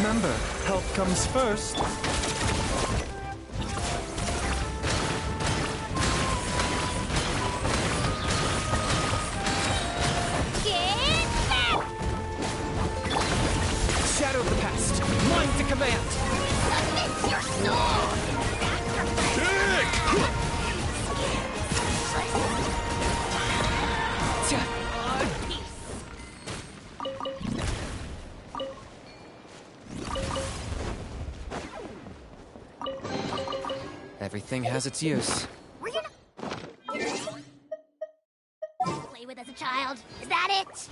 Remember, health comes first. Shadow of the past, mine to command. Submit your soul and sacrifice. Everything has its use. Were you not play with as a child? Is that it?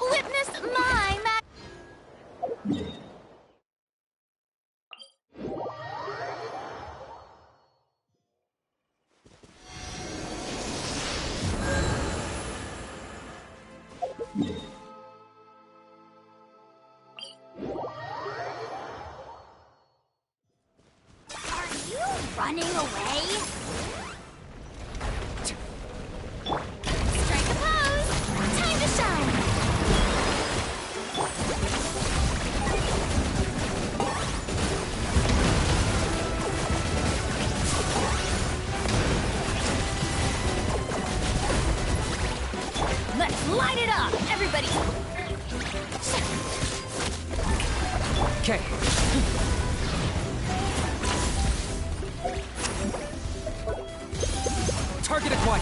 Witness my running away? Strike a pose! Time to shine! Let's light it up! Everybody! Okay. Target acquired.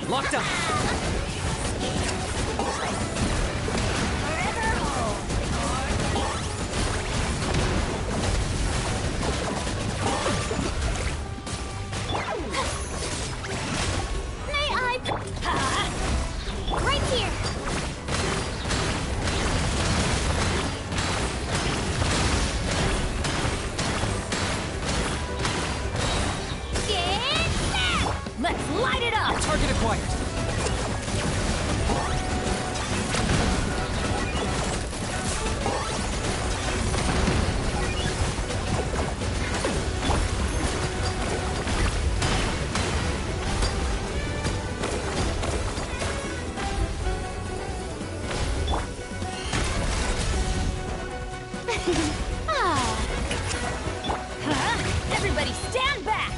Locked up. May I? Right here. Let's light it up! Target acquired. Everybody stand back!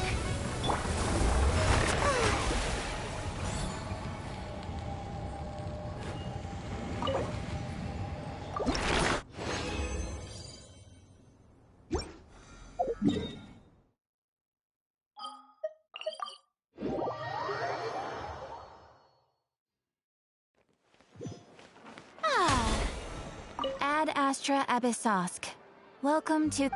Ad Astra Abyssosk. Welcome to...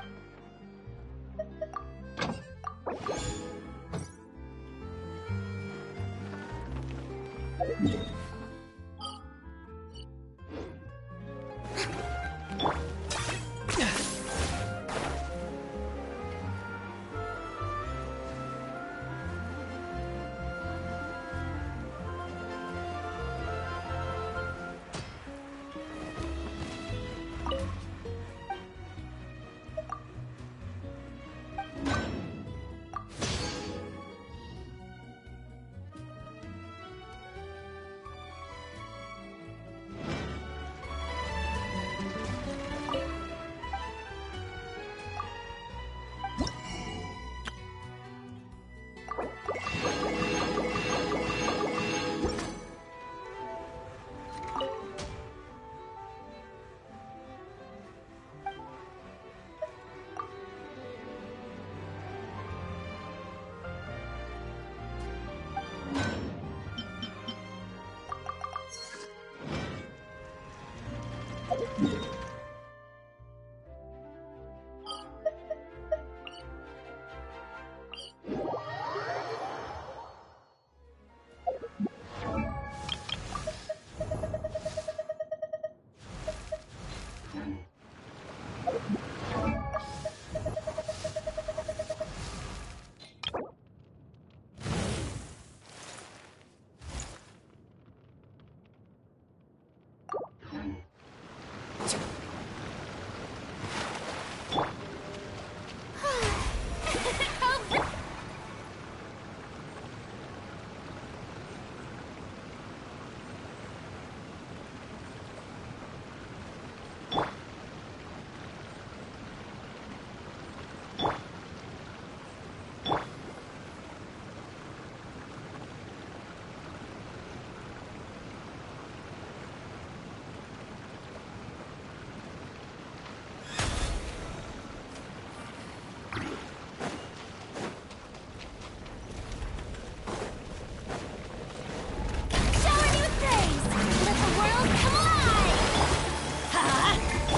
Shower me with praise! Let the world come alive!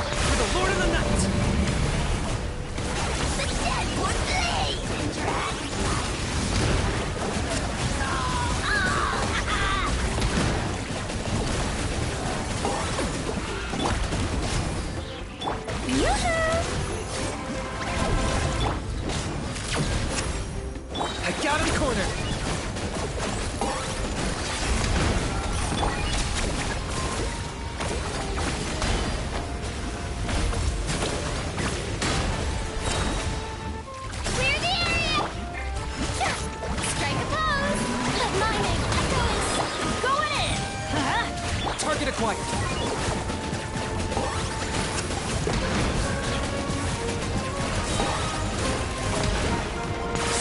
For the Lord of the Night! The dead would blaze and drag. I got him cornered! Clear the area! Strike a pose! Let my name echoes! Going in! Target acquired!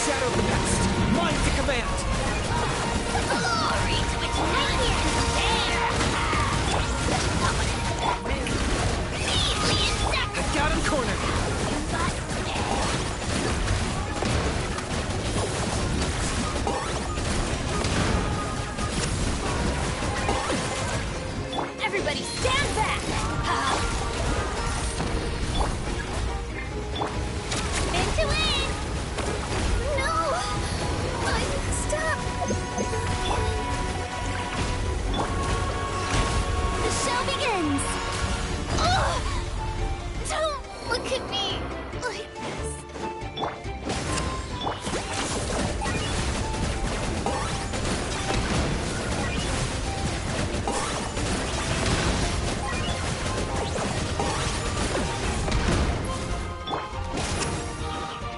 Shadow of the past! Mine to command! Glory to its mighty there! Leave me in I got him cornered! Everybody stand back! Into it! No! Stop! The show begins! Ugh! Don't look at me like this!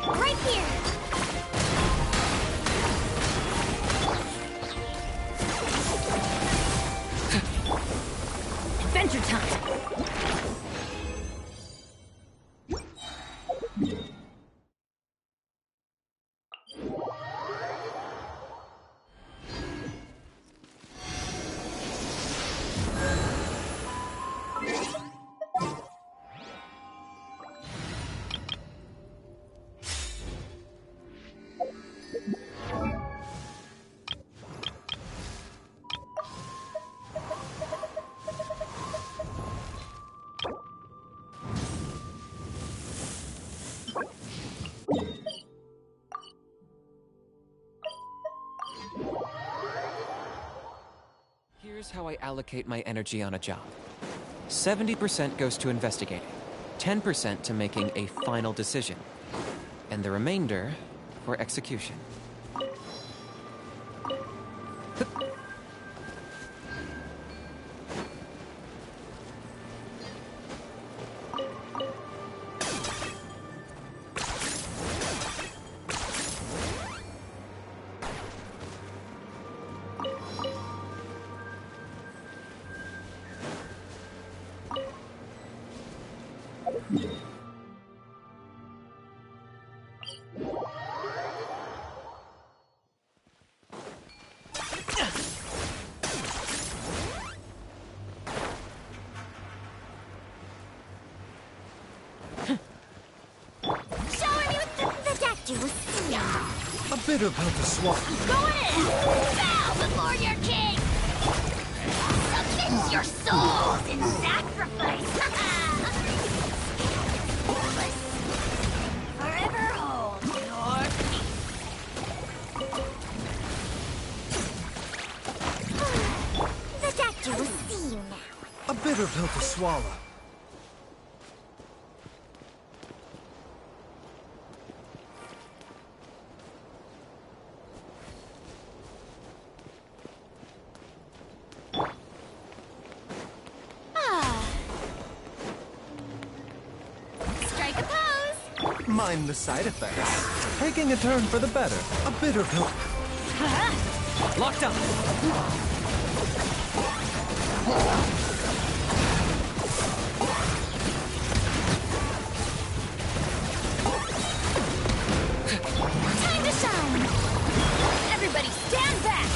Right here! Adventure time! Here's how I allocate my energy on a job. 70% goes to investigating, 10% to making a final decision, and the remainder for execution. A bitter pill to swallow. Go in! Bow before your king! Submit your souls in sacrifice! Forever hold your peace. The doctor will see you now. A bitter pill to swallow. Mind the side effects. Taking a turn for the better. A bitter pill. Locked up! Time to shine! Everybody stand back!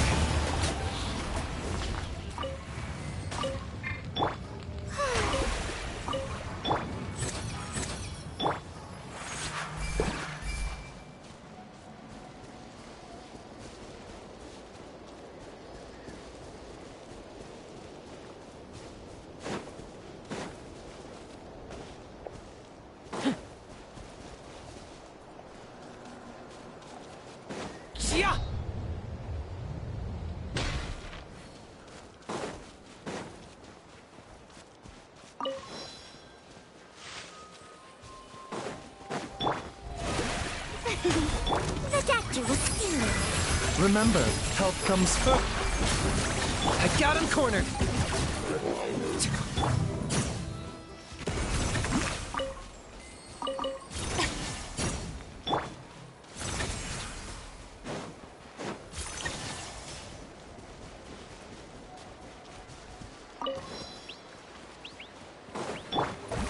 Yeah! The doctor was stealing. Remember, health comes first. I got him cornered!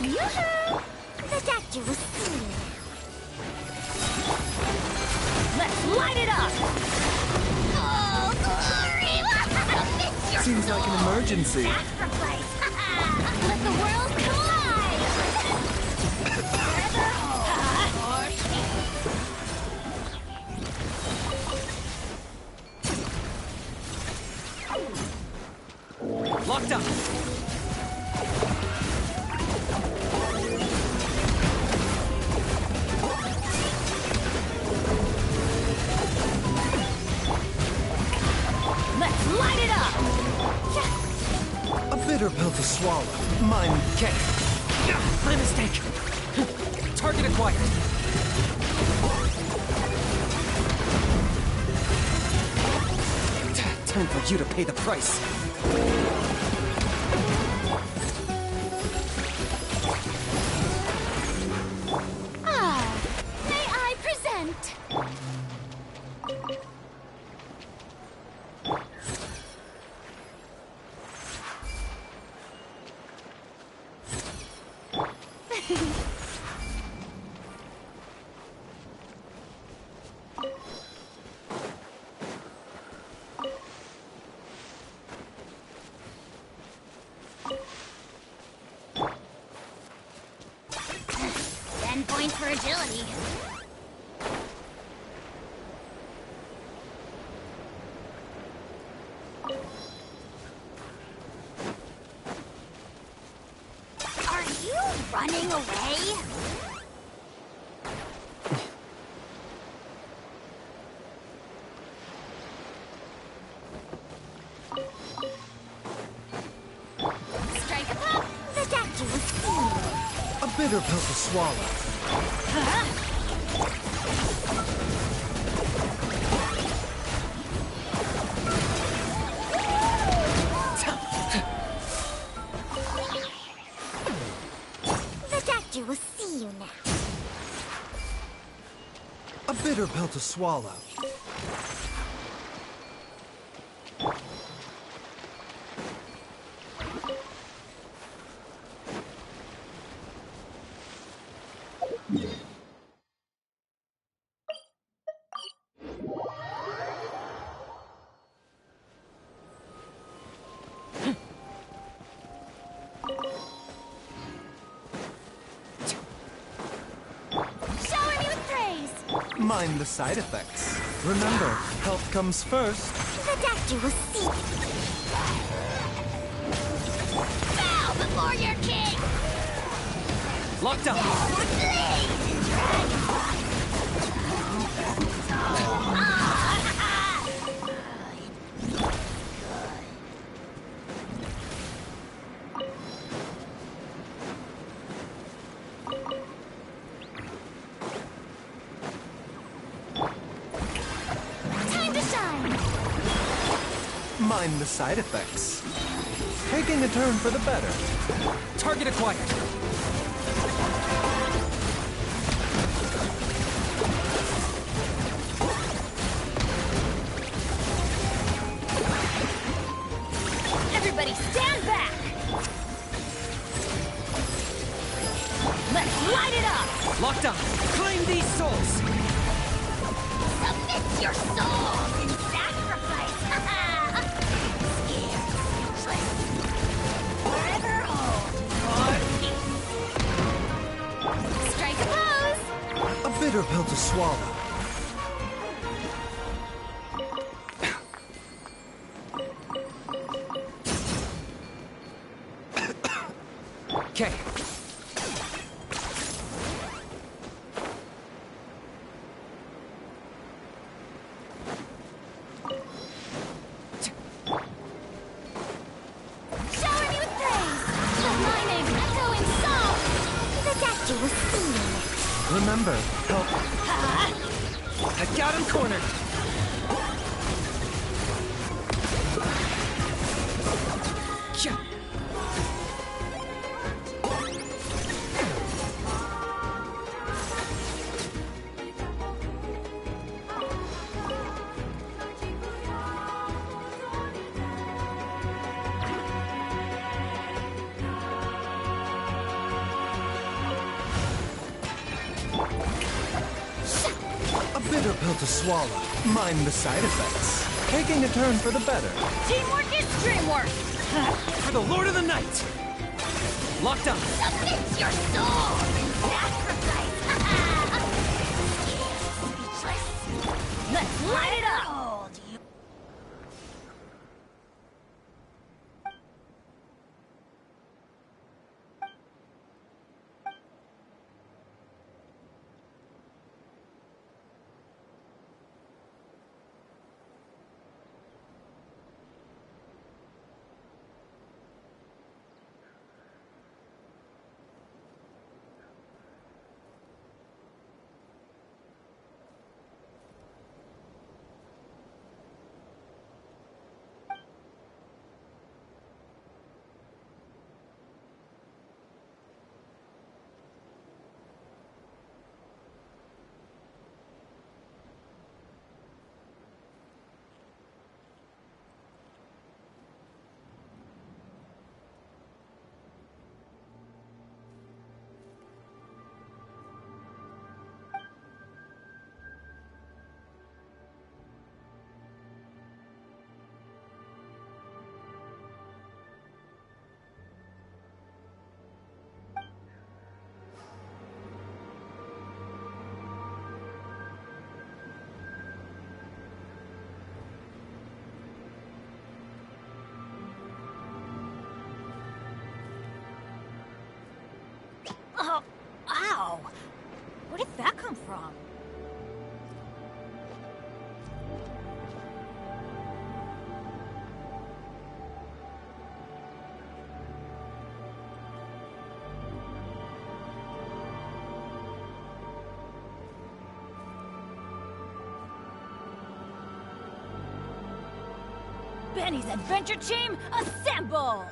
Yoo-hoo! The doctor was stealing. Let's light it up! Oh, glory! Miss your Seems like an emergency. sacrifice! Let the world collide! Forever hold. Locked up! Let's light it up! A bitter pill to swallow. Mind. Okay. My mistake. Target acquired. Time for you to pay the price. Ah, may I present? Points for agility. Are you running away? Strike a pop! The doctor was stealing. A bitter pill to swallow. The doctor will see you now. A bitter pill to swallow. Shower me with praise. Mind the side effects. Remember, health comes first. The doctor will see. Bow before your king. Locked up. Time to shine. Mind the side effects. Taking a turn for the better. Target acquired. Let's light it up! Locked on! Claim these souls! Submit your soul in sacrifice! Scared, speechless. Forever hold your peace. Strike a pose! A bitter pill to swallow. Okay. Shower me with praise! Let my name echo in song! The doctor was singing. Remember, help. I got him cornered! Yeah. A bitter pill to swallow. Mind the side effects. Taking a turn for the better. Teamwork is dreamwork! For the Lord of the Night! Locked on! Submit your soul in sacrifice! Speechless. Let's light it up! Oh, ow! Where did that come from? Benny's Adventure Team, assemble!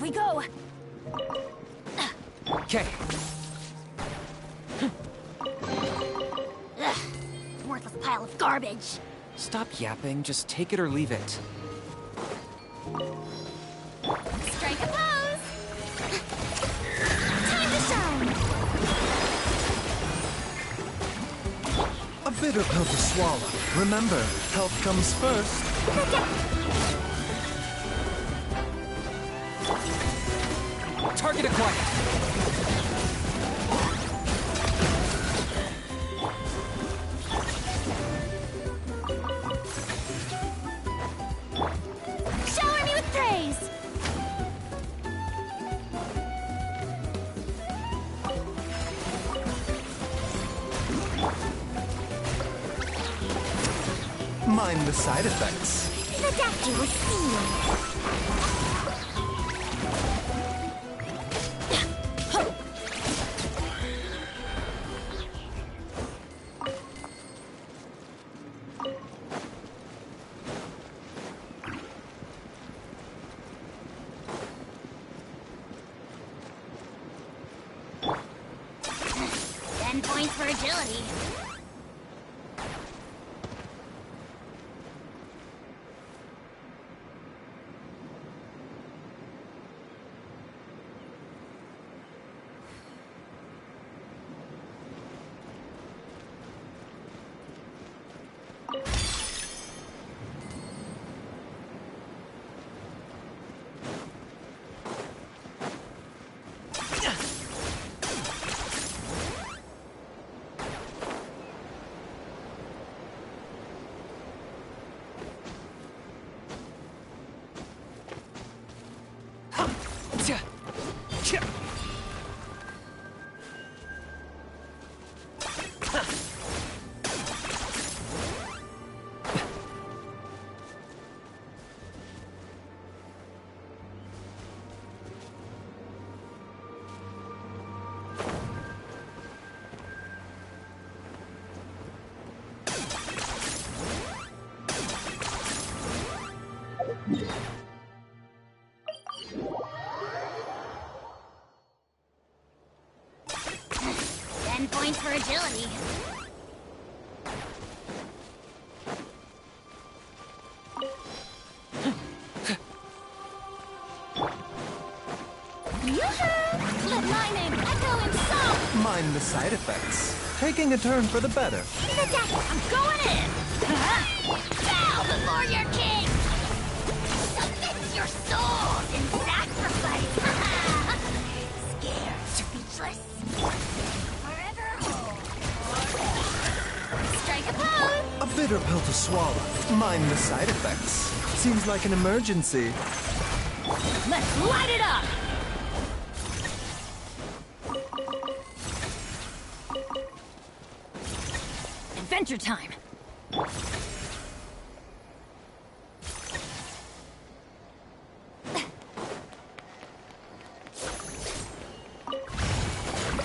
we go. Okay. Ugh, worthless pile of garbage. Stop yapping, just take it or leave it. Strike a pose. Time to shine. A bitter pill to swallow. Remember, health comes first. Target acquired. Shower me with praise. Mind the side effects. The doctor was sealed. 10 points for agility. Points for agility. Let my name echo in song. Mind the side effects. Taking a turn for the better. I'm going in. Bow before your king. Submit your souls in sacrifice. Scared, speechless. Strike a pose! A bitter pill to swallow. Mind the side effects. Seems like an emergency. Let's light it up! Adventure time!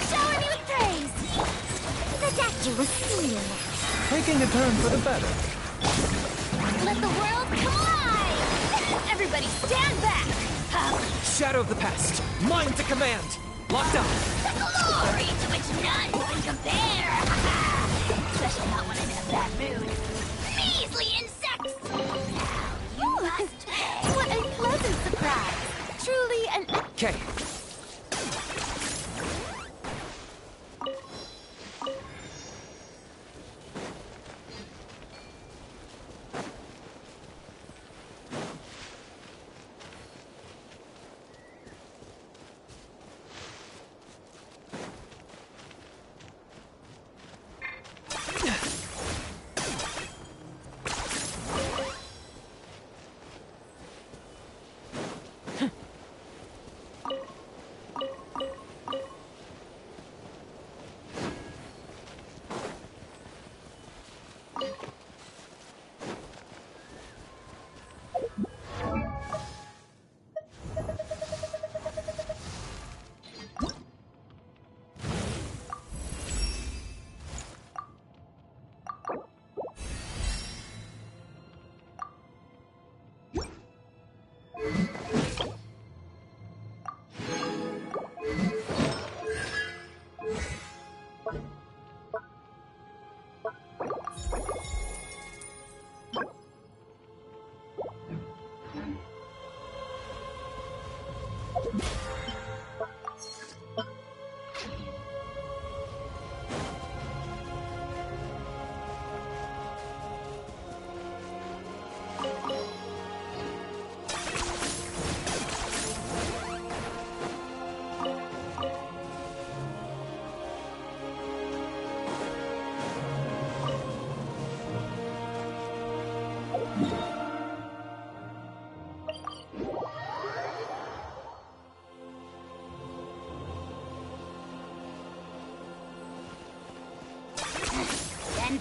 Shower me with praise! The doctor was sealed. Taking a turn for the better. Let the world come alive! Everybody stand back! Shadow of the past. Mind to command. Locked up. The glory to which none can compare! Especially not when I'm in a bad mood. Measly insects! Now you must pay! What a pleasant surprise! Truly an... Okay.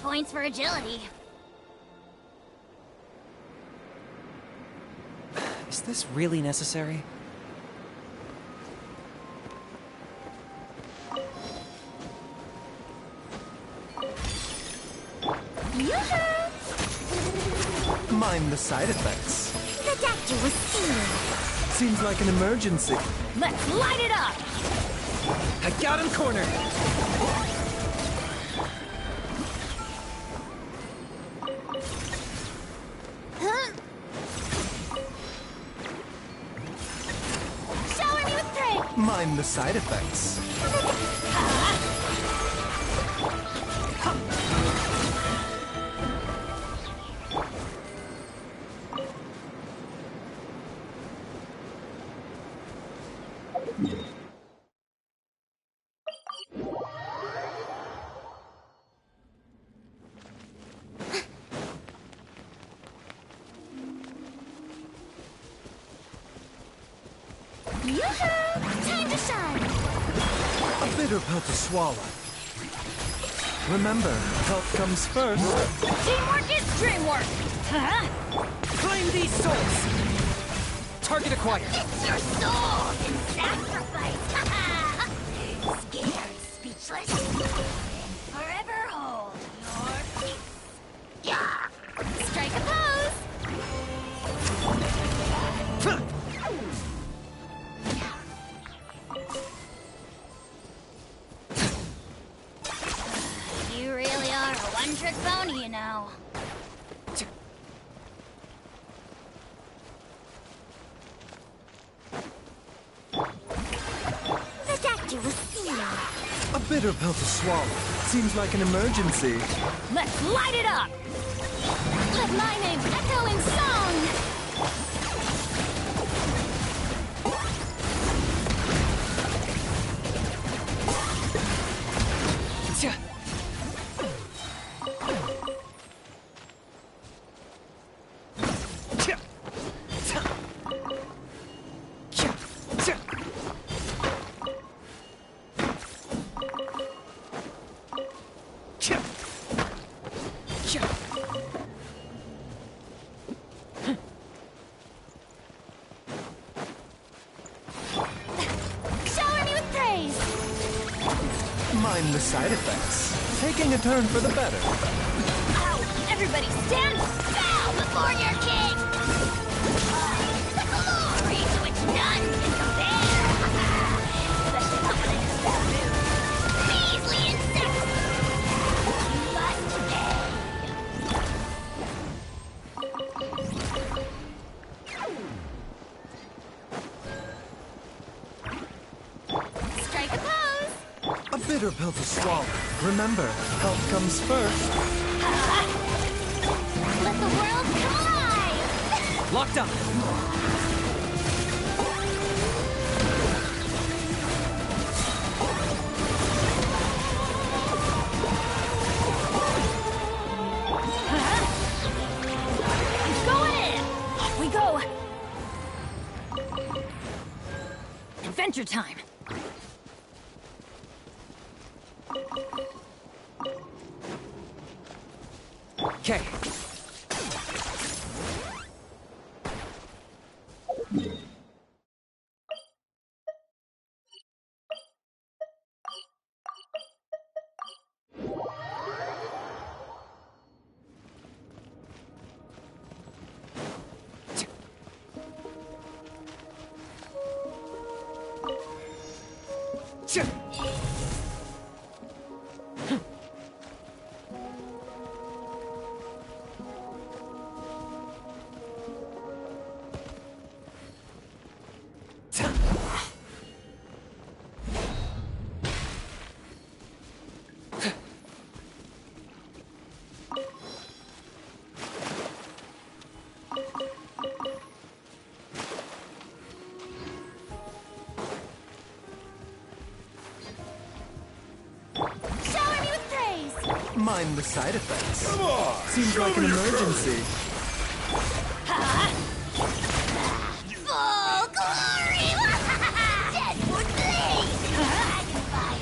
Points for agility. Is this really necessary? Mind the side effects. The doctor was stealing. Seems like an emergency. Let's light it up! I got him cornered! Shower me with praise! Mind the side effects. Time to shine! A bitter pill to swallow. Remember, health comes first. Teamwork is dreamwork! Huh? Claim these souls! Target acquired. It's your soul in sacrifice! Scared, speechless, and forever hold your peace. Yeah! Strike a pose! You really are a one-trick pony, you know. The doctor was stealing. A bitter pill to swallow. Seems like an emergency. Let's light it up! Let my name echo in song! Shower me with praise! Mind the side effects. Taking a turn for the better. Ow! Everybody stand bow before your king! The glory to which none can compare! Especially not when it's that rude. Measly insects! You must pay! Strike a pose! A bitter pill to swallow. Remember, health comes first. Let the world come alive! Locked up. I'm going in! Off we go! Adventure time! Okay. Mind the side effects. Come on! Seems show like an me your emergency. Full glory! Deadwood Blaze! Dragon Fire!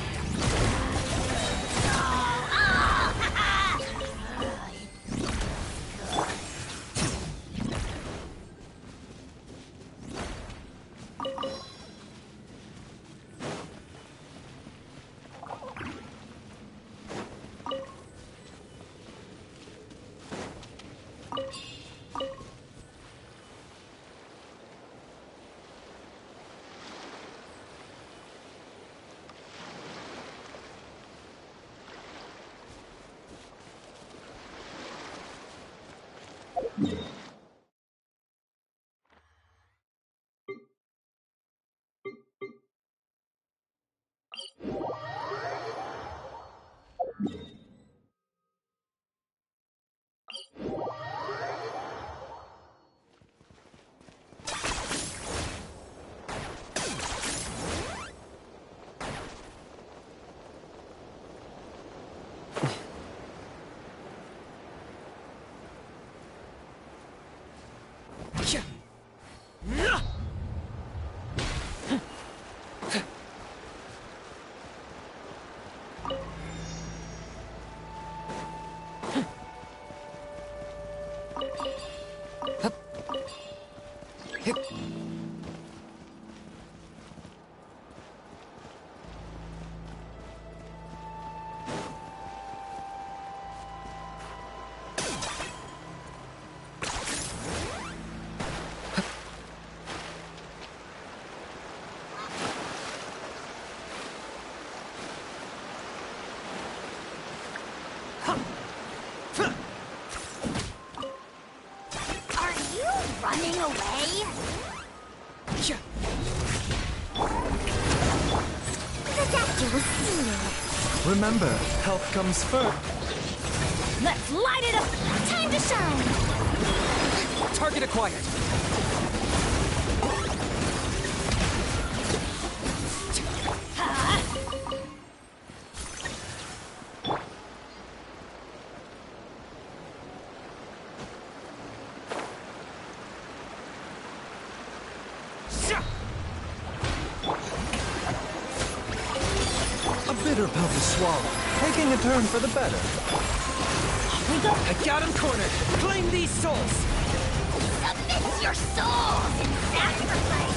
Are you running away? The doctor will see you. Remember, health comes first. Let's light it up! Time to shine! Target acquired. A bitter pill to swallow. Taking a turn for the better. We go! I got him cornered. Claim these souls. Submit your souls in sacrifice!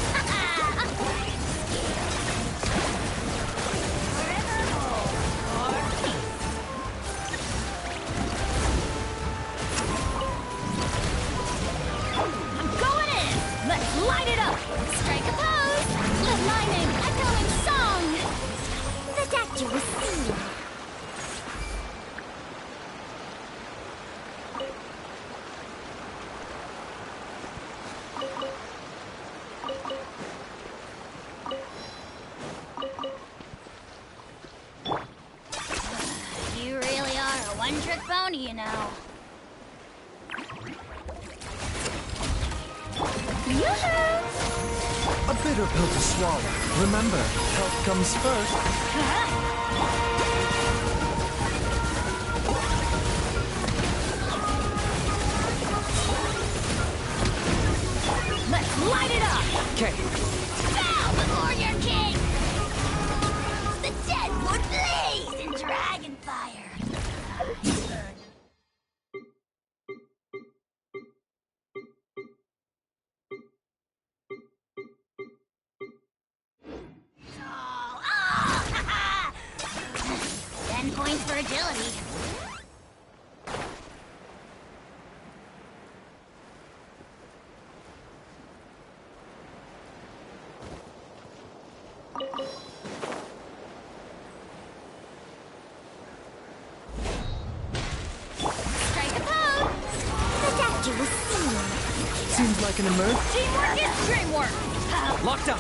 I'm going in! Let's light it up! Strike a pose! Let my name echo in song! The doctor will see you. You really are a one-trick pony, you know. Yoo-hoo! A bitter pill to swallow. Remember, health comes first. Let's light it up! Okay. Bow before your king! The Deadwood Blaze in Dragon Fire! Oh, 10 points for agility. Strike a pose! The doctor will see you. Seems like an emergency. Teamwork is dreamwork! Locked up.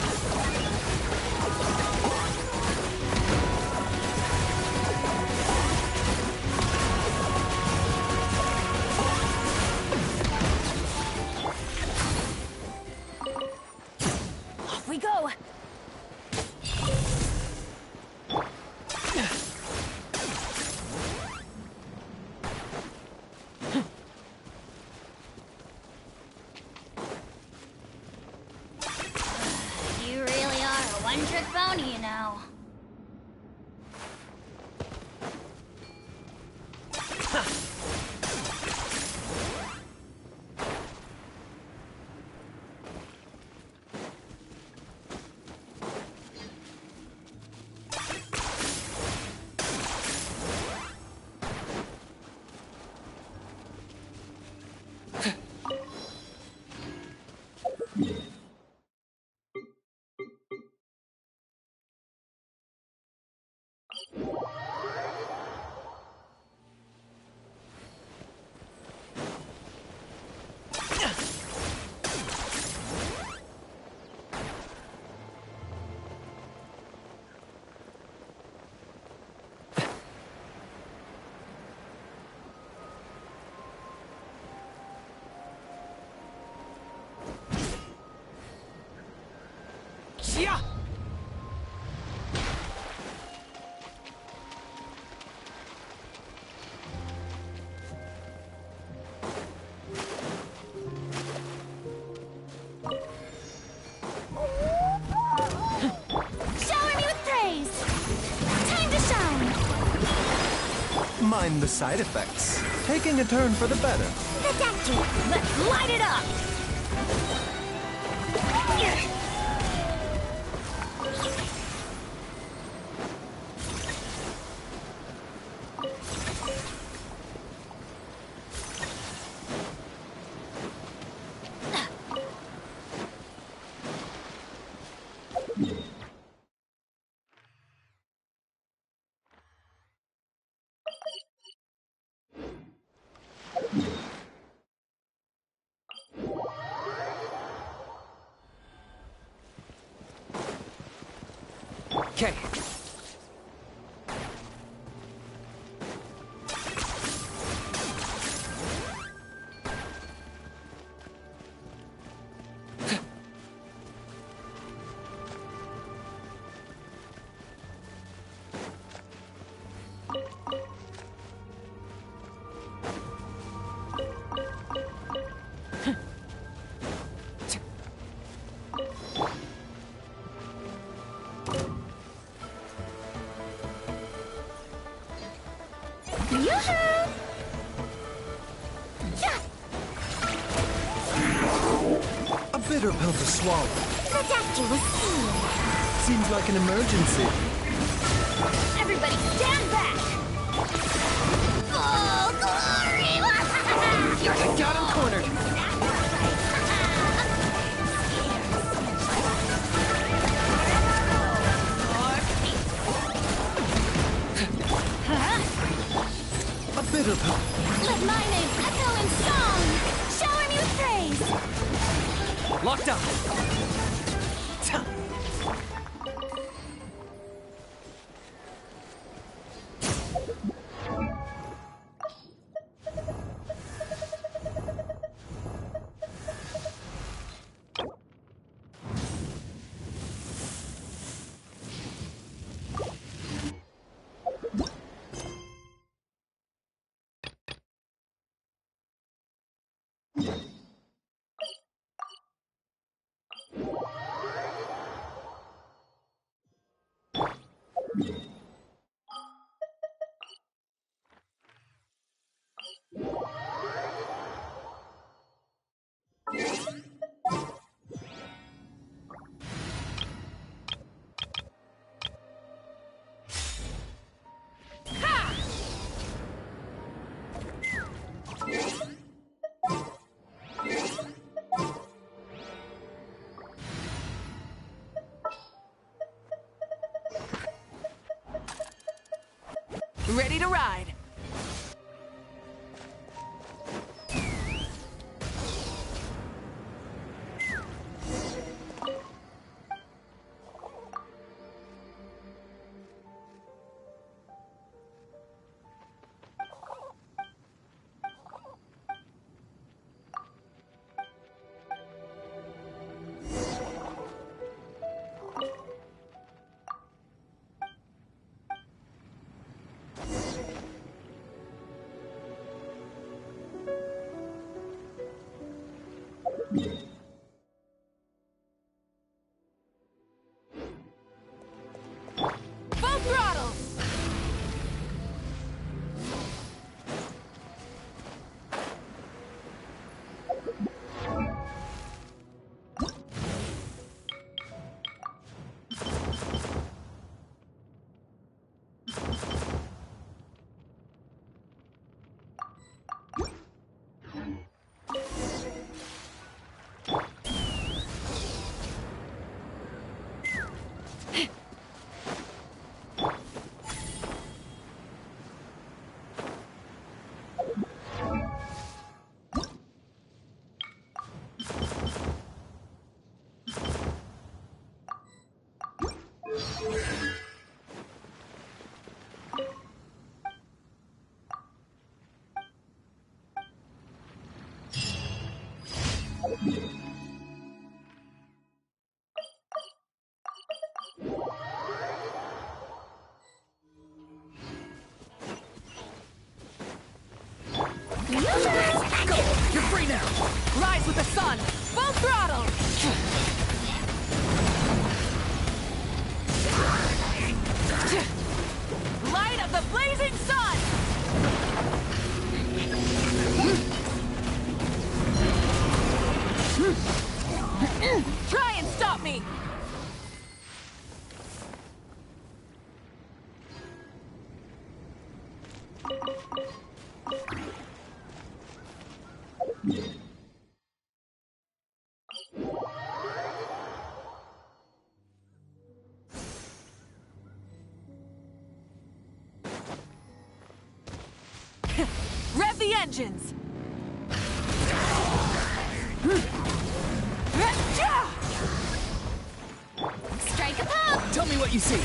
Off we go! bit phony, you know. Yeah! Shower me with praise! Time to shine! Mind the side effects. Taking a turn for the better. The deck! Let's light it up! Okay. Yoo-hoo! A bitter pill to swallow. The deck will see. Seems like an emergency. Everybody stand back! Full glory! I got him cornered! A bitter pill. Let my name echo in song! Shower me with praise! Locked up! Ready to ride. Go! You're free now! Rise with the sun! Full throttle! Light of the blazing sun! Try and stop me! Rev the engines! Strike a pop! Tell me what you see!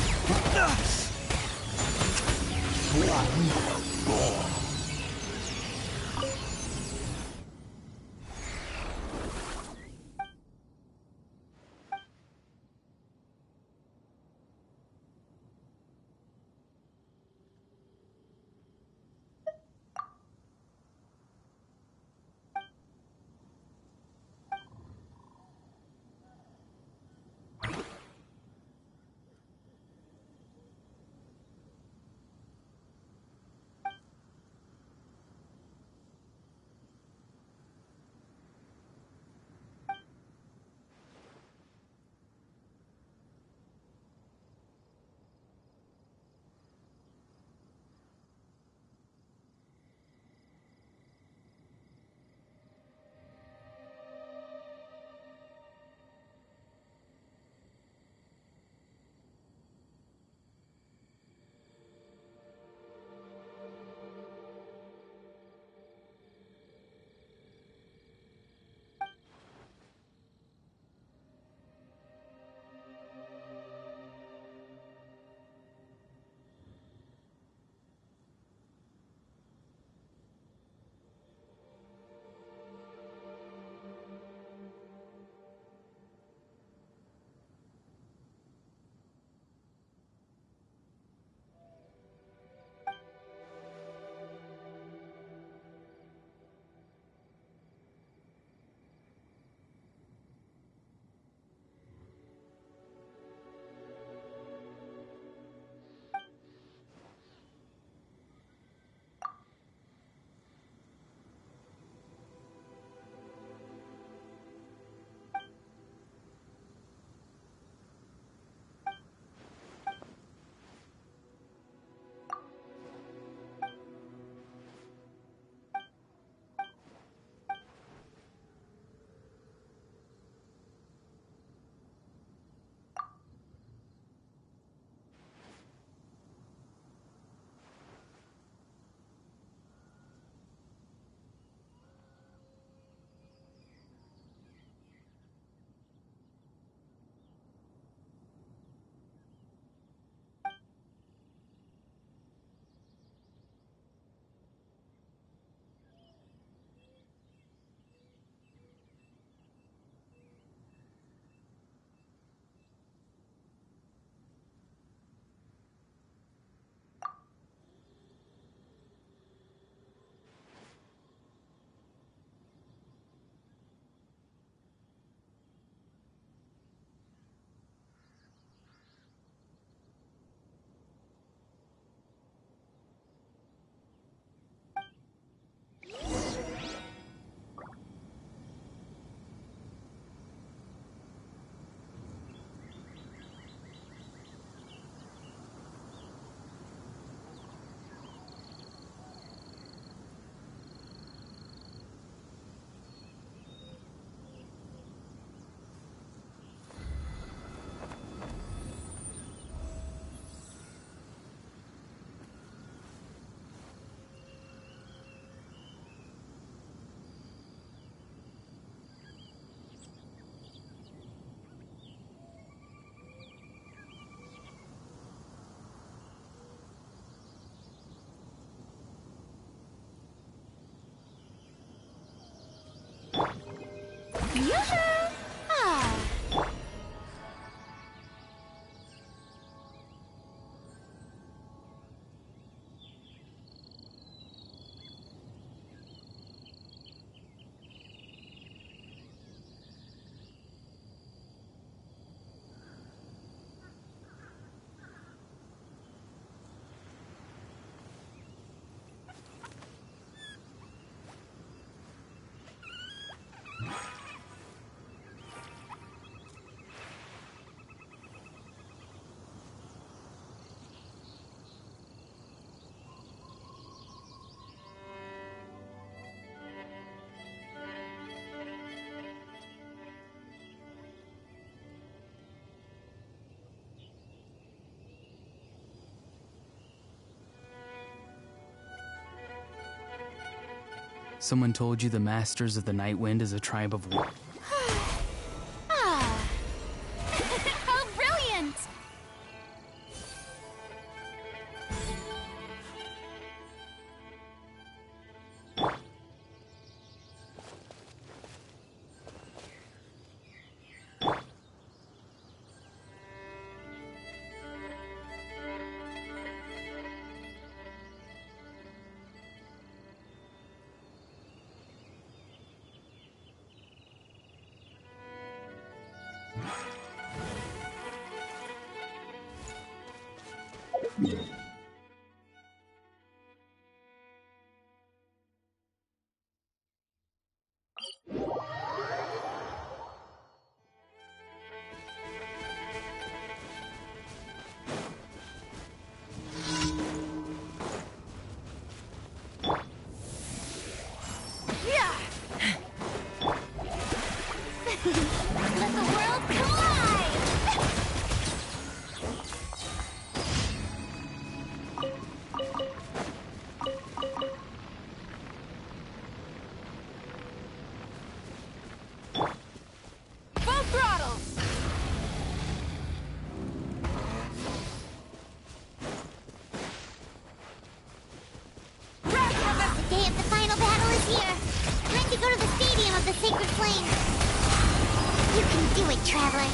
Yoo-hoo! Ah. Someone told you the Masters of the Night Wind is a tribe of war. Ah. How brilliant! Let the world collide! Full throttles! The day of the final battle is here. Time to go to the stadium of the Sacred Flame. You can do it, Traveler.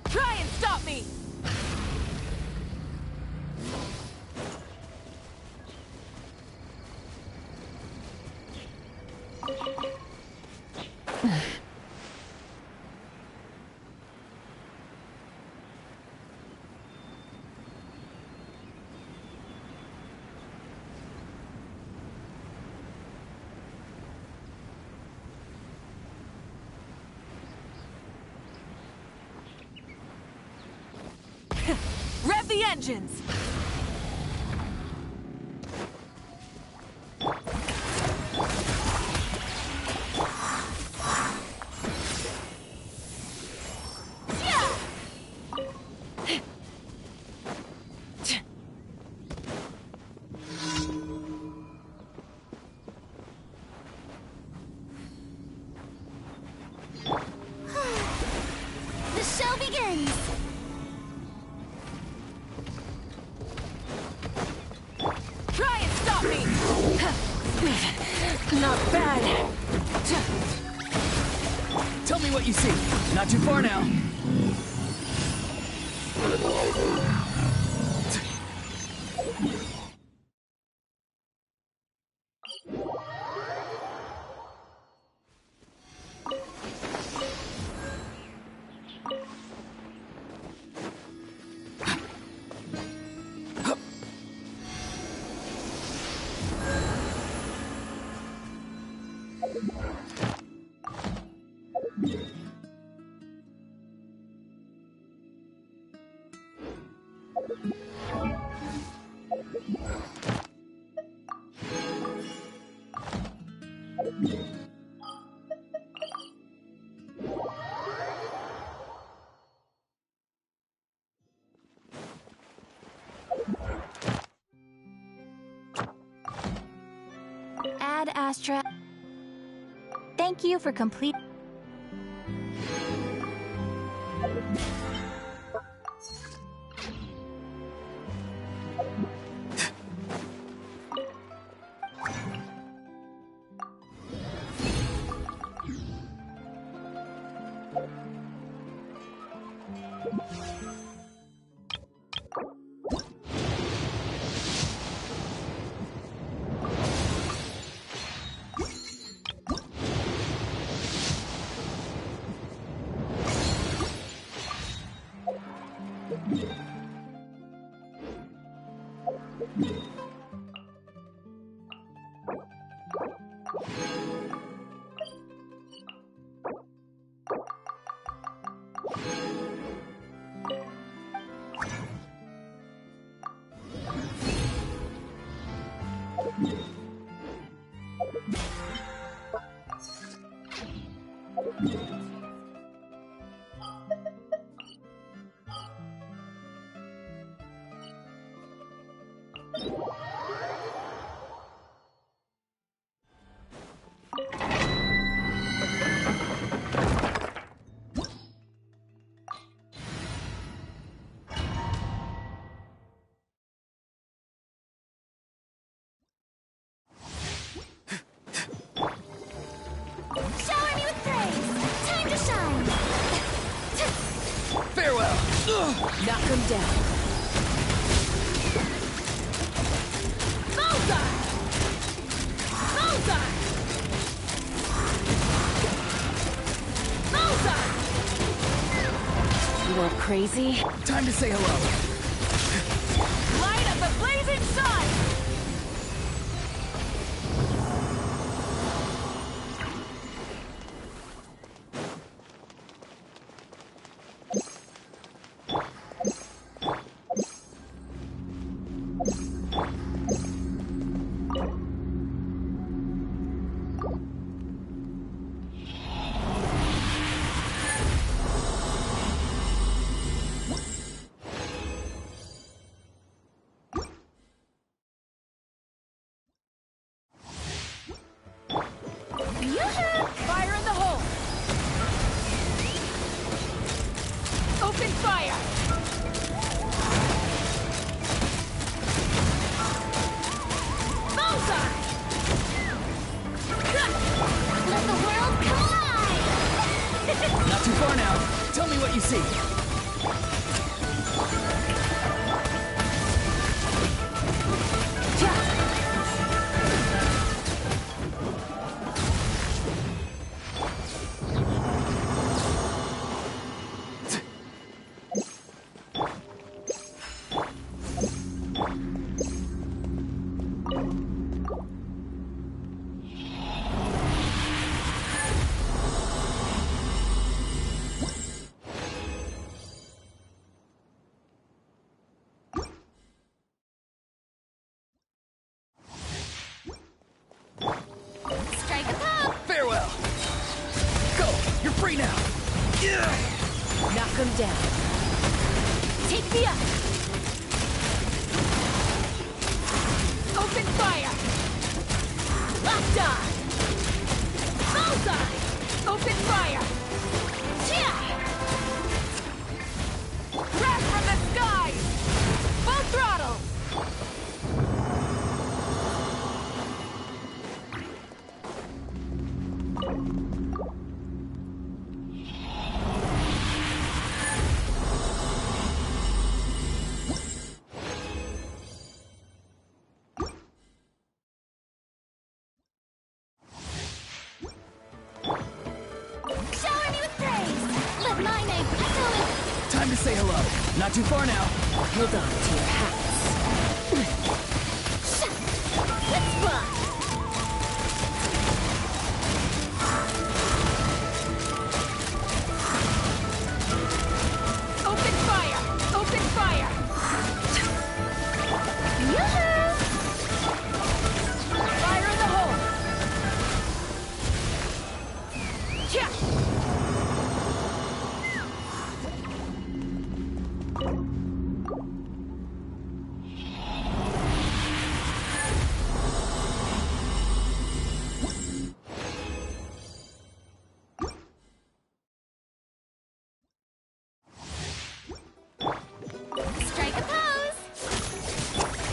Try and stop me! Rev the engines! The show begins! Try and stop me! Not bad! Tell me what you see. Not too far now. Ad Astra. Thank you for complete. Shower me with praise! Time to shine! Farewell! Knock him down. Bullseye! Bullseye! Bullseye! You are crazy? Time to say hello. Light up the blazing sun! Fire in the hole! Open fire! Bullseye! Let the world collide! Not too far now. Tell me what you see. Strike a pop! Farewell! Go! You're free now! Knock him down. Take me up! Open fire! Locked on! Bullseye! Open fire! Wrath from the skies! Full throttle! Shower me with praise! Let my name echo in... Time to say hello. Not too far now. Hold on to your hats. Let's fly! Open fire! Open fire! Yoo-hoo! Fire in the hole! Yeah! Strike a pose!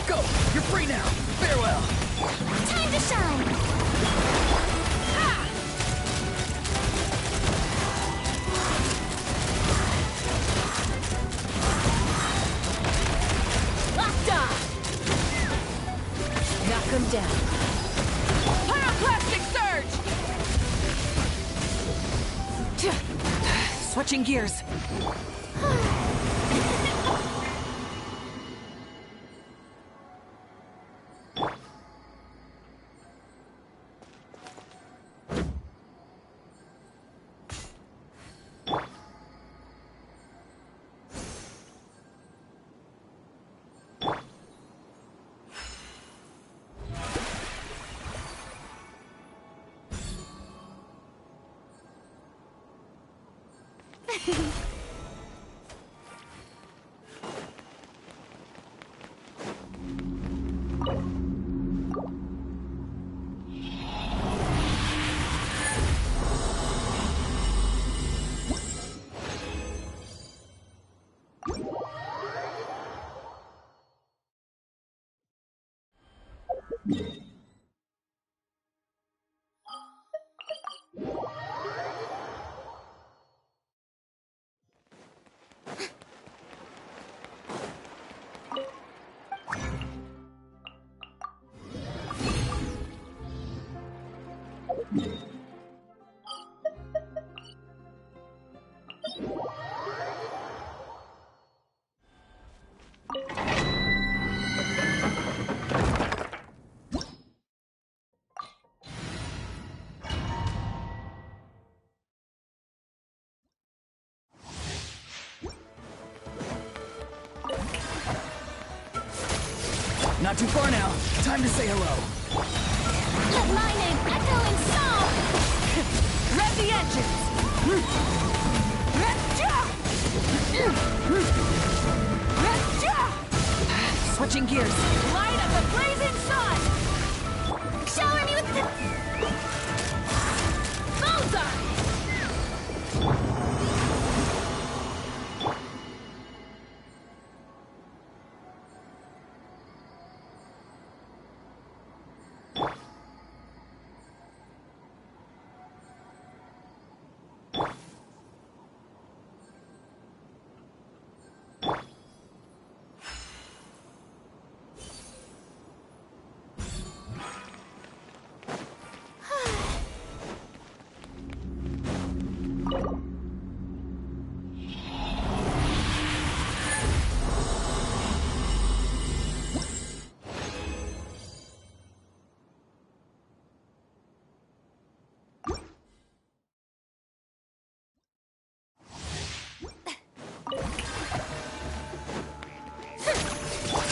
Go! You're free now! Farewell! Time to shine! Switching gears. Not too far now. Time to say hello. Let my name echo in song! Rev the engines! Switching gears. Light of the blazing sun! Shower me with the... Bullseye!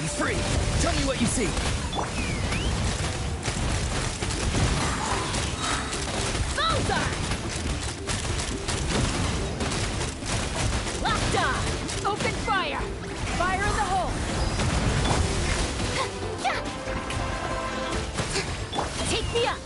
He's free. Tell me what you see. Bullseye! Locked on! Open fire! Fire in the hole! Take me up!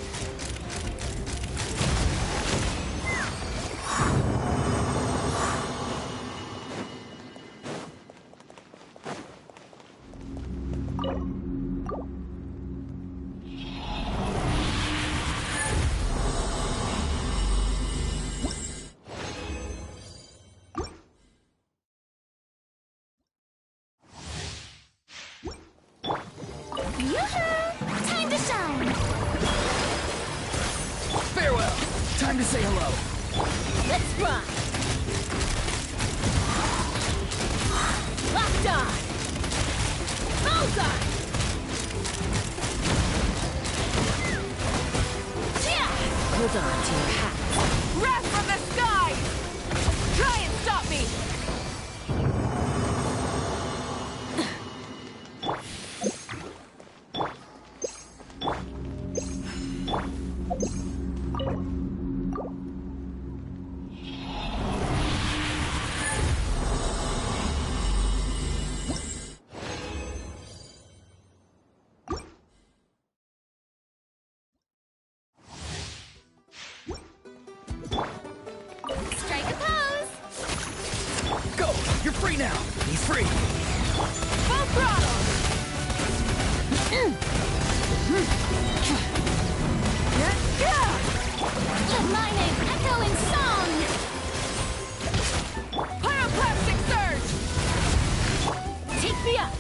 Yoo-hoo! Time to shine! Farewell! Time to say hello. Let's run! Locked on! Bullseye! Hold on to your hat. Wrath from the sky! Try and stop me! Strike a pose! Go! You're free now! He's free! Full throttle! Let my name echo in song! Pyroclastic surge! Take me up!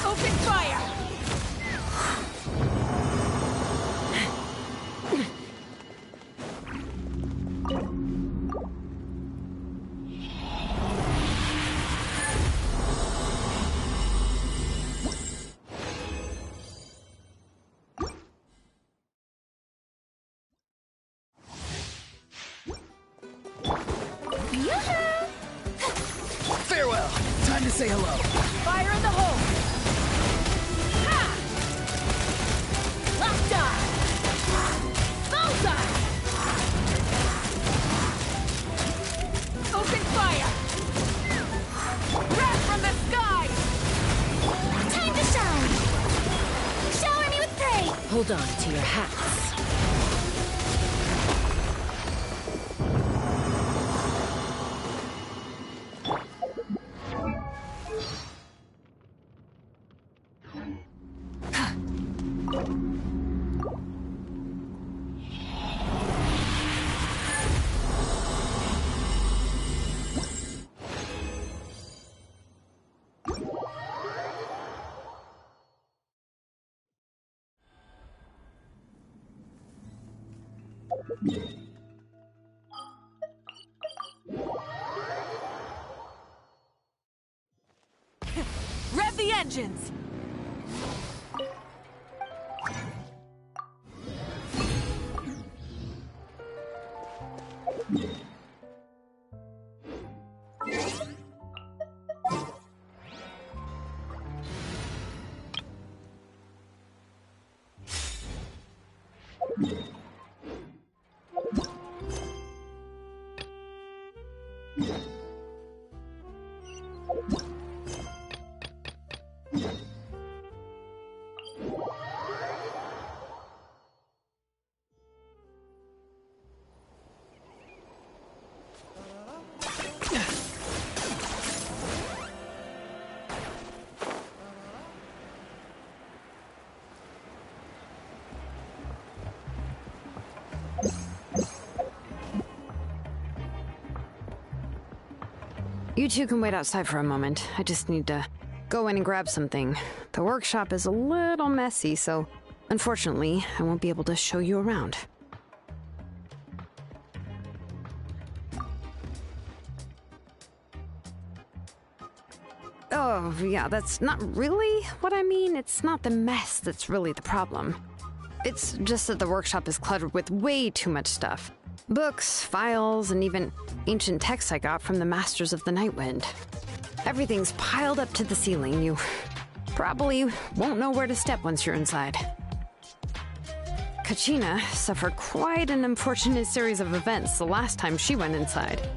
Open fire! to say hello. Fire in the hole! Ha! Locked on! Bullseye! Open fire! Wrath from the sky! Time to shine! Shower me with praise! Hold on to your hats. Rev the engines! You two can wait outside for a moment. I just need to go in and grab something. The workshop is a little messy, so unfortunately, I won't be able to show you around. Oh, yeah, that's not really what I mean. It's not the mess that's really the problem. It's just that the workshop is cluttered with way too much stuff. Books, files, and even ancient texts I got from the Masters of the Nightwind. Everything's piled up to the ceiling. You probably won't know where to step once you're inside. Kachina suffered quite an unfortunate series of events the last time she went inside.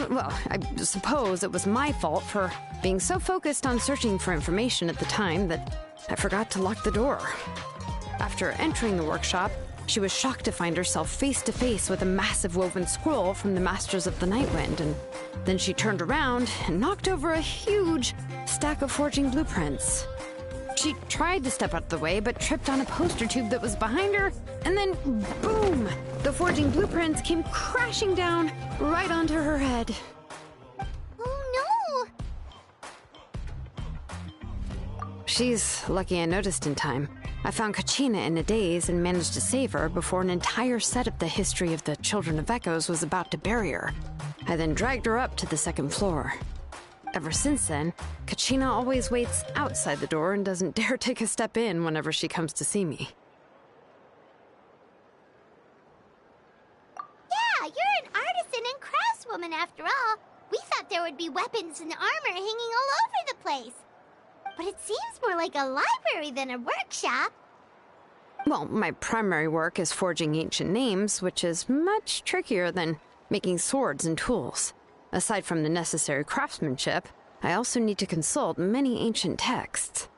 Well, I suppose it was my fault for being so focused on searching for information at the time that I forgot to lock the door. After entering the workshop, she was shocked to find herself face to face with a massive woven scroll from the Masters of the Nightwind, and then she turned around and knocked over a huge stack of forging blueprints. She tried to step out of the way, but tripped on a poster tube that was behind her, and then boom! The forging blueprints came crashing down right onto her head. Oh no! She's lucky I noticed in time. I found Kachina in a daze and managed to save her before an entire set of the history of the Children of Echoes was about to bury her. I then dragged her up to the second floor. Ever since then, Kachina always waits outside the door and doesn't dare take a step in whenever she comes to see me. Yeah, you're an artisan and craftswoman after all. We thought there would be weapons and armor hanging all over the place. But it seems more like a library than a workshop. Well, my primary work is forging ancient names, which is much trickier than making swords and tools. Aside from the necessary craftsmanship, I also need to consult many ancient texts.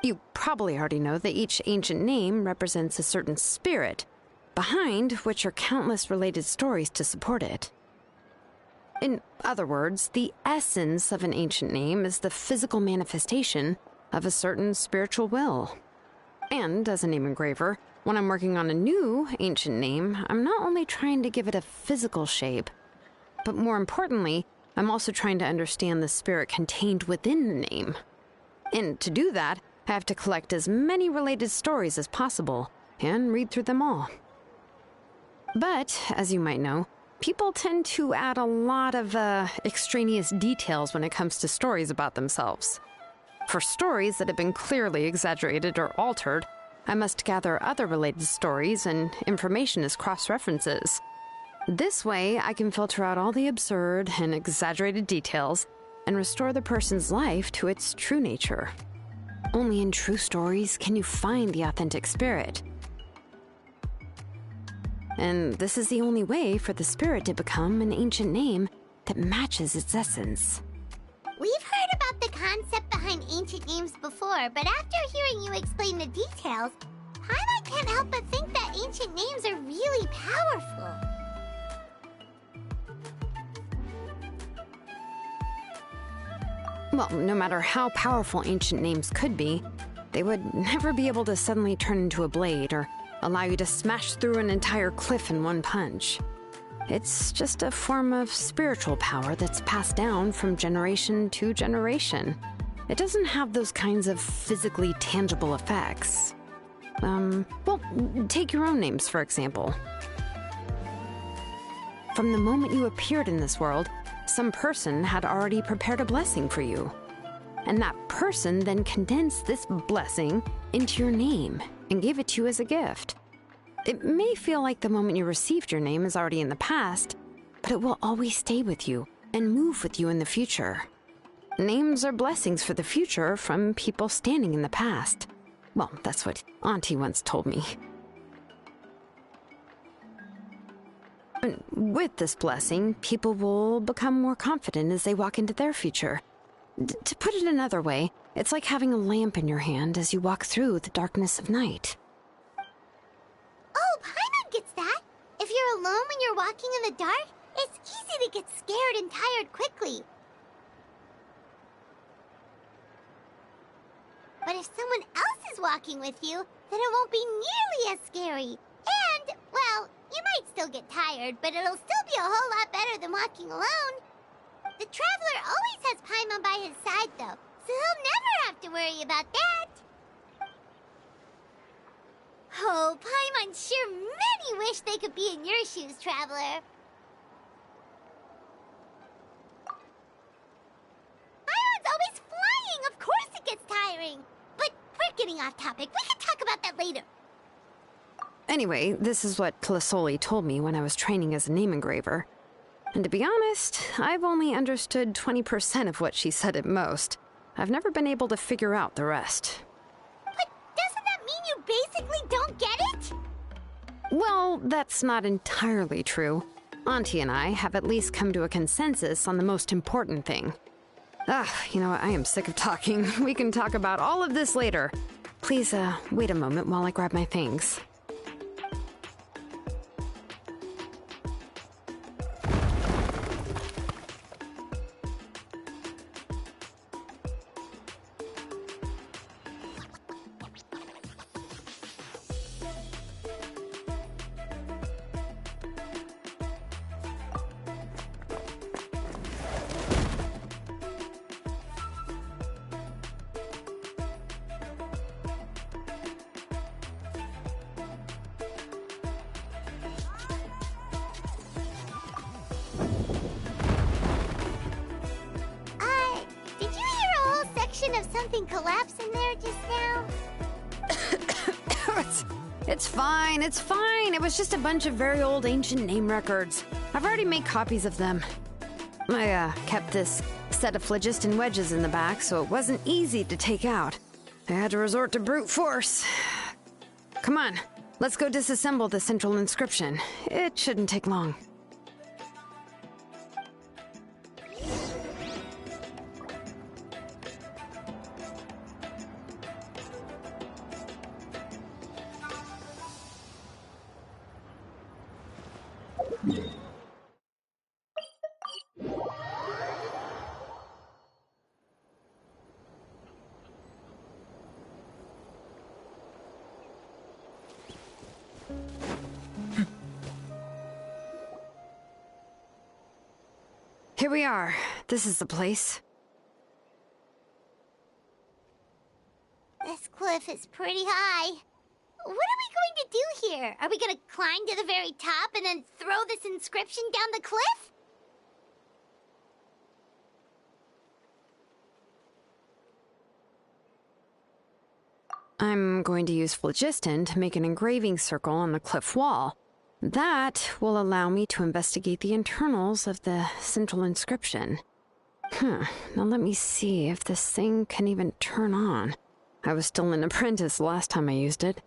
You probably already know that each ancient name represents a certain spirit, behind which are countless related stories to support it. In other words, the essence of an ancient name is the physical manifestation of a certain spiritual will. And as a name engraver, when I'm working on a new ancient name, I'm not only trying to give it a physical shape, but more importantly, I'm also trying to understand the spirit contained within the name. And to do that, I have to collect as many related stories as possible and read through them all. But, as you might know, people tend to add a lot of extraneous details when it comes to stories about themselves. For stories that have been clearly exaggerated or altered, I must gather other related stories and information as cross-references. This way, I can filter out all the absurd and exaggerated details and restore the person's life to its true nature. Only in true stories can you find the authentic spirit. And this is the only way for the spirit to become an ancient name that matches its essence. We've heard about the concept behind ancient names before, but after hearing you explain the details, Paimon can't help but think that ancient names are really powerful. Well, no matter how powerful ancient names could be, they would never be able to suddenly turn into a blade or allow you to smash through an entire cliff in one punch. It's just a form of spiritual power that's passed down from generation to generation. It doesn't have those kinds of physically tangible effects. Well, take your own names, for example. From the moment you appeared in this world, some person had already prepared a blessing for you. And that person then condensed this blessing into your name and gave it to you as a gift. It may feel like the moment you received your name is already in the past, but it will always stay with you and move with you in the future. Names are blessings for the future from people standing in the past. Well, that's what Auntie once told me. And with this blessing, people will become more confident as they walk into their future. To put it another way, it's like having a lamp in your hand as you walk through the darkness of night. Oh, Paimon gets that. If you're alone when you're walking in the dark, it's easy to get scared and tired quickly. But if someone else is walking with you, then it won't be nearly as scary. And, well, you might still get tired, but it'll still be a whole lot better than walking alone. The Traveler always has Paimon by his side, though, so he'll never have to worry about that. Oh, Paimon sure many wish they could be in your shoes, Traveler. Paimon's always flying! Of course it gets tiring! But we're getting off topic. We can talk about that later. Anyway, this is what Clisoli told me when I was training as a name engraver. And to be honest, I've only understood 20% of what she said at most. I've never been able to figure out the rest. But doesn't that mean you basically don't get it? Well, that's not entirely true. Auntie and I have at least come to a consensus on the most important thing. You know what? I am sick of talking. We can talk about all of this later. Please, wait a moment while I grab my things. Of something collapse in there just now? It's fine, it's fine. It was just a bunch of very old ancient name records. I've already made copies of them. I kept this set of phlogiston wedges in the back, so it wasn't easy to take out. I had to resort to brute force. Come on, let's go disassemble the central inscription. It shouldn't take long. Here we are. This is the place. This cliff is pretty high. What are we going to do here? Are we going to climb to the very top and then throw this inscription down the cliff? I'm going to use phlogiston to make an engraving circle on the cliff wall. That will allow me to investigate the internals of the central inscription. Now let me see if this thing can even turn on. I was still an apprentice last time I used it.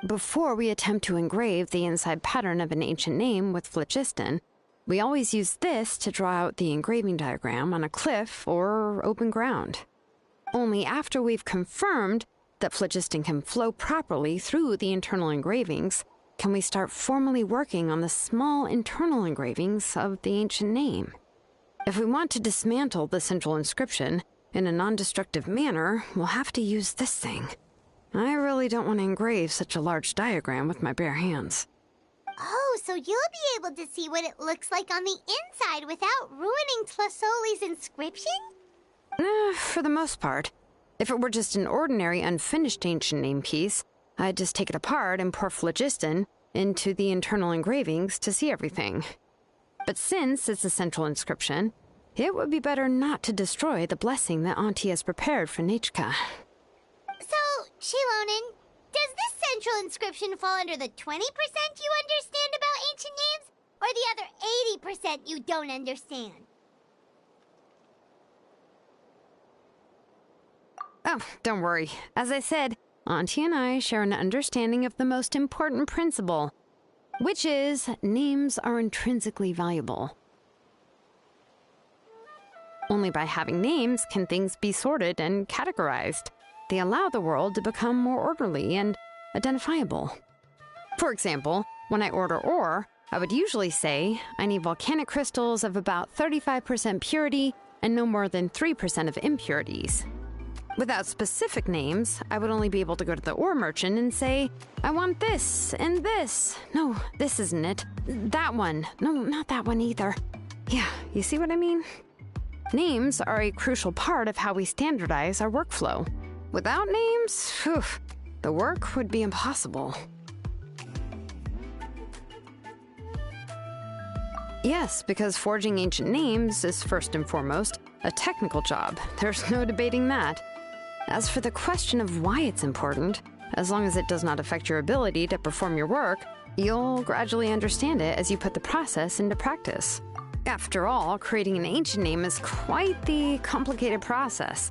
Before we attempt to engrave the inside pattern of an ancient name with phlogiston, we always use this to draw out the engraving diagram on a cliff or open ground. Only after we've confirmed that phlogiston can flow properly through the internal engravings can we start formally working on the small internal engravings of the ancient name. If we want to dismantle the central inscription in a non-destructive manner, we'll have to use this thing. I really don't want to engrave such a large diagram with my bare hands. Oh, so you'll be able to see what it looks like on the inside without ruining Tlasoli's inscription? For the most part. If it were just an ordinary unfinished ancient name piece, I'd just take it apart and pour phlogiston into the internal engravings to see everything. But since it's a central inscription, it would be better not to destroy the blessing that Auntie has prepared for Nichka. So, Shilonen, does this central inscription fall under the 20% you understand about ancient names, or the other 80% you don't understand? Oh, don't worry. As I said, Auntie and I share an understanding of the most important principle, which is names are intrinsically valuable. Only by having names can things be sorted and categorized. They allow the world to become more orderly and identifiable. For example, when I order ore, I would usually say I need volcanic crystals of about 35% purity and no more than 3% of impurities. Without specific names, I would only be able to go to the ore merchant and say, I want this and this. No, this isn't it. That one. No, not that one either. Yeah, you see what I mean? Names are a crucial part of how we standardize our workflow. Without names, the work would be impossible. Yes, because forging ancient names is first and foremost a technical job. There's no debating that. As for the question of why it's important, as long as it does not affect your ability to perform your work, you'll gradually understand it as you put the process into practice. After all, creating an ancient name is quite the complicated process.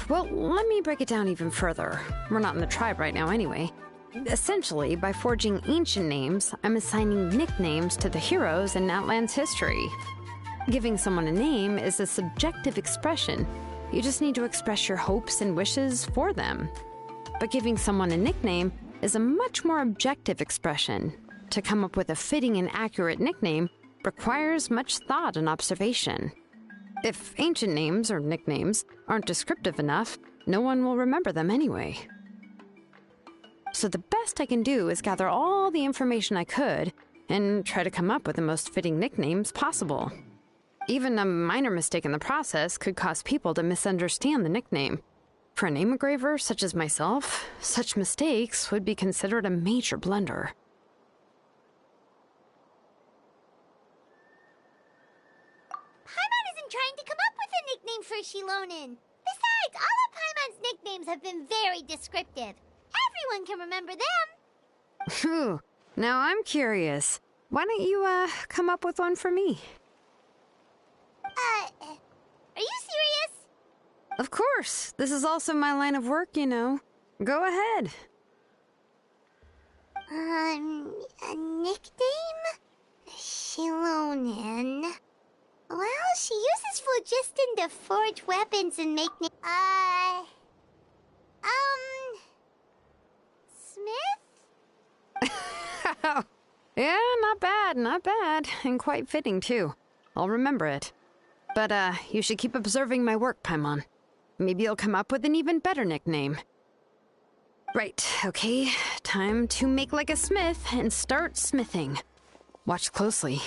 Well, let me break it down even further. We're not in the tribe right now anyway. Essentially, by forging ancient names, I'm assigning nicknames to the heroes in Natlan's history. Giving someone a name is a subjective expression. You just need to express your hopes and wishes for them. But giving someone a nickname is a much more objective expression. To come up with a fitting and accurate nickname requires much thought and observation. If ancient names or nicknames aren't descriptive enough, no one will remember them anyway. So the best I can do is gather all the information I could and try to come up with the most fitting nicknames possible. Even a minor mistake in the process could cause people to misunderstand the nickname. For a name engraver such as myself, such mistakes would be considered a major blunder. Paimon isn't trying to come up with a nickname for Shilonen. Besides, all of Paimon's nicknames have been very descriptive. Everyone can remember them. Phew. Now I'm curious. Why don't you, come up with one for me? Are you serious? Of course. This is also my line of work, you know. Go ahead. A nickname? Shilonen. Well, she uses phlogiston to forge weapons and make Smith? Yeah, not bad. And quite fitting, too. I'll remember it. But, you should keep observing my work, Paimon. Maybe you'll come up with an even better nickname. Right, okay. Time to make like a smith and start smithing. Watch closely.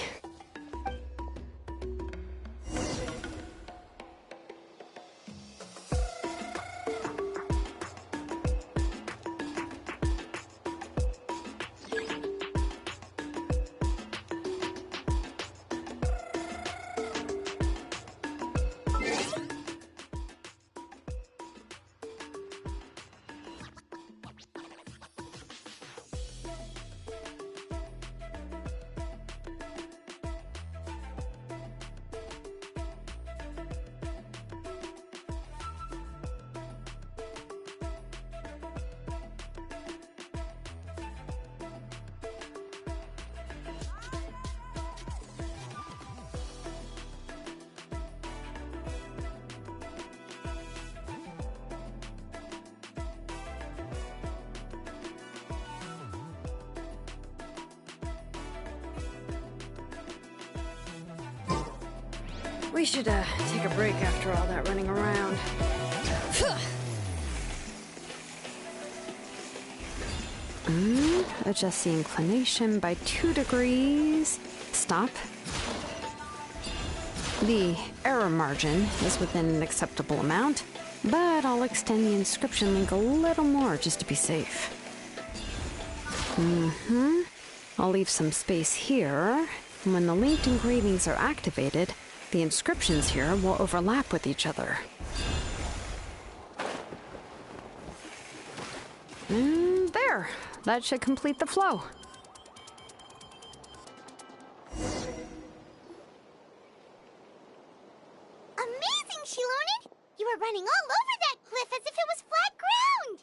We should take a break after all that running around. Adjust the inclination by 2 degrees. Stop. The error margin is within an acceptable amount, but I'll extend the inscription link a little more just to be safe. I'll leave some space here. And when the linked engravings are activated, the inscriptions here will overlap with each other. And there. That should complete the flow. Amazing, Shilonen! You were running all over that cliff as if it was flat ground!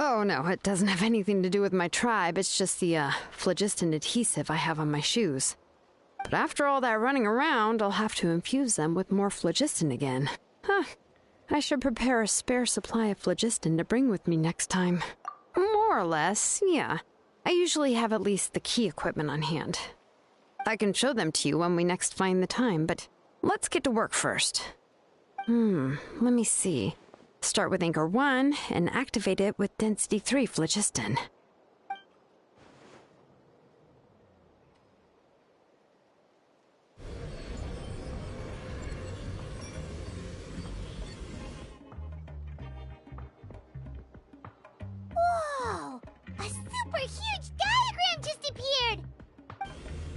Oh no, it doesn't have anything to do with my tribe. It's just the phlogiston adhesive I have on my shoes. But after all that running around, I'll have to infuse them with more phlogiston again. Huh. I should prepare a spare supply of phlogiston to bring with me next time. More or less, yeah. I usually have at least the key equipment on hand. I can show them to you when we next find the time, but let's get to work first. Let me see. Start with Anchor 1 and activate it with Density 3 phlogiston. Whoa! A super huge diagram just appeared!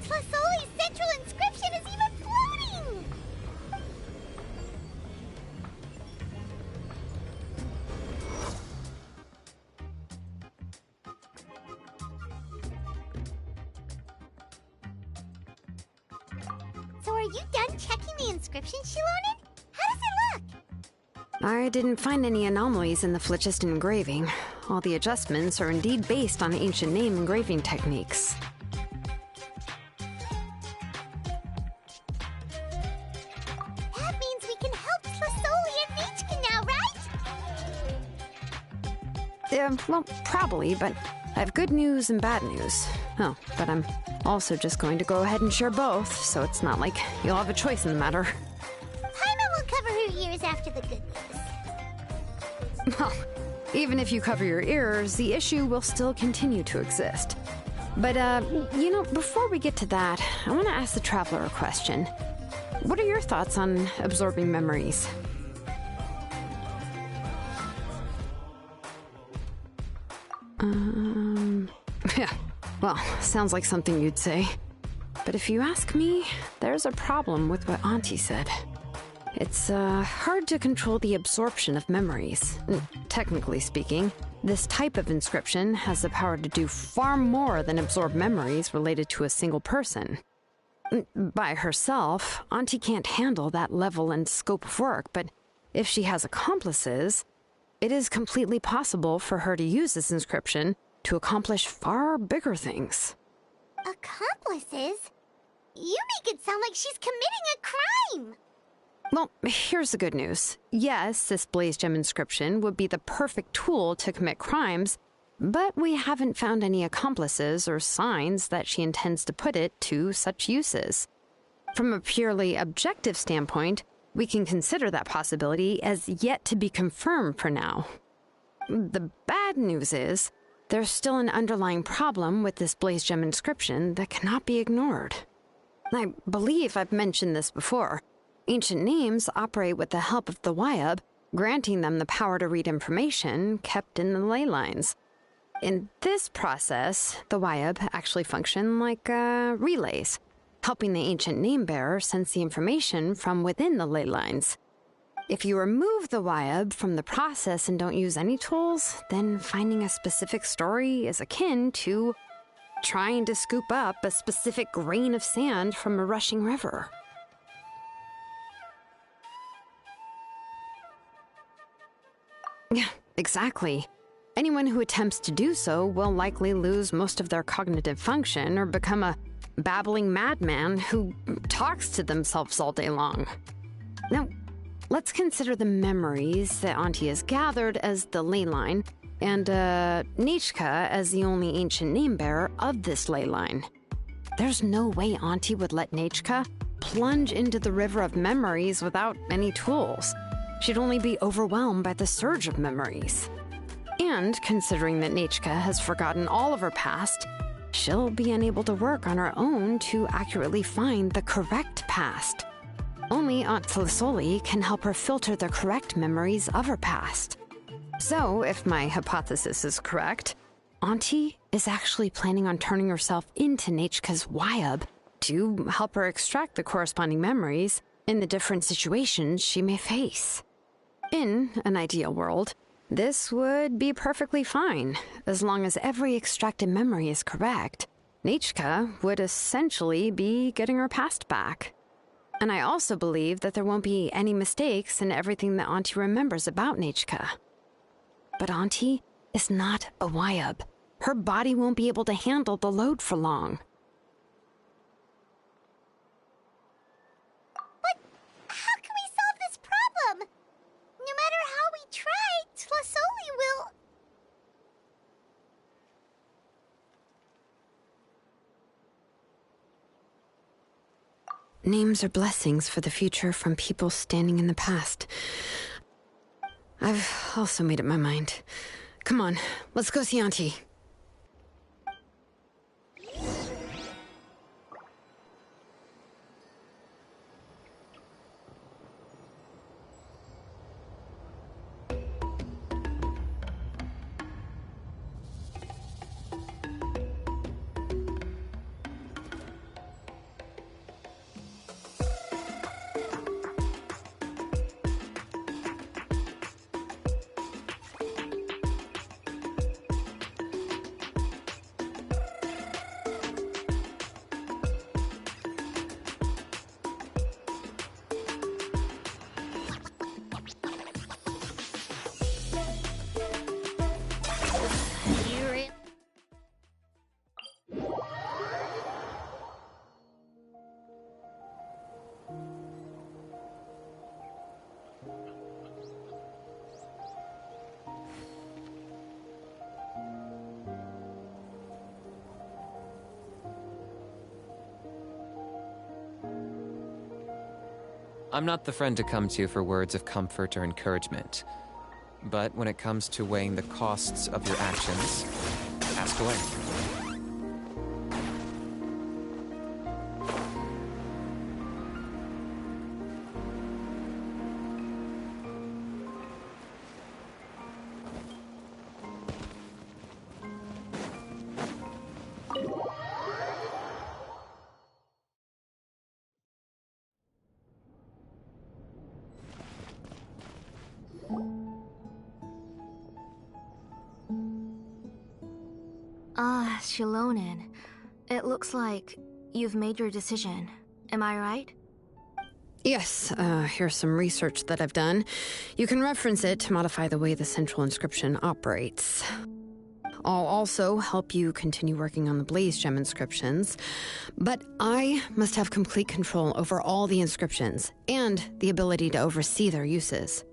Tlasoli's central inscription is even floating! So are you done checking the inscription, Shilonen? How does it look? I didn't find any anomalies in the phlogiston engraving. All the adjustments are indeed based on ancient name engraving techniques. That means we can help Tlasoli and Machka now, right? Well, probably, but I have good news and bad news. Oh, but I'm also just going to go ahead and share both, so it's not like you'll have a choice in the matter. Paimon will cover her ears after the good news. Well, even if you cover your ears, the issue will still continue to exist. But, before we get to that, I want to ask the Traveler a question. What are your thoughts on absorbing memories? Yeah, well, sounds like something you'd say. But if you ask me, there's a problem with what Auntie said. It's hard to control the absorption of memories. Technically speaking, this type of inscription has the power to do far more than absorb memories related to a single person. By herself, Auntie can't handle that level and scope of work, but if she has accomplices, it is completely possible for her to use this inscription to accomplish far bigger things. Accomplices? You make it sound like she's committing a crime! Well, here's the good news. Yes, this Blaze Gem inscription would be the perfect tool to commit crimes, but we haven't found any accomplices or signs that she intends to put it to such uses. From a purely objective standpoint, we can consider that possibility as yet to be confirmed for now. The bad news is, there's still an underlying problem with this Blaze Gem inscription that cannot be ignored. I believe I've mentioned this before. Ancient names operate with the help of the Wyab, granting them the power to read information kept in the ley lines. In this process, the Wyab actually function like relays, helping the ancient name bearer sense the information from within the ley lines. If you remove the Wyab from the process and don't use any tools, then finding a specific story is akin to trying to scoop up a specific grain of sand from a rushing river. Yeah, exactly. Anyone who attempts to do so will likely lose most of their cognitive function or become a babbling madman who talks to themselves all day long. Now, let's consider the memories that Auntie has gathered as the ley line, and Nechka as the only ancient name bearer of this ley line. there's no way Auntie would let Nachka plunge into the river of memories without any tools. She'd only be overwhelmed by the surge of memories. And considering that Nachka has forgotten all of her past, she'll be unable to work on her own to accurately find the correct past. Only Aunt Flisoli can help her filter the correct memories of her past. So, if my hypothesis is correct, Auntie is actually planning on turning herself into Nachka's Wyab to help her extract the corresponding memories in the different situations she may face. In an ideal world, this would be perfectly fine. As long as every extracted memory is correct, Nachka would essentially be getting her past back. And I also believe that there won't be any mistakes in everything that Auntie remembers about Nachka. But Auntie is not a Wyab. Her body won't be able to handle the load for long. But how can we solve this problem? No matter how we try, Tlasoli will... Names are blessings for the future from people standing in the past. I've also made up my mind. Come on, let's go see Auntie. I'm not the friend to come to for words of comfort or encouragement. But when it comes to weighing the costs of your actions, ask away. Shilonen. It looks like you've made your decision. Am I right? Yes, here's some research that I've done. You can reference it to modify the way the central inscription operates. I'll also help you continue working on the Blaze Gem inscriptions, but I must have complete control over all the inscriptions and the ability to oversee their uses.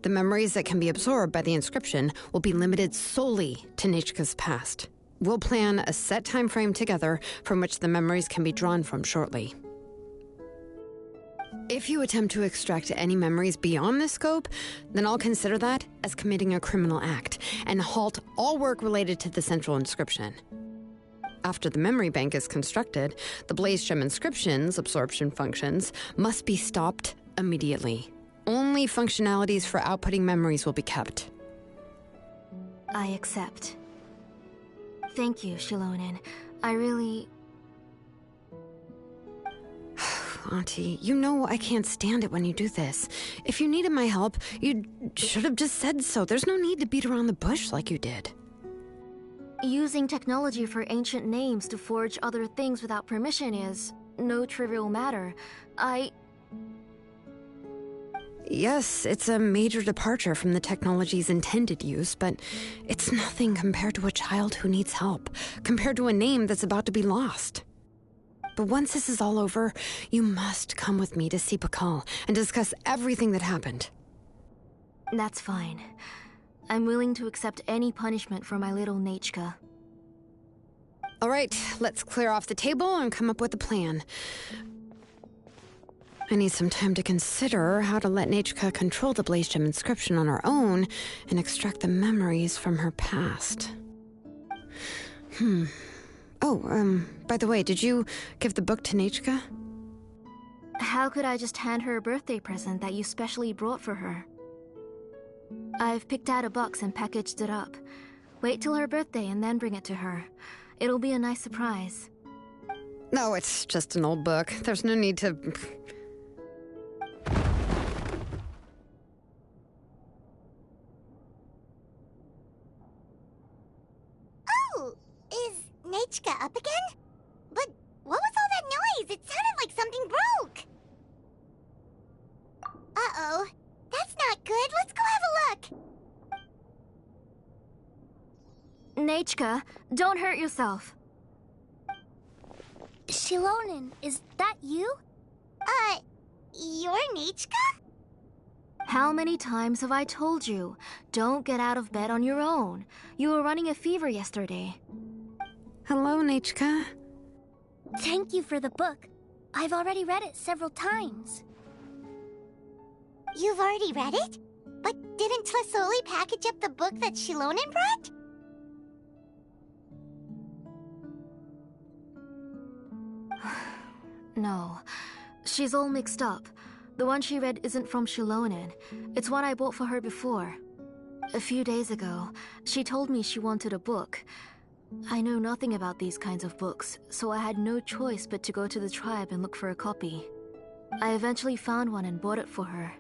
The memories that can be absorbed by the inscription will be limited solely to Nachka's past. We'll plan a set time frame together from which the memories can be drawn from shortly. If you attempt to extract any memories beyond this scope, then I'll consider that as committing a criminal act and halt all work related to the central inscription. After the memory bank is constructed, the Blaze Gem inscription's absorption functions must be stopped immediately. Only functionalities for outputting memories will be kept. I accept. Thank you, Shilonen. I really... Auntie, you know I can't stand it when you do this. If you needed my help, you should have just said so. There's no need to beat around the bush like you did. Using technology for ancient names to forge other things without permission is no trivial matter. Yes, it's a major departure from the technology's intended use, but it's nothing compared to a child who needs help, compared to a name that's about to be lost. But once this is all over, you must come with me to see Pakal and discuss everything that happened. That's fine. I'm willing to accept any punishment for my little Nachka. All right, let's clear off the table and come up with a plan. I need some time to consider how to let Nachika control the Blaze Gem inscription on her own and extract the memories from her past. Oh, by the way, did you give the book to Nachika? How could I just hand her a birthday present that you specially brought for her? I've picked out a box and packaged it up. Wait till her birthday and then bring it to her. It'll be a nice surprise. No, it's just an old book. There's no need to... Oh, is Nachika up again? But what was all that noise? It sounded like something broke. Uh-oh. That's not good. Let's go have a look. Nachika, don't hurt yourself. Shilonen, is that you? You're Nachika? How many times have I told you? Don't get out of bed on your own. You were running a fever yesterday. Hello, Nachika. Thank you for the book. I've already read it several times. You've already read it? But didn't Tlasoli package up the book that Shilonen brought? No, she's all mixed up. The one she read isn't from Shilonen. It's one I bought for her before. A few days ago, she told me she wanted a book. I know nothing about these kinds of books, so I had no choice but to go to the tribe and look for a copy. I eventually found one and bought it for her.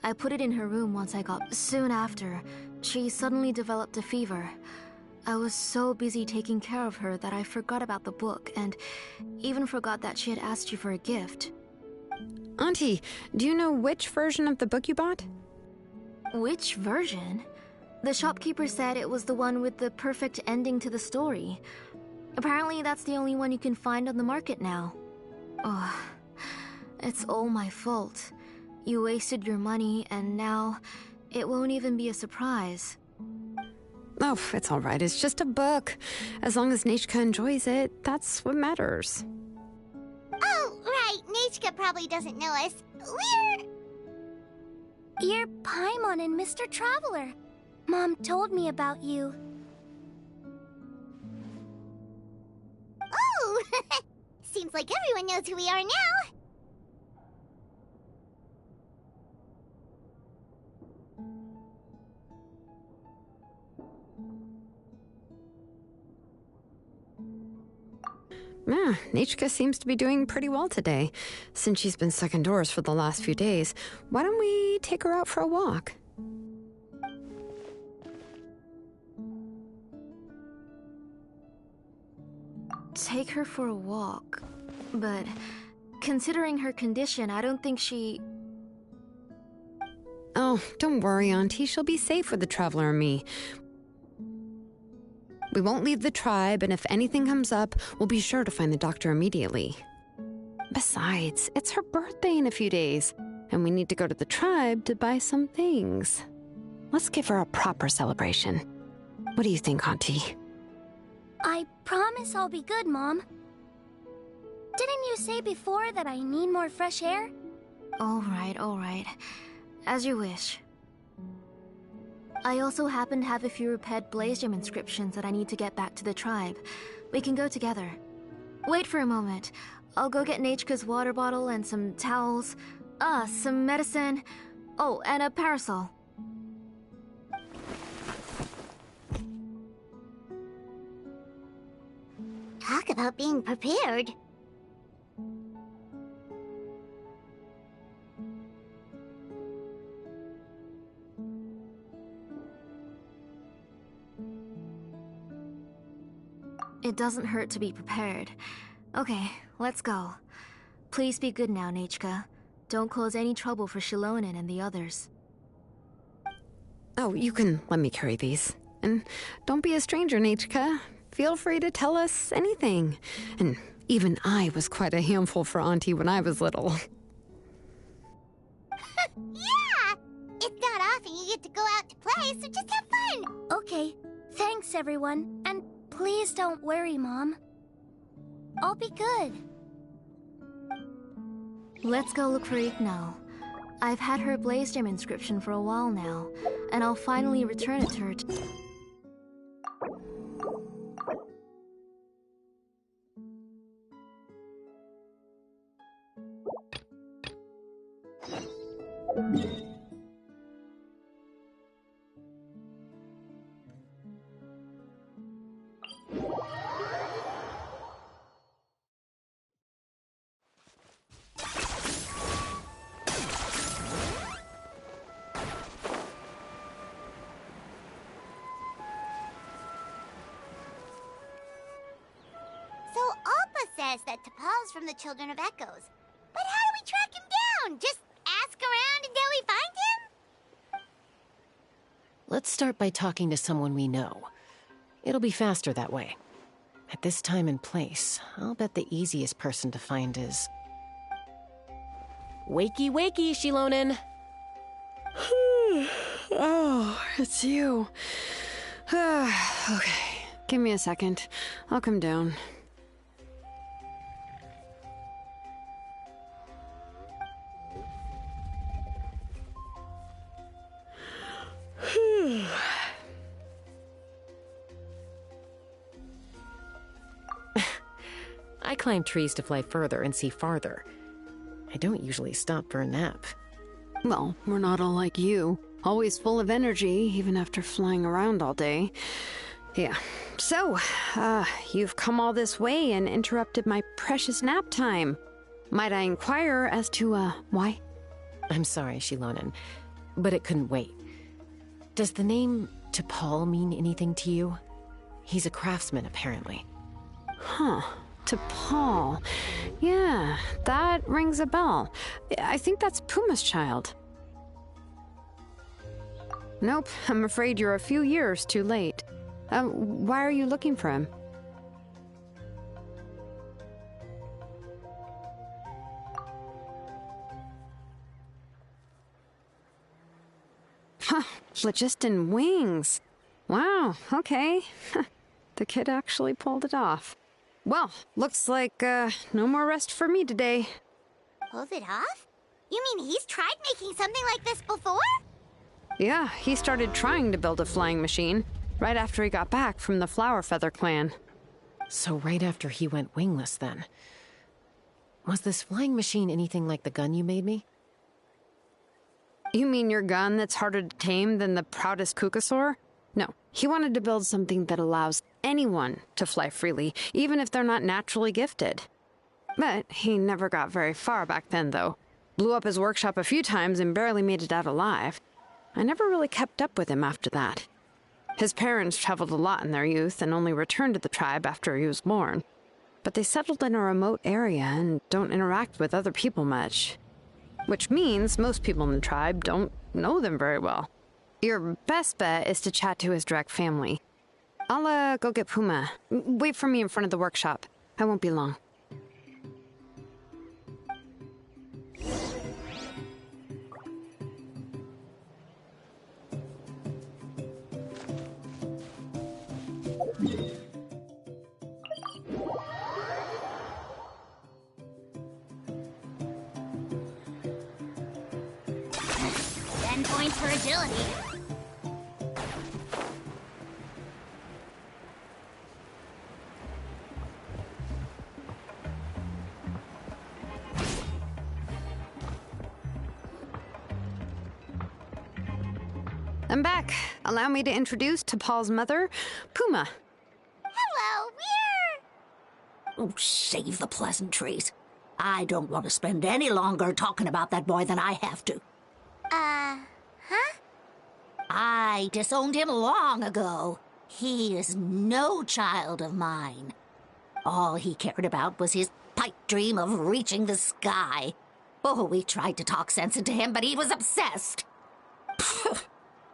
I put it in her room once I got... Soon after, she suddenly developed a fever. I was so busy taking care of her that I forgot about the book, and even forgot that she had asked you for a gift. Auntie, do you know which version of the book you bought? Which version? The shopkeeper said it was the one with the perfect ending to the story. Apparently that's the only one you can find on the market now. Oh, it's all my fault. You wasted your money, and now it won't even be a surprise. Oh, it's all right. It's just a book. As long as Nachika enjoys it, that's what matters. Oh, right. Nachika probably doesn't know us. You're Paimon and Mr. Traveler. Mom told me about you. Oh! Seems like everyone knows who we are now. Yeah, Nachika seems to be doing pretty well today. Since she's been stuck indoors for the last few days, why don't we take her out for a walk? Take her for a walk. But considering her condition, I don't think she... Oh, don't worry, Auntie. She'll be safe with the Traveler and me. We won't leave the tribe, and if anything comes up, we'll be sure to find the doctor immediately. Besides, it's her birthday in a few days, and we need to go to the tribe to buy some things. Let's give her a proper celebration. What do you think, Auntie? I promise I'll be good, Mom. Didn't you say before that I need more fresh air? All right. As you wish. I also happen to have a few repaired Blaze Gem inscriptions that I need to get back to the tribe. We can go together. Wait for a moment. I'll go get Nachika's water bottle and some towels. Some medicine. Oh, and a parasol. Talk about being prepared. It doesn't hurt to be prepared. Okay, let's go. Please be good now, Nachika. Don't cause any trouble for Shilonen and the others. Oh, you can let me carry these. And don't be a stranger, Nachika. Feel free to tell us anything. And even I was quite a handful for Auntie when I was little. Yeah! It's not often you get to go out to play, so just have fun! Okay, thanks everyone. And Please don't worry, Mom. I'll be good. Let's go look for Igno. I've had her Blaze Gem inscription for a while now, and I'll finally return it to her. So Appa says that T'Pol's from the Children of Echoes. But how do we track him down? Just ask around until we find him? Let's start by talking to someone we know. It'll be faster that way. At this time and place, I'll bet the easiest person to find is... Wakey, wakey, Shilonen! Oh, it's you. Okay, give me a second. I'll come down. I climb trees to fly further and see farther. I don't usually stop for a nap. Well, we're not all like you. Always full of energy, even after flying around all day. Yeah. So, you've come all this way and interrupted my precious nap time. Might I inquire as to, why? I'm sorry, Shilonen, but it couldn't wait. Does the name T'Pol mean anything to you? He's a craftsman, apparently. Huh. T'Pol. Yeah, that rings a bell. I think that's Puma's child. Nope, I'm afraid you're a few years too late. Why are you looking for him? Huh, phlogiston wings. Wow, okay. The kid actually pulled it off. Well, looks like, no more rest for me today. Pulled it off? You mean he's tried making something like this before? Yeah, he started trying to build a flying machine right after he got back from the Flower Feather clan. So right after he went wingless, then. Was this flying machine anything like the gun you made me? You mean your gun that's harder to tame than the proudest Kukasaur? No, he wanted to build something that allows anyone to fly freely, even if they're not naturally gifted. But he never got very far back then, though. Blew up his workshop a few times and barely made it out alive. I never really kept up with him after that. His parents traveled a lot in their youth and only returned to the tribe after he was born. But they settled in a remote area and don't interact with other people much. Which means most people in the tribe don't know them very well. Your best bet is to chat to his direct family. I'll, go get Puma. Wait for me in front of the workshop. I won't be long. Points for agility. I'm back. Allow me to introduce T'Pol's mother, Puma. Hello, we're... Oh, save the pleasantries. I don't want to spend any longer talking about that boy than I have to. Huh? I disowned him long ago. He is no child of mine. All he cared about was his pipe dream of reaching the sky. Oh, we tried to talk sense into him, but he was obsessed.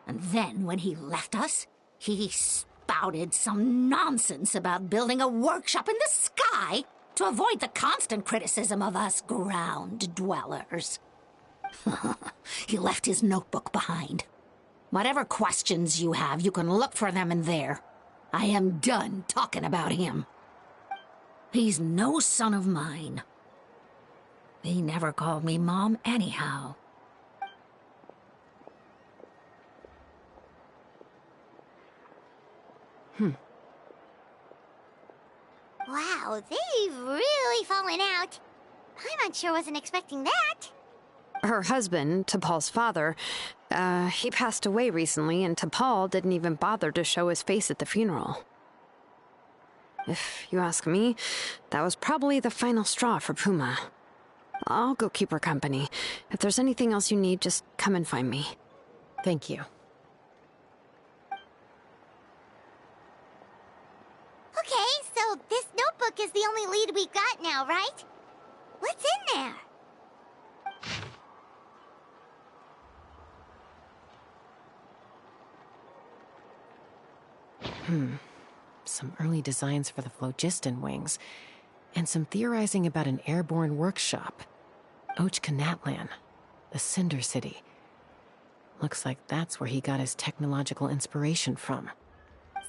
And then when he left us, he spouted some nonsense about building a workshop in the sky to avoid the constant criticism of us ground dwellers. He left his notebook behind. Whatever questions you have, you can look for them in there. I am done talking about him. He's no son of mine. He never called me Mom anyhow. Wow, they've really fallen out. Paimon sure wasn't expecting that. Her husband, T'Pol's father, he passed away recently, and T'Pol didn't even bother to show his face at the funeral. If you ask me, that was probably the final straw for Puma. I'll go keep her company. If there's anything else you need, just come and find me. Thank you. Okay, so this notebook is the only lead we've got now, right? What's in there? Some early designs for the phlogiston wings, and some theorizing about an airborne workshop. Ochkanatlan, the Cinder City. Looks like that's where he got his technological inspiration from.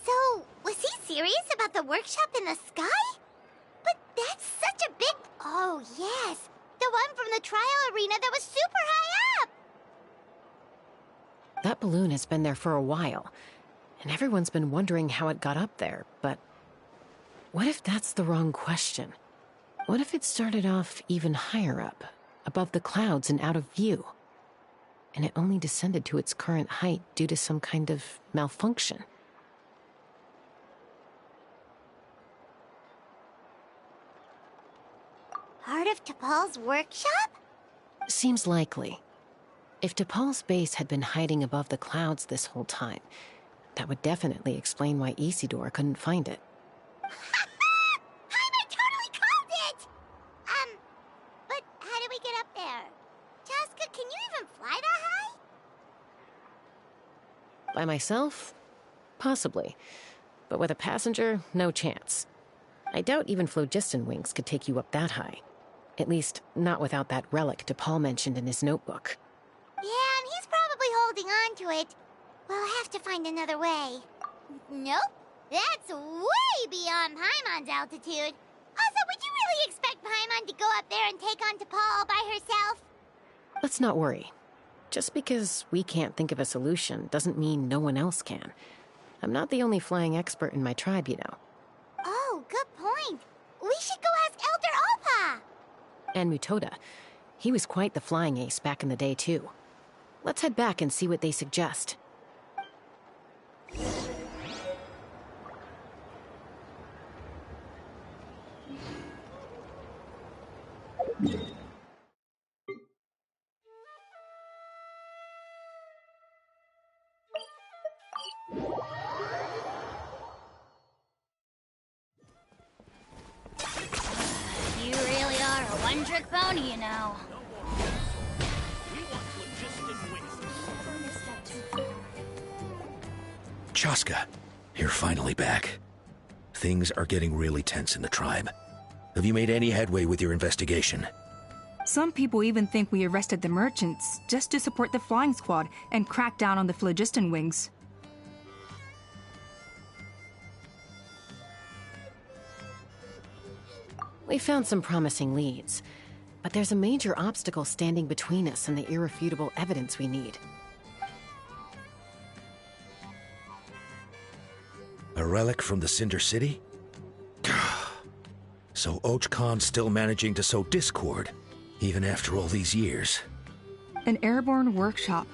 So, was he serious about the workshop in the sky? But that's such a big... Oh, yes. The one from the trial arena that was super high up! That balloon has been there for a while, and everyone's been wondering how it got up there, but what if that's the wrong question? What if it started off even higher up, above the clouds and out of view, and it only descended to its current height due to some kind of malfunction? Part of T'Pol's workshop? Seems likely. If T'Pol's base had been hiding above the clouds this whole time, that would definitely explain why Isidore couldn't find it. Paimon totally called it! But how do we get up there? Chaska, can you even fly that high? By myself? Possibly. But with a passenger, no chance. I doubt even phlogiston wings could take you up that high. At least, not without that relic T'Pol mentioned in his notebook. Yeah, and he's probably holding on to it. We'll have to find another way. Nope. That's way beyond Paimon's altitude. Also, would you really expect Paimon to go up there and take on T'Pol all by herself? Let's not worry. Just because we can't think of a solution doesn't mean no one else can. I'm not the only flying expert in my tribe, you know. Oh, good point. We should go ask Elder Alpa. And Mutoda. He was quite the flying ace back in the day, too. Let's head back and see what they suggest. You really are a one-trick pony, you know. Chaska, you're finally back. Things are getting really tense in the tribe. Have you made any headway with your investigation? Some people even think we arrested the merchants just to support the flying squad and crack down on the phlogiston wings. We found some promising leads, but there's a major obstacle standing between us and the irrefutable evidence we need. A relic from the Cinder City? So Ochkon's still managing to sow discord, even after all these years. An airborne workshop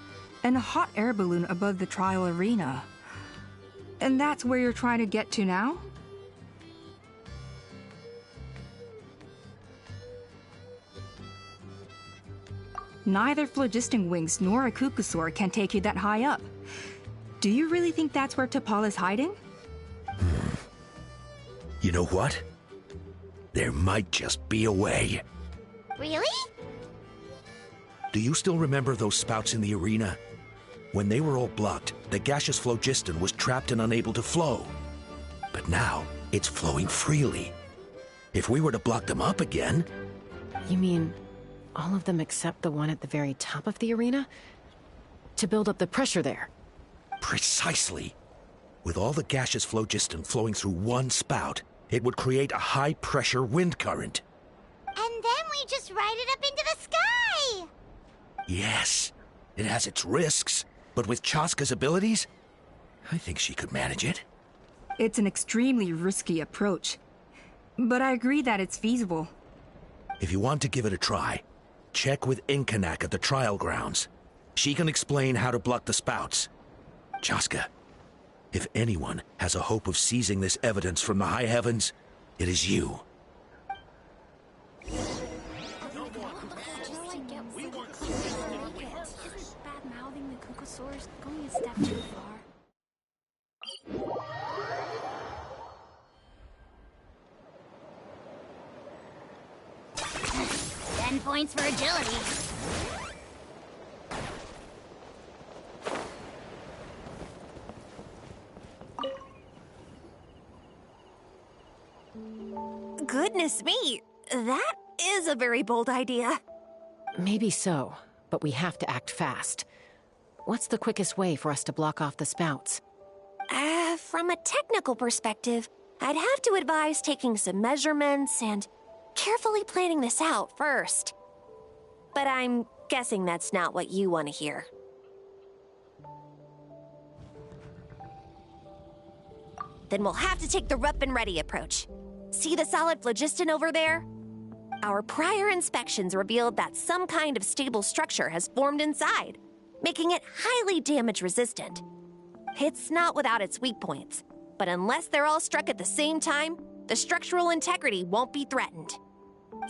and a hot air balloon above the trial arena. And that's where you're trying to get to now? Neither phlogiston wings nor a Kukusaur can take you that high up. Do you really think that's where T'Pol is hiding? You know what? There might just be a way. Really? Do you still remember those spouts in the arena? When they were all blocked, the gaseous phlogiston was trapped and unable to flow. But now, it's flowing freely. If we were to block them up again... You mean all of them except the one at the very top of the arena? To build up the pressure there? Precisely. With all the gaseous phlogiston flowing through one spout, it would create a high-pressure wind current. And then we just ride it up into the sky! Yes, it has its risks, but with Chaska's abilities, I think she could manage it. It's an extremely risky approach, but I agree that it's feasible. If you want to give it a try, check with Inkanak at the trial grounds. She can explain how to block the spouts. Chaska, if anyone has a hope of seizing this evidence from the high heavens, it is you. Bad-mouthing the Kukosaurs going a step too far. 10 points for agility. Goodness me, that is a very bold idea. Maybe so, but we have to act fast. What's the quickest way for us to block off the spouts? From a technical perspective, I'd have to advise taking some measurements and carefully planning this out first. But I'm guessing that's not what you want to hear. Then we'll have to take the rough and ready approach. See the solid phlogiston over there? Our prior inspections revealed that some kind of stable structure has formed inside, making it highly damage resistant. It's not without its weak points, but unless they're all struck at the same time, the structural integrity won't be threatened.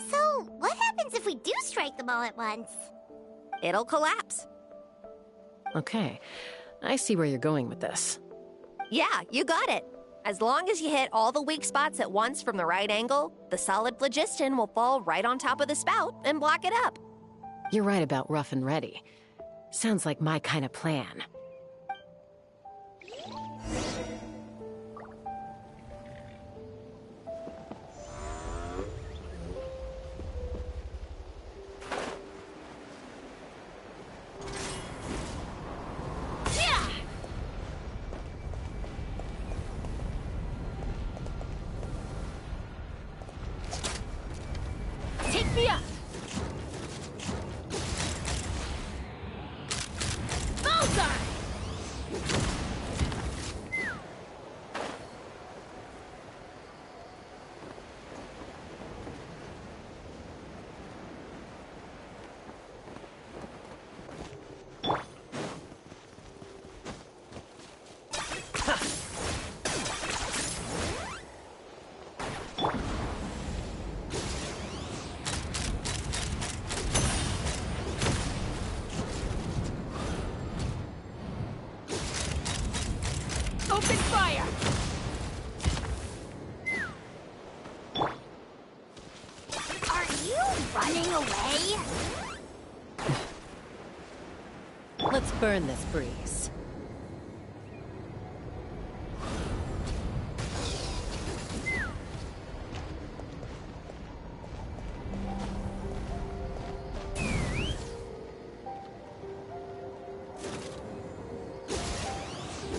So, what happens if we do strike them all at once? It'll collapse. Okay, I see where you're going with this. Yeah, you got it. As long as you hit all the weak spots at once from the right angle, the solid phlogiston will fall right on top of the spout and block it up. You're right about rough and ready. Sounds like my kind of plan. Take me up! Bullseye! Open fire! Are you running away? Let's burn this breeze.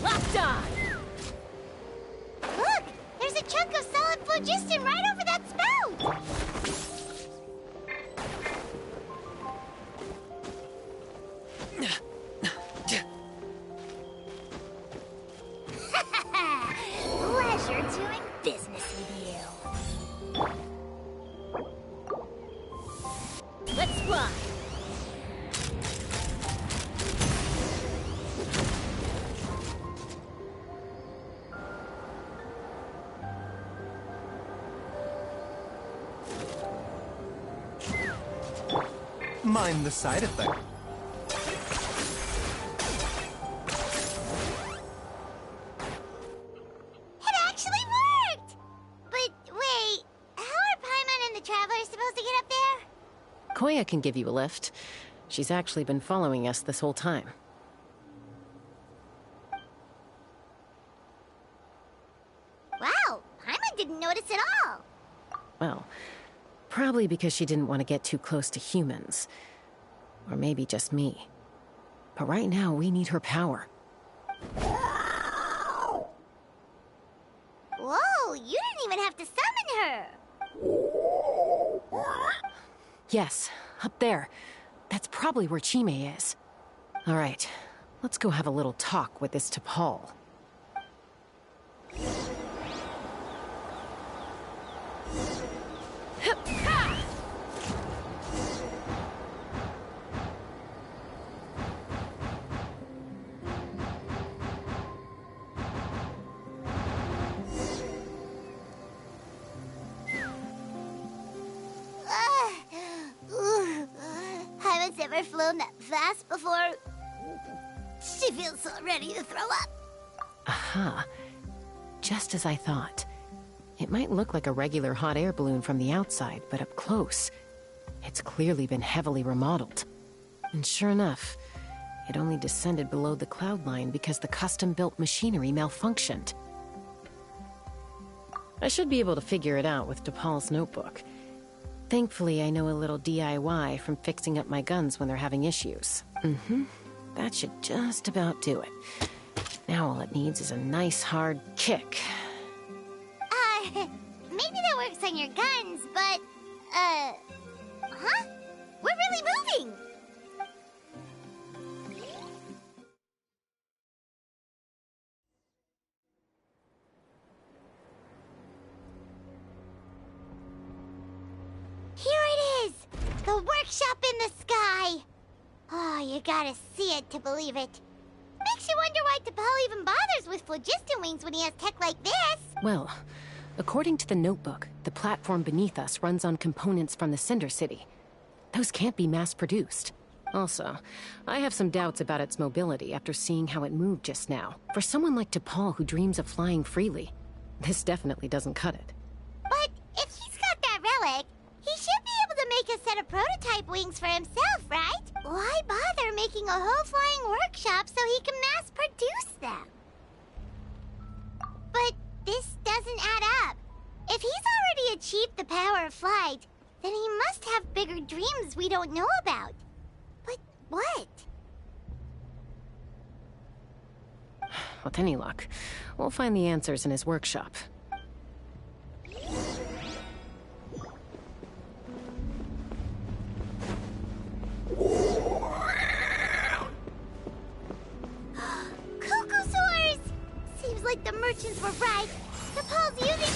Locked on! Look! There's a chunk of solid phlogiston right over that spout! Pleasure doing business with you. Let's fly! Mind the side effect. It actually worked! But wait, how are Paimon and the Traveler supposed to get up there? Koya can give you a lift. She's actually been following us this whole time. Wow, Paimon didn't notice at all. Well, probably because she didn't want to get too close to humans. Or maybe just me. But right now, we need her power. have to summon her. Yes, up there. That's probably where Chime is. All right, let's go have a little talk with this T'Pol. Haven't ever flown that fast before. She feels so ready to throw up. Aha. Just as I thought. It might look like a regular hot air balloon from the outside, but up close, it's clearly been heavily remodeled. And sure enough, it only descended below the cloud line because the custom-built machinery malfunctioned. I should be able to figure it out with T'Pol's notebook. Thankfully, I know a little DIY from fixing up my guns when they're having issues. That should just about do it. Now all it needs is a nice hard kick. Maybe that works on your guns, but, huh? We're really moving! Here it is! The workshop in the sky! Oh, you gotta see it to believe it. Makes you wonder why T'Pol even bothers with phlogiston wings when he has tech like this. Well, according to the notebook, the platform beneath us runs on components from the Cinder City. Those can't be mass-produced. Also, I have some doubts about its mobility after seeing how it moved just now. For someone like T'Pol who dreams of flying freely, this definitely doesn't cut it. But if he's got that relic, he should be able to make a set of prototype wings for himself, right? Why bother making a whole flying workshop so he can mass-produce them? But this doesn't add up. If he's already achieved the power of flight, then he must have bigger dreams we don't know about. But what? With any luck, we'll find the answers in his workshop. Cocosaurs! Seems like the merchants were right. T'Pol's using...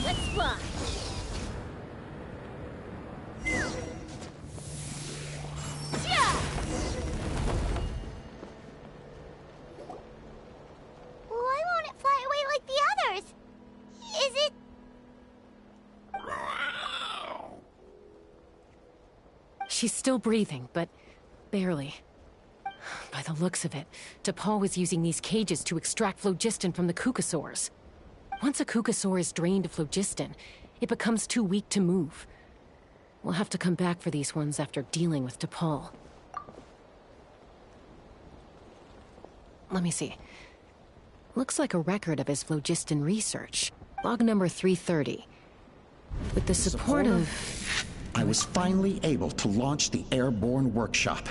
Let's fly! Why won't it fly away like the others? Is it... She's still breathing, but barely. By the looks of it, T'Pol was using these cages to extract phlogiston from the Kukasaurs. Once a Kukasaur is drained of phlogiston, it becomes too weak to move. We'll have to come back for these ones after dealing with T'Pol. Let me see. Looks like a record of his phlogiston research. Log number 330. With the support of... I was finally able to launch the airborne workshop.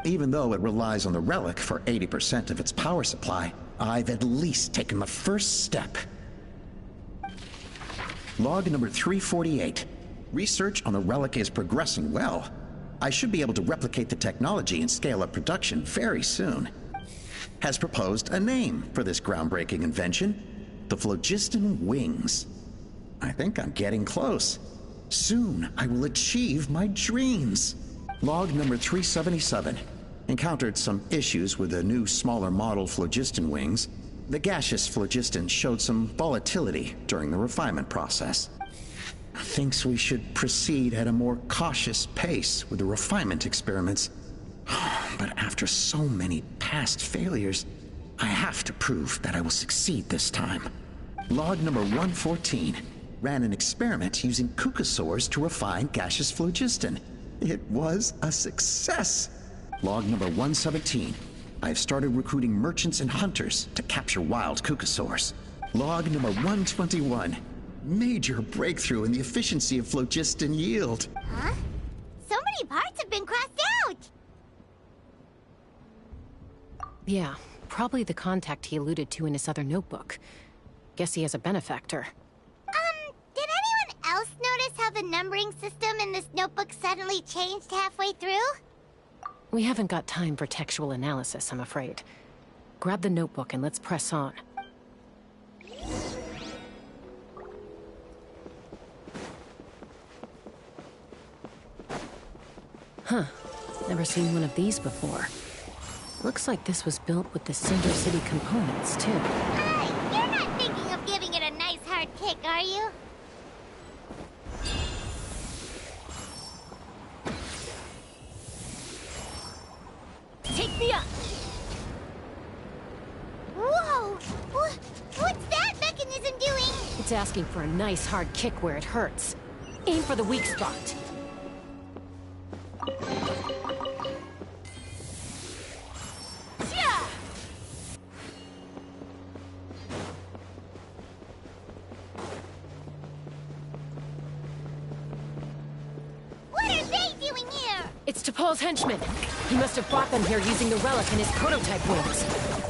Even though it relies on the relic for 80% of its power supply, I've at least taken the first step. Log number 348. Research on the relic is progressing well. I should be able to replicate the technology and scale up production very soon. Has proposed a name for this groundbreaking invention: the phlogiston wings. I think I'm getting close. Soon I will achieve my dreams. Log number 377. Encountered some issues with the new smaller model phlogiston wings. The gaseous phlogiston showed some volatility during the refinement process. Thinks we should proceed at a more cautious pace with the refinement experiments. But after so many past failures, I have to prove that I will succeed this time. Log number 114. Ran an experiment using Kukasaurs to refine gaseous phlogiston. It was a success. Log number 117. I have started recruiting merchants and hunters to capture wild Kukasaurs. Log number 121. Major breakthrough in the efficiency of phlogiston yield. Huh? So many parts have been crossed out! Yeah, probably the contact he alluded to in his other notebook. Guess he has a benefactor. Did anyone else notice how the numbering system in this notebook suddenly changed halfway through? We haven't got time for textual analysis, I'm afraid. Grab the notebook and let's press on. Huh. Never seen one of these before. Looks like this was built with the Cinder City components, too. Hey, you're not thinking of giving it a nice hard kick, are you? Take me up! Whoa! What's that mechanism doing? It's asking for a nice hard kick where it hurts. Aim for the weak spot. What are they doing here? It's T'Pol's henchman. He must have brought them here using the relic in his prototype wings.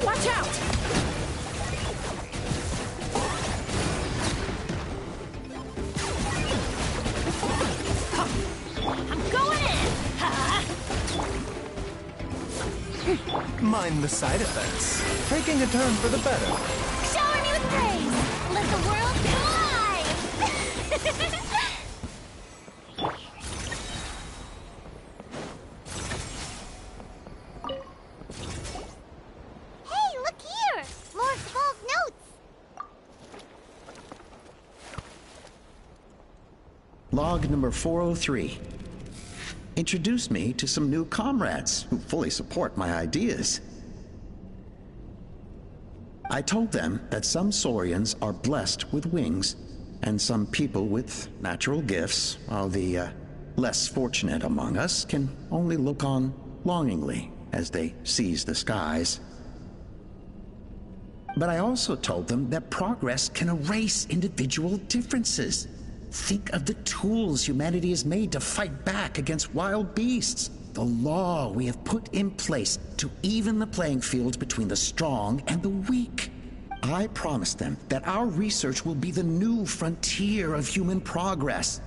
Watch out! I'm going in! Mind the side effects. Taking a turn for the better. Shower me with praise! Let the world come alive! Hey, look here! More T'Pol's notes! Log number 403. Introduce me to some new comrades who fully support my ideas. I told them that some Saurians are blessed with wings, and some people with natural gifts, while the less fortunate among us can only look on longingly as they seize the skies. But I also told them that progress can erase individual differences. Think of the tools humanity has made to fight back against wild beasts. The law we have put in place to even the playing field between the strong and the weak. I promised them that our research will be the new frontier of human progress.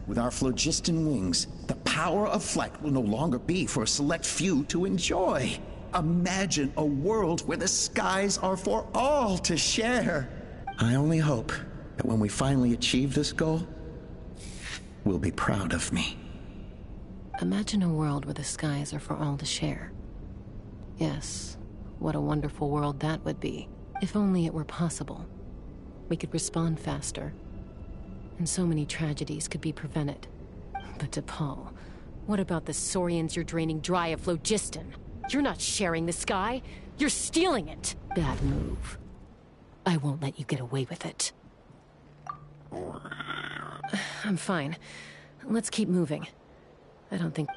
With our phlogiston wings, the power of flight will no longer be for a select few to enjoy. Imagine a world where the skies are for all to share. I only hope that when we finally achieve this goal, will be proud of me. Imagine a world where the skies are for all to share. Yes, what a wonderful world that would be. If only it were possible. We could respond faster, and so many tragedies could be prevented. But T'Pol, what about the Saurians you're draining dry of phlogiston? You're not sharing the sky, you're stealing it. Bad move. I won't let you get away with it. I'm fine. Let's keep moving. I don't think...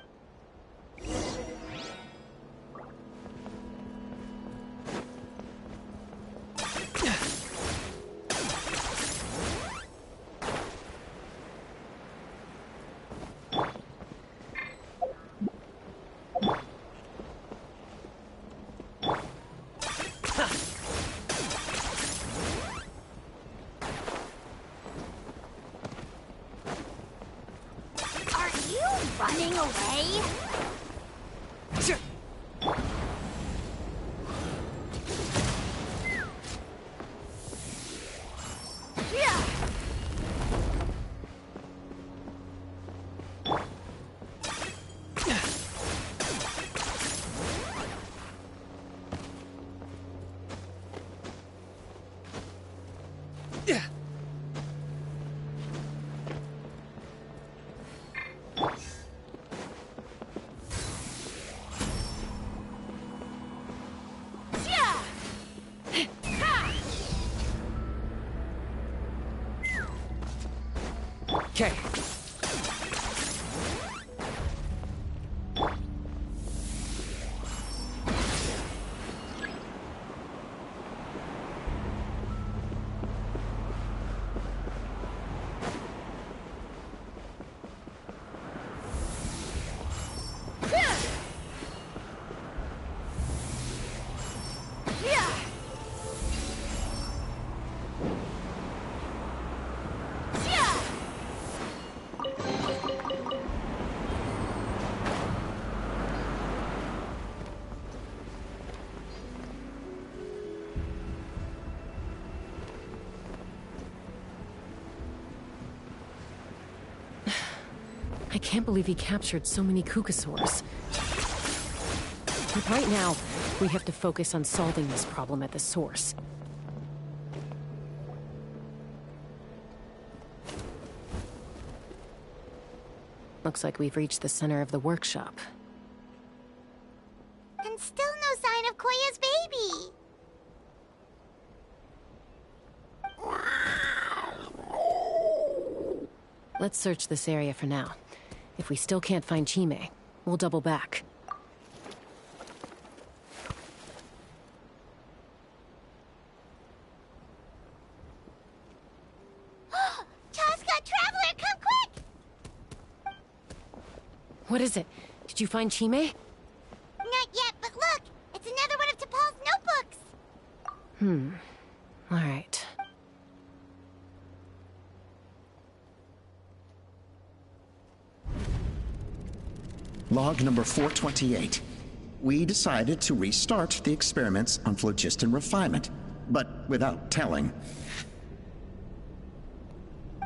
Running away? Okay. can't believe he captured so many Kukasaurs. But right now, we have to focus on solving this problem at the source. Looks like we've reached the center of the workshop. And still no sign of Koya's baby. Let's search this area for now. If we still can't find Chime, we'll double back. Tosca, Traveler, come quick! What is it? Did you find Chime? Not yet, but look! It's another one of T'Pol's notebooks! All right. Log number 428. We decided to restart the experiments on phlogiston refinement, but without telling.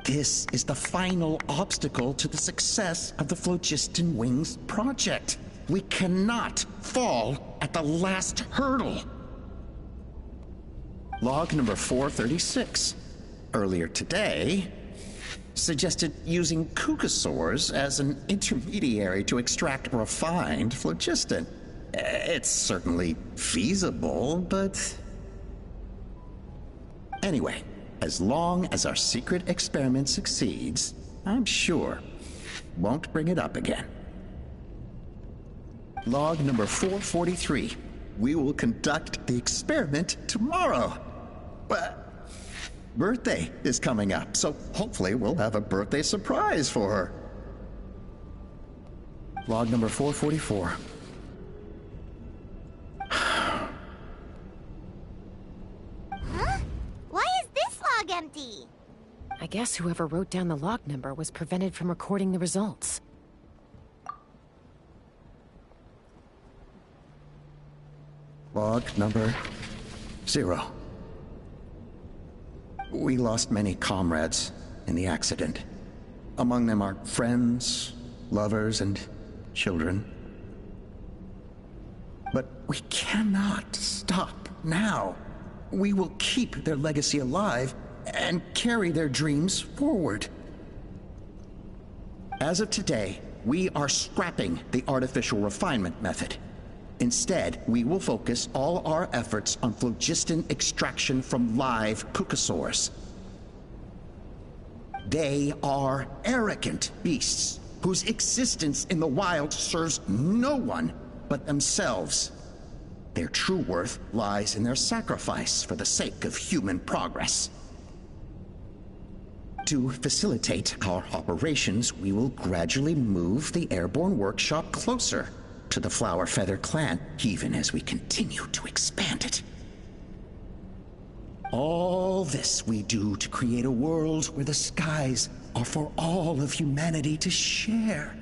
This is the final obstacle to the success of the Phlogiston Wings project. We cannot fall at the last hurdle. Log number 436. Earlier today, suggested using Kukasaurs as an intermediary to extract refined phlogiston. It's certainly feasible, but... Anyway, as long as our secret experiment succeeds, I'm sure won't bring it up again. Log number 443. We will conduct the experiment tomorrow. But birthday is coming up, so hopefully we'll have a birthday surprise for her. Log number 444. Huh? Why is this log empty? I guess whoever wrote down the log number was prevented from recording the results. Log number 0. We lost many comrades in the accident. Among them are friends, lovers, and children. But we cannot stop now. We will keep their legacy alive and carry their dreams forward. As of today, we are scrapping the artificial refinement method. Instead, we will focus all our efforts on phlogiston extraction from live Kukasaurs. They are arrogant beasts whose existence in the wild serves no one but themselves. Their true worth lies in their sacrifice for the sake of human progress. To facilitate our operations, we will gradually move the airborne workshop closer to the Flower Feather clan, even as we continue to expand it. All this we do to create a world where the skies are for all of humanity to share.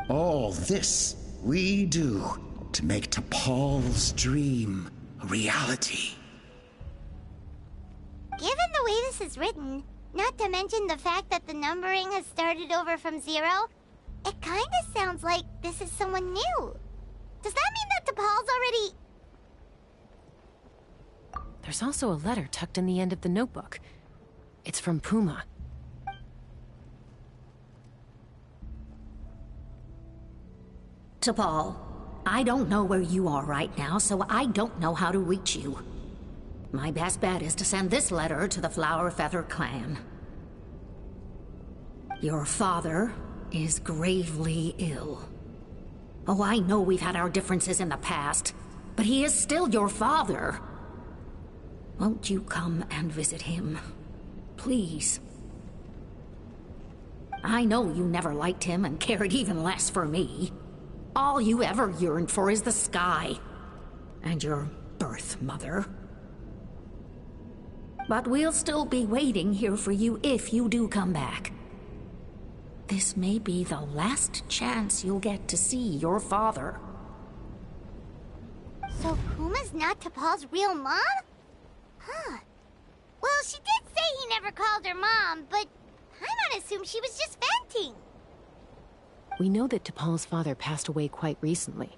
All this we do to make T'Pol's dream a reality. Given the way this is written, not to mention the fact that the numbering has started over from 0, it kinda sounds like this is someone new. Does that mean that T'Pol's already... There's also a letter tucked in the end of the notebook. It's from Puma. T'Pol, I don't know where you are right now, so I don't know how to reach you. My best bet is to send this letter to the Flower Feather clan. Your father is gravely ill. Oh, I know we've had our differences in the past, but he is still your father. Won't you come and visit him? Please. I know you never liked him and cared even less for me. All you ever yearned for is the sky. And your birth mother. But we'll still be waiting here for you if you do come back. This may be the last chance you'll get to see your father. So Puma's not T'Pol's real mom? Huh. Well, she did say he never called her mom, but Paimon assumed she was just venting. We know that T'Pol's father passed away quite recently,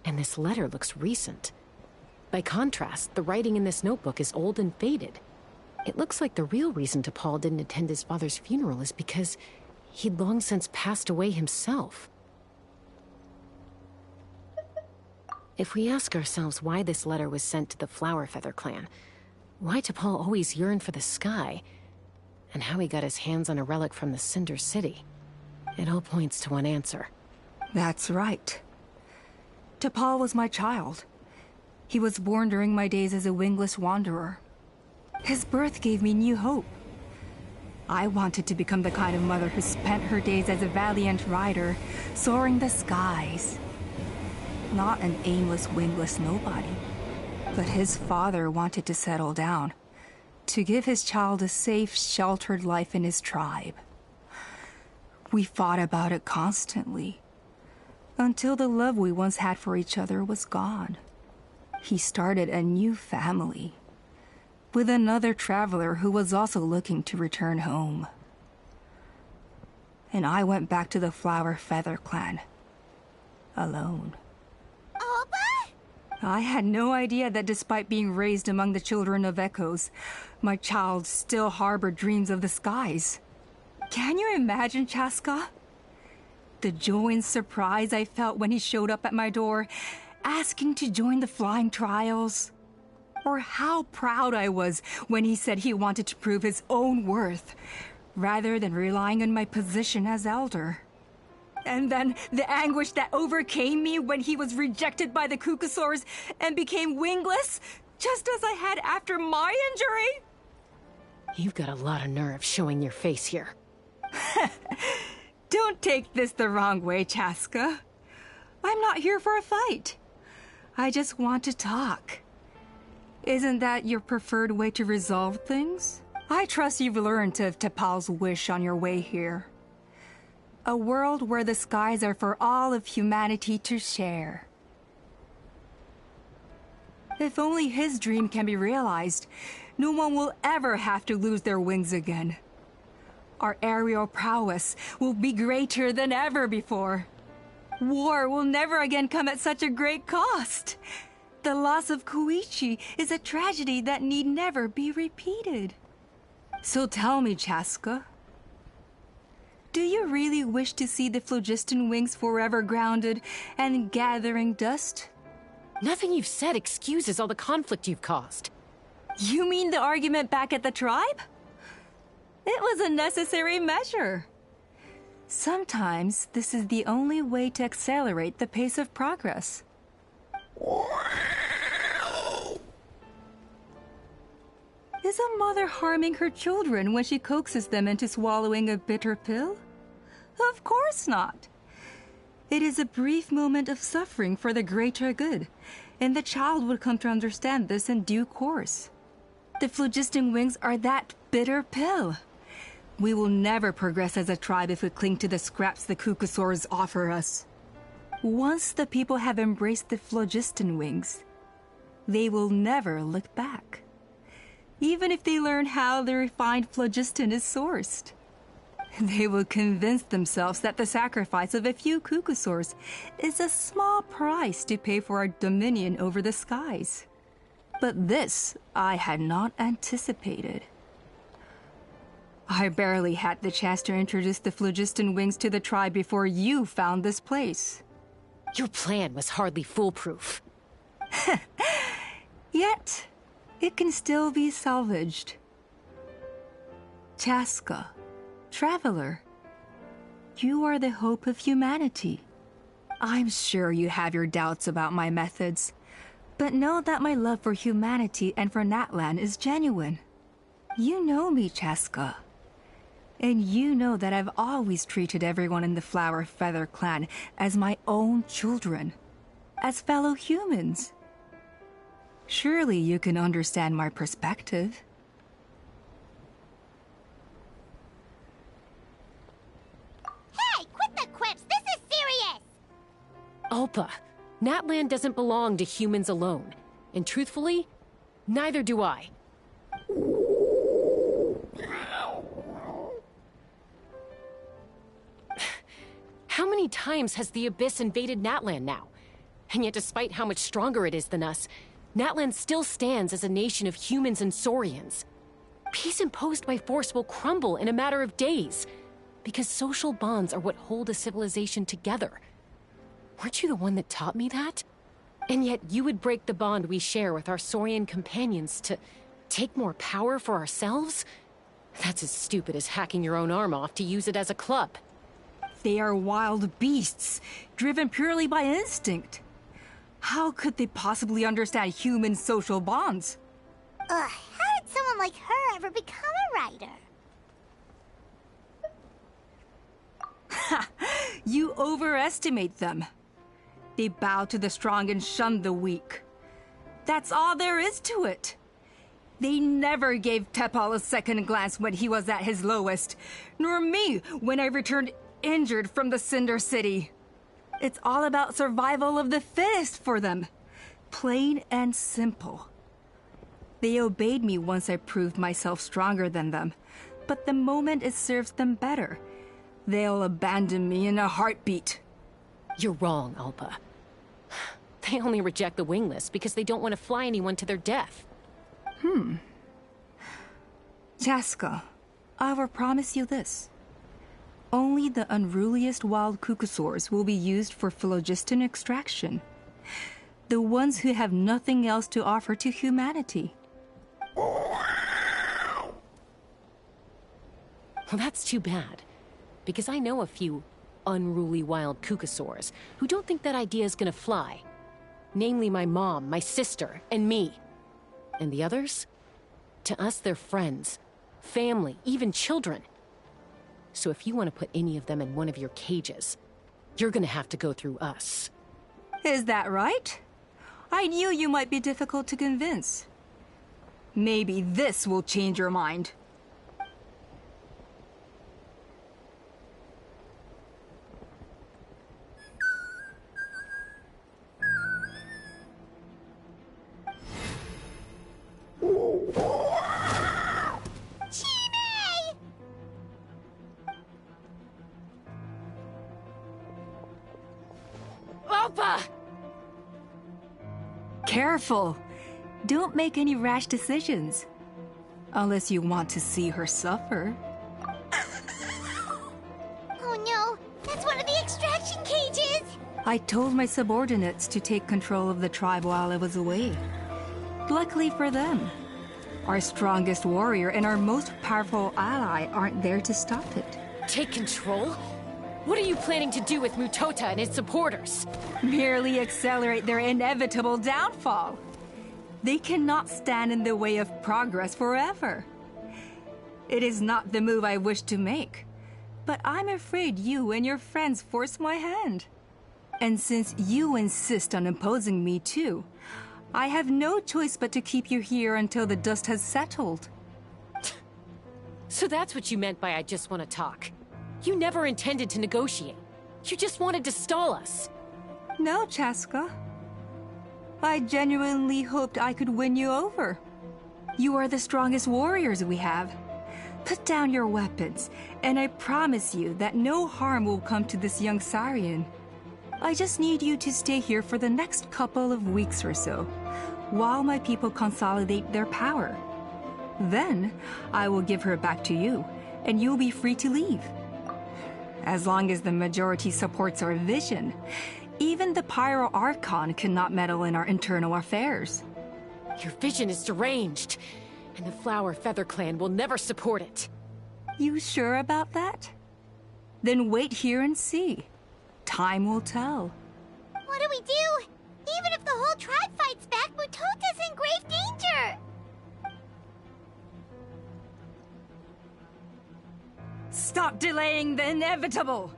and this letter looks recent. By contrast, the writing in this notebook is old and faded. It looks like the real reason T'Pol didn't attend his father's funeral is because he'd long since passed away himself. If we ask ourselves why this letter was sent to the Flower Feather clan, why T'Pol always yearned for the sky, and how he got his hands on a relic from the Cinder City, it all points to one answer. That's right. T'Pol was my child. He was born during my days as a wingless wanderer. His birth gave me new hope. I wanted to become the kind of mother who spent her days as a valiant rider, soaring the skies. Not an aimless, wingless nobody. But his father wanted to settle down, to give his child a safe, sheltered life in his tribe. We fought about it constantly, until the love we once had for each other was gone. He started a new family, with another traveler who was also looking to return home. And I went back to the Flower Feather clan, alone. I had no idea that despite being raised among the children of echoes, my child still harbored dreams of the skies. Can you imagine, Chaska? The joy and surprise I felt when he showed up at my door, asking to join the flying trials. Or how proud I was when he said he wanted to prove his own worth, rather than relying on my position as elder. And then the anguish that overcame me when he was rejected by the Kukusaurs and became wingless, just as I had after my injury. You've got a lot of nerve showing your face here. Don't take this the wrong way, Chaska. I'm not here for a fight. I just want to talk. Isn't that your preferred way to resolve things? I trust you've learned of T'Pol's wish on your way here. A world where the skies are for all of humanity to share. If only his dream can be realized, no one will ever have to lose their wings again. Our aerial prowess will be greater than ever before. War will never again come at such a great cost. The loss of Koichi is a tragedy that need never be repeated. So tell me, Chaska, do you really wish to see the phlogiston wings forever grounded and gathering dust? Nothing you've said excuses all the conflict you've caused. You mean the argument back at the tribe? It was a necessary measure. Sometimes this is the only way to accelerate the pace of progress. Is a mother harming her children when she coaxes them into swallowing a bitter pill? Of course not. It is a brief moment of suffering for the greater good, and the child would come to understand this in due course. The phlogiston wings are that bitter pill. We will never progress as a tribe if we cling to the scraps the Kukusaurs offer us. Once the people have embraced the phlogiston wings, they will never look back. Even if they learn how the refined phlogiston is sourced. They will convince themselves that the sacrifice of a few Kukusaurs is a small price to pay for our dominion over the skies. But this I had not anticipated. I barely had the chance to introduce the phlogiston wings to the tribe before you found this place. Your plan was hardly foolproof. Yet, it can still be salvaged. Chaska, traveler, you are the hope of humanity. I'm sure you have your doubts about my methods, but know that my love for humanity and for Natlan is genuine. You know me, Chaska. And you know that I've always treated everyone in the Flower Feather clan as my own children, as fellow humans. Surely you can understand my perspective. Hey, quit the quips! This is serious! Alpa, Natlan doesn't belong to humans alone. And truthfully, neither do I. many times has the Abyss invaded Natlan now? And yet despite how much stronger it is than us, Natlan still stands as a nation of humans and Saurians. Peace imposed by force will crumble in a matter of days, because social bonds are what hold a civilization together. Weren't you the one that taught me that? And yet you would break the bond we share with our Saurian companions to take more power for ourselves? That's as stupid as hacking your own arm off to use it as a club. They are wild beasts, driven purely by instinct. How could they possibly understand human social bonds? How did someone like her ever become a writer? Ha! You overestimate them. They bow to the strong and shun the weak. That's all there is to it. They never gave Tepal a second glance when he was at his lowest, nor me when I returned injured from the Cinder City. It's all about survival of the fittest for them. Plain and simple. They obeyed me once I proved myself stronger than them, but the moment it serves them better, they'll abandon me in a heartbeat. You're wrong, Alpa. They only reject the wingless because they don't want to fly anyone to their death. Chaska, I will promise you this. Only the unruliest wild cucosaurs will be used for phlogiston extraction. The ones who have nothing else to offer to humanity. Well, that's too bad. Because I know a few unruly wild cucosaurs who don't think that idea is gonna fly. Namely my mom, my sister, and me. And the others? To us, they're friends, family, even children. So if you want to put any of them in one of your cages, you're gonna have to go through us. Is that right? I knew you might be difficult to convince. Maybe this will change your mind. Alpa! Careful! Don't make any rash decisions. Unless you want to see her suffer. Oh no, that's one of the extraction cages! I told my subordinates to take control of the tribe while I was away. Luckily for them, our strongest warrior and our most powerful ally aren't there to stop it. Take control? What are you planning to do with Mutota and his supporters? Merely accelerate their inevitable downfall. They cannot stand in the way of progress forever. It is not the move I wish to make, but I'm afraid you and your friends force my hand. And since you insist on imposing me too, I have no choice but to keep you here until the dust has settled. So that's what you meant by I just want to talk. You never intended to negotiate. You just wanted to stall us. No, Chaska. I genuinely hoped I could win you over. You are the strongest warriors we have. Put down your weapons, and I promise you that no harm will come to this young Saurian. I just need you to stay here for the next couple of weeks or so, while my people consolidate their power. Then, I will give her back to you, and you'll be free to leave. As long as the majority supports our vision, even the Pyro Archon cannot meddle in our internal affairs. Your vision is deranged, and the Flower Feather Clan will never support it. You sure about that? Then wait here and see. Time will tell. What do we do? Even if the whole tribe fights back, Mutota's in grave danger! Stop delaying the inevitable!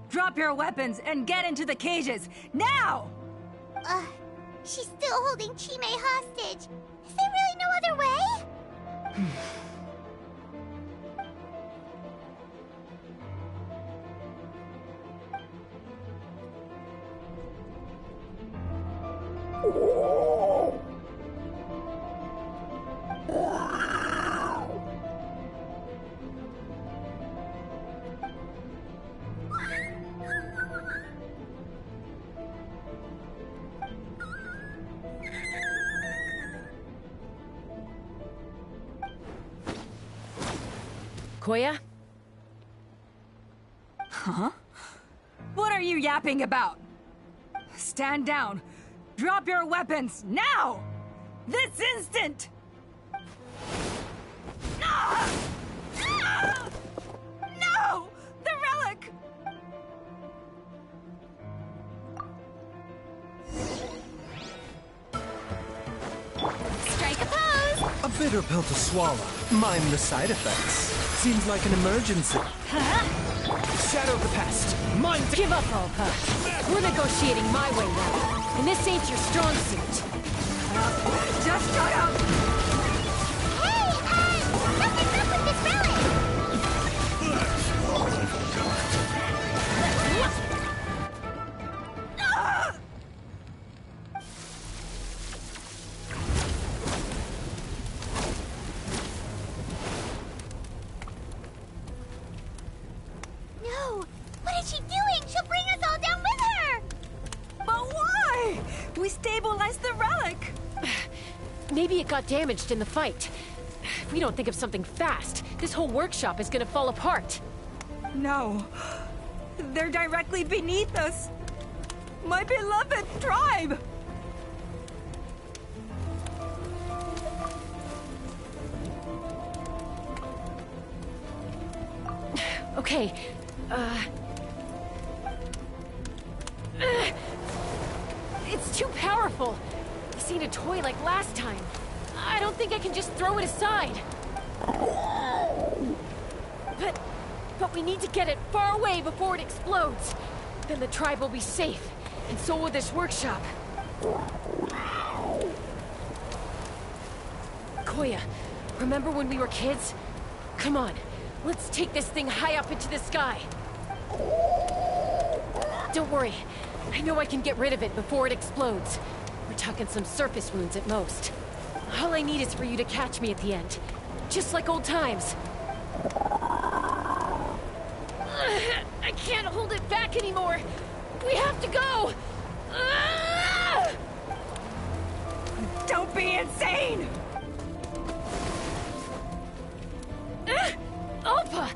Drop your weapons and get into the cages, now! She's still holding Chime hostage. Is there really no other way? Koya? Huh? What are you yapping about? Stand down. Drop your weapons, now! This instant! Ah! Ah! No! The relic! Strike a pose! A bitter pill to swallow. Mind the side effects. Seems like an emergency. Shadow of the past. Mind. Give up, Alpa. We're negotiating my way now, and this ain't your strong suit. Just shut up! Hey, something's up with this relic! No! What is she doing? She'll bring us all down with her! But why? We stabilized the relic! Maybe it got damaged in the fight. If we don't think of something fast, this whole workshop is gonna fall apart. No. They're directly beneath us. My beloved tribe! Okay, it's too powerful. This ain't a toy like last time. I don't think I can just throw it aside. But we need to get it far away before it explodes. Then the tribe will be safe, and so will this workshop. Koya, remember when we were kids? Come on, let's take this thing high up into the sky. Don't worry, I know I can get rid of it before it explodes. We're talking some surface wounds at most. All I need is for you to catch me at the end. Just like old times. I can't hold it back anymore. We have to go. Don't be insane! Alpa!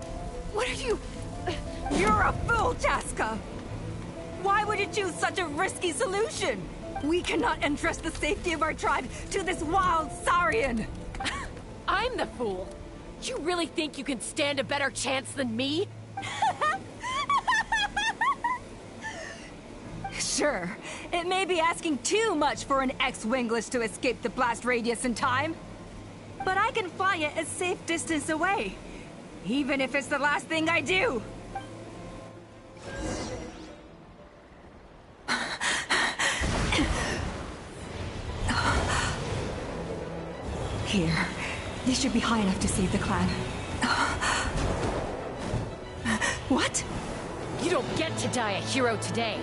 What are you... You're a fool, Chaska! Why would you choose such a risky solution? We cannot entrust the safety of our tribe to this wild Saurian! I'm the fool. You really think you can stand a better chance than me? Sure, it may be asking too much for an ex-wingless to escape the blast radius in time. But I can fly it a safe distance away, even if it's the last thing I do. Here. This should be high enough to save the clan. What? You don't get to die a hero today.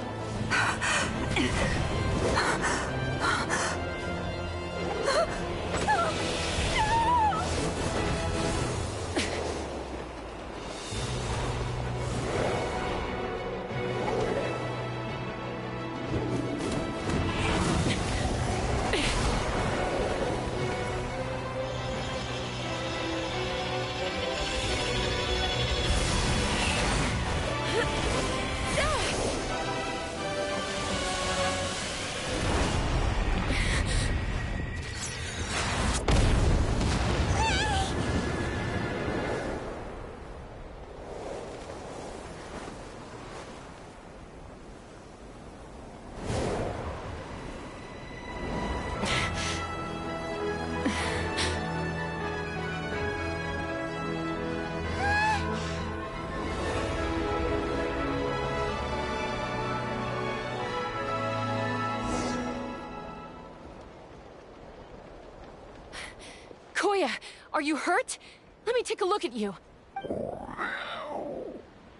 Koya, are you hurt? Let me take a look at you.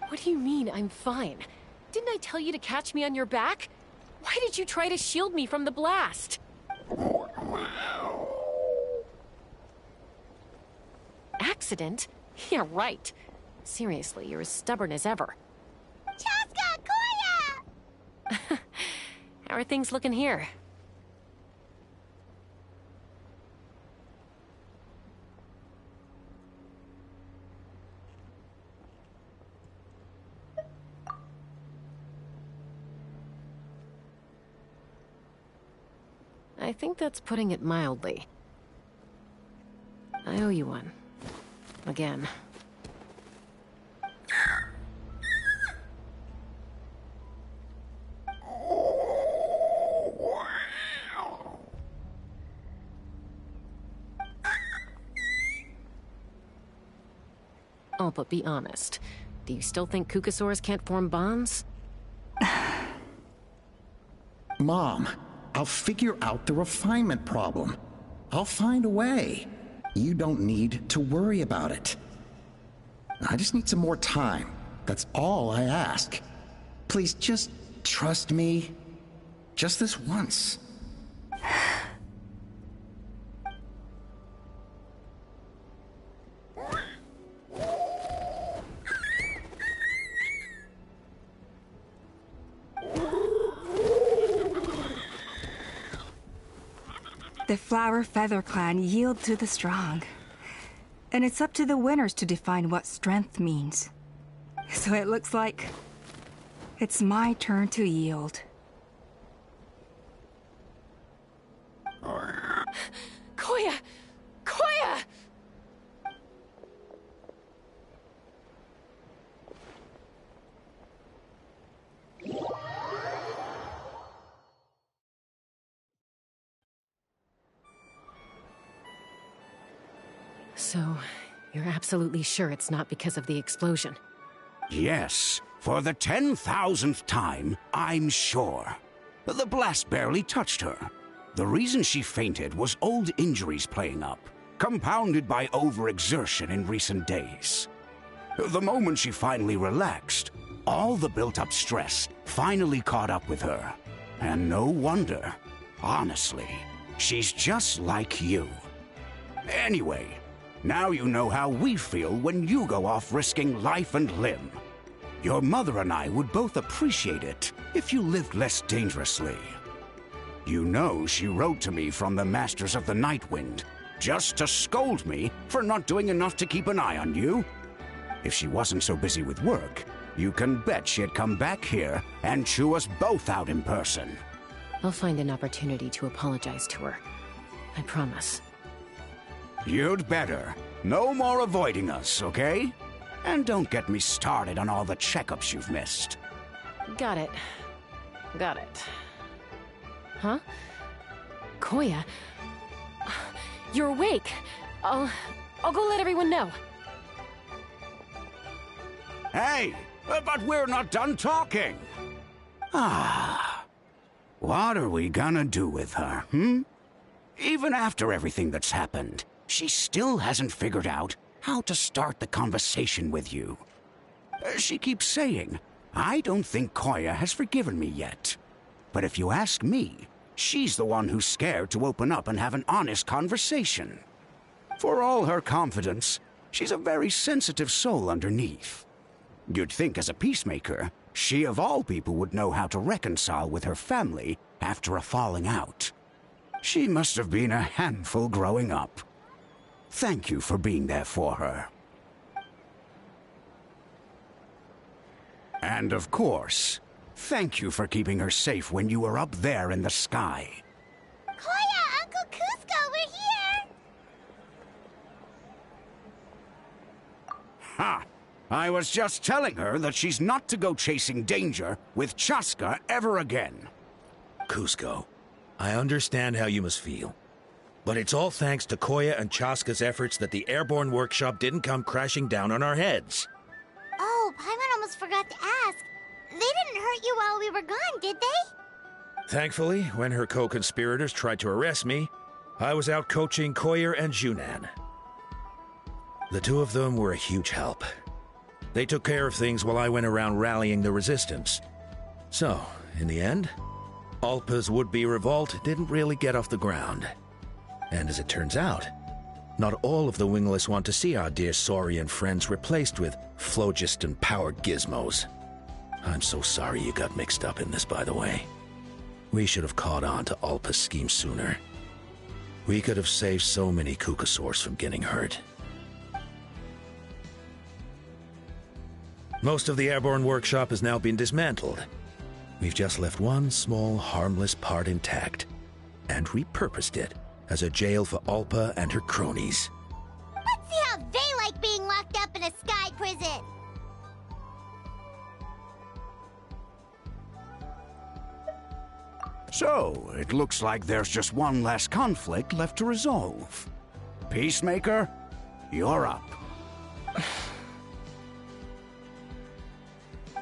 What do you mean, I'm fine? Didn't I tell you to catch me on your back? Why did you try to shield me from the blast? Accident? Yeah, right. Seriously, you're as stubborn as ever. Chaska! Koya! How are things looking here? I think that's putting it mildly. I owe you one. Again. Oh, but be honest. Do you still think Kukasaurs can't form bonds? Mom, I'll figure out the refinement problem. I'll find a way. You don't need to worry about it. I just need some more time. That's all I ask. Please just trust me. Just this once. The Flower Feather Clan yield to the strong. And it's up to the winners to define what strength means. So it looks like it's my turn to yield. Koya! Koya! So, you're absolutely sure it's not because of the explosion? Yes, for the 10,000th time, I'm sure. The blast barely touched her. The reason she fainted was old injuries playing up, compounded by overexertion in recent days. The moment she finally relaxed, all the built-up stress finally caught up with her. And no wonder. Honestly, she's just like you. Anyway, now you know how we feel when you go off risking life and limb. Your mother and I would both appreciate it if you lived less dangerously. You know she wrote to me from the Masters of the Night Wind, just to scold me for not doing enough to keep an eye on you. If she wasn't so busy with work, you can bet she'd come back here and chew us both out in person. I'll find an opportunity to apologize to her. I promise. You'd better. No more avoiding us, okay? And don't get me started on all the checkups you've missed. Got it. Got it. Huh? Koya? You're awake. I'll go let everyone know. Hey, but we're not done talking. What are we gonna do with her, Even after everything that's happened, she still hasn't figured out how to start the conversation with you. She keeps saying, I don't think Koya has forgiven me yet. But if you ask me, she's the one who's scared to open up and have an honest conversation. For all her confidence, she's a very sensitive soul underneath. You'd think as a peacemaker, she of all people would know how to reconcile with her family after a falling out. She must have been a handful growing up. Thank you for being there for her. And of course, thank you for keeping her safe when you were up there in the sky. Koya, Uncle Cusco, we're here! Ha! I was just telling her that she's not to go chasing danger with Chaska ever again. Cusco, I understand how you must feel. But it's all thanks to Koya and Chaska's efforts that the airborne workshop didn't come crashing down on our heads. Oh, Paimon almost forgot to ask. They didn't hurt you while we were gone, did they? Thankfully, when her co-conspirators tried to arrest me, I was out coaching Koya and Junan. The two of them were a huge help. They took care of things while I went around rallying the resistance. So, in the end, Alpa's would-be revolt didn't really get off the ground. And as it turns out, not all of the wingless want to see our dear Saurian friends replaced with phlogiston-powered gizmos. I'm so sorry you got mixed up in this, by the way. We should have caught on to Alpa's scheme sooner. We could have saved so many Kukasaurs from getting hurt. Most of the airborne workshop has now been dismantled. We've just left one small, harmless part intact. and repurposed it as a jail for Alpa and her cronies. Let's see how they like being locked up in a sky prison. So, it looks like there's just one last conflict left to resolve. Peacemaker, you're up.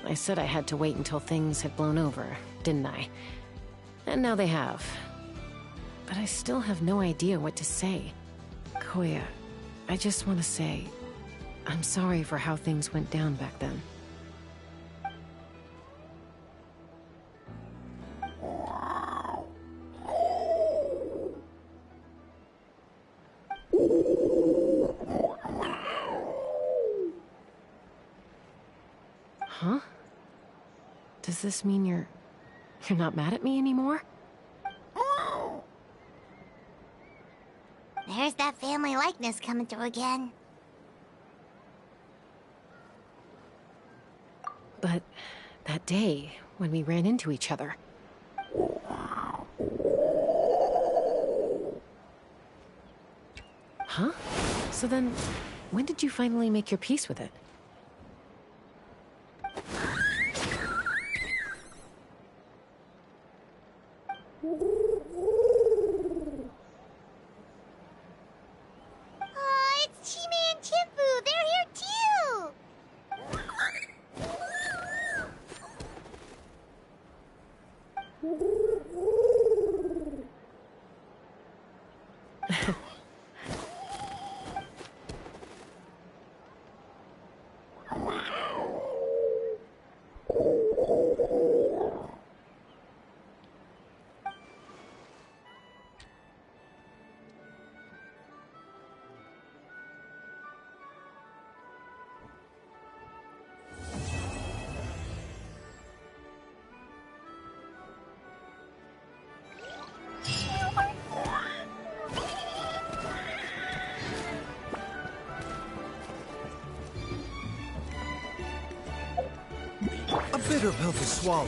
I said I had to wait until things had blown over, didn't I? And now they have. But I still have no idea what to say. Koya, I just want to say, I'm sorry for how things went down back then. Huh? Does this mean you're not mad at me anymore? There's that family likeness coming through again. But that day, when we ran into each other... Huh? So then, when did you finally make your peace with it? Oh, it's Chima and Chifu. They're here too. A bitter pill to swallow.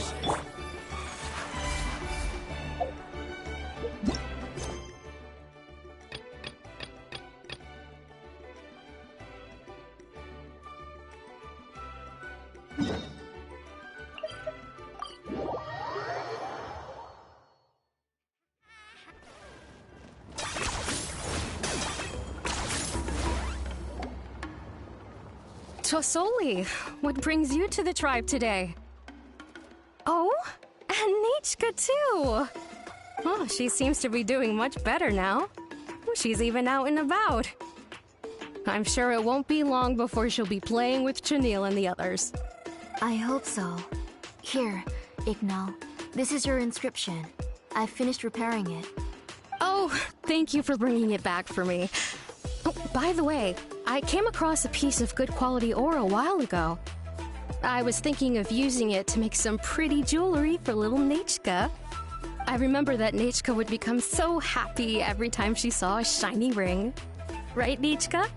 Tosoli, what brings you to the tribe today? Oh, and Nichka too! Oh, she seems to be doing much better now. She's even out and about. I'm sure it won't be long before she'll be playing with Chanil and the others. I hope so. Here, Ignal. This is your inscription. I've finished repairing it. Oh, thank you for bringing it back for me. Oh, by the way, I came across a piece of good quality ore a while ago. I was thinking of using it to make some pretty jewelry for little Nichka. I remember that Nichka would become so happy every time she saw a shiny ring. Right, Nichka?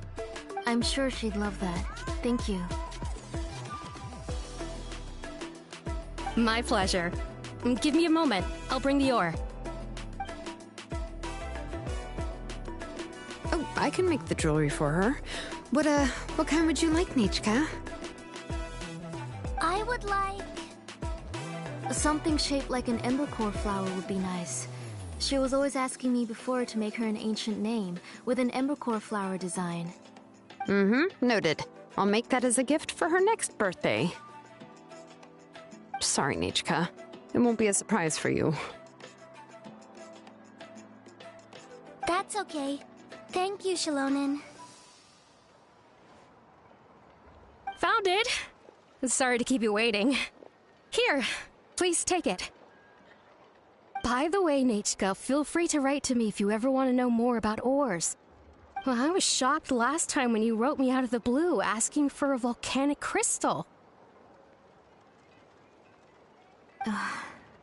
I'm sure she'd love that. Thank you. My pleasure. Give me a moment. I'll bring the ore. Oh, I can make the jewelry for her. What kind would you like, Nichka? I would like... Something shaped like an embercore flower would be nice. She was always asking me before to make her an ancient name with an embercore flower design. Noted. I'll make that as a gift for her next birthday. Sorry, Nichka. It won't be a surprise for you. That's okay. Thank you, Shalonen. Found it! Sorry to keep you waiting. Here, please take it. By the way, Nichka, feel free to write to me if you ever want to know more about ores. Well, I was shocked last time when you wrote me out of the blue asking for a volcanic crystal.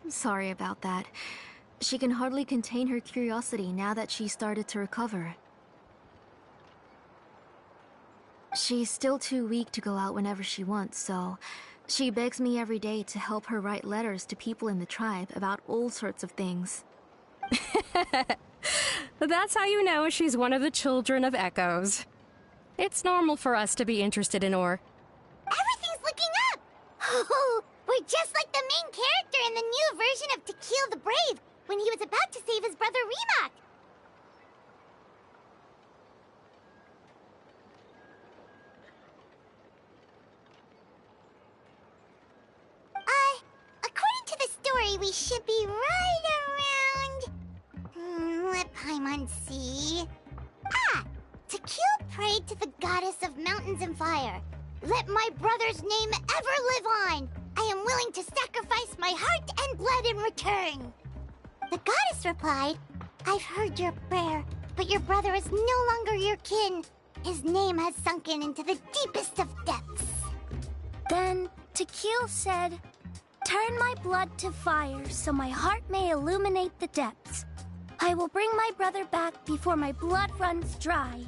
Sorry about that. She can hardly contain her curiosity now that she's started to recover. She's still too weak to go out whenever she wants, so she begs me every day to help her write letters to people in the tribe about all sorts of things. That's how you know she's one of the children of echoes. It's normal for us to be interested in ore. Everything's looking up! Oh, we're just like the main character in the new version of To Kill the Brave, when he was about to save his brother Remak. According to the story, we should be right around... let Paimon see... To Kill prayed to the goddess of mountains and fire. Let my brother's name ever live on. I am willing to sacrifice my heart and blood in return. The goddess replied, I've heard your prayer, but your brother is no longer your kin. His name has sunken into the deepest of depths. Then Tequil said, turn my blood to fire so my heart may illuminate the depths. I will bring my brother back before my blood runs dry.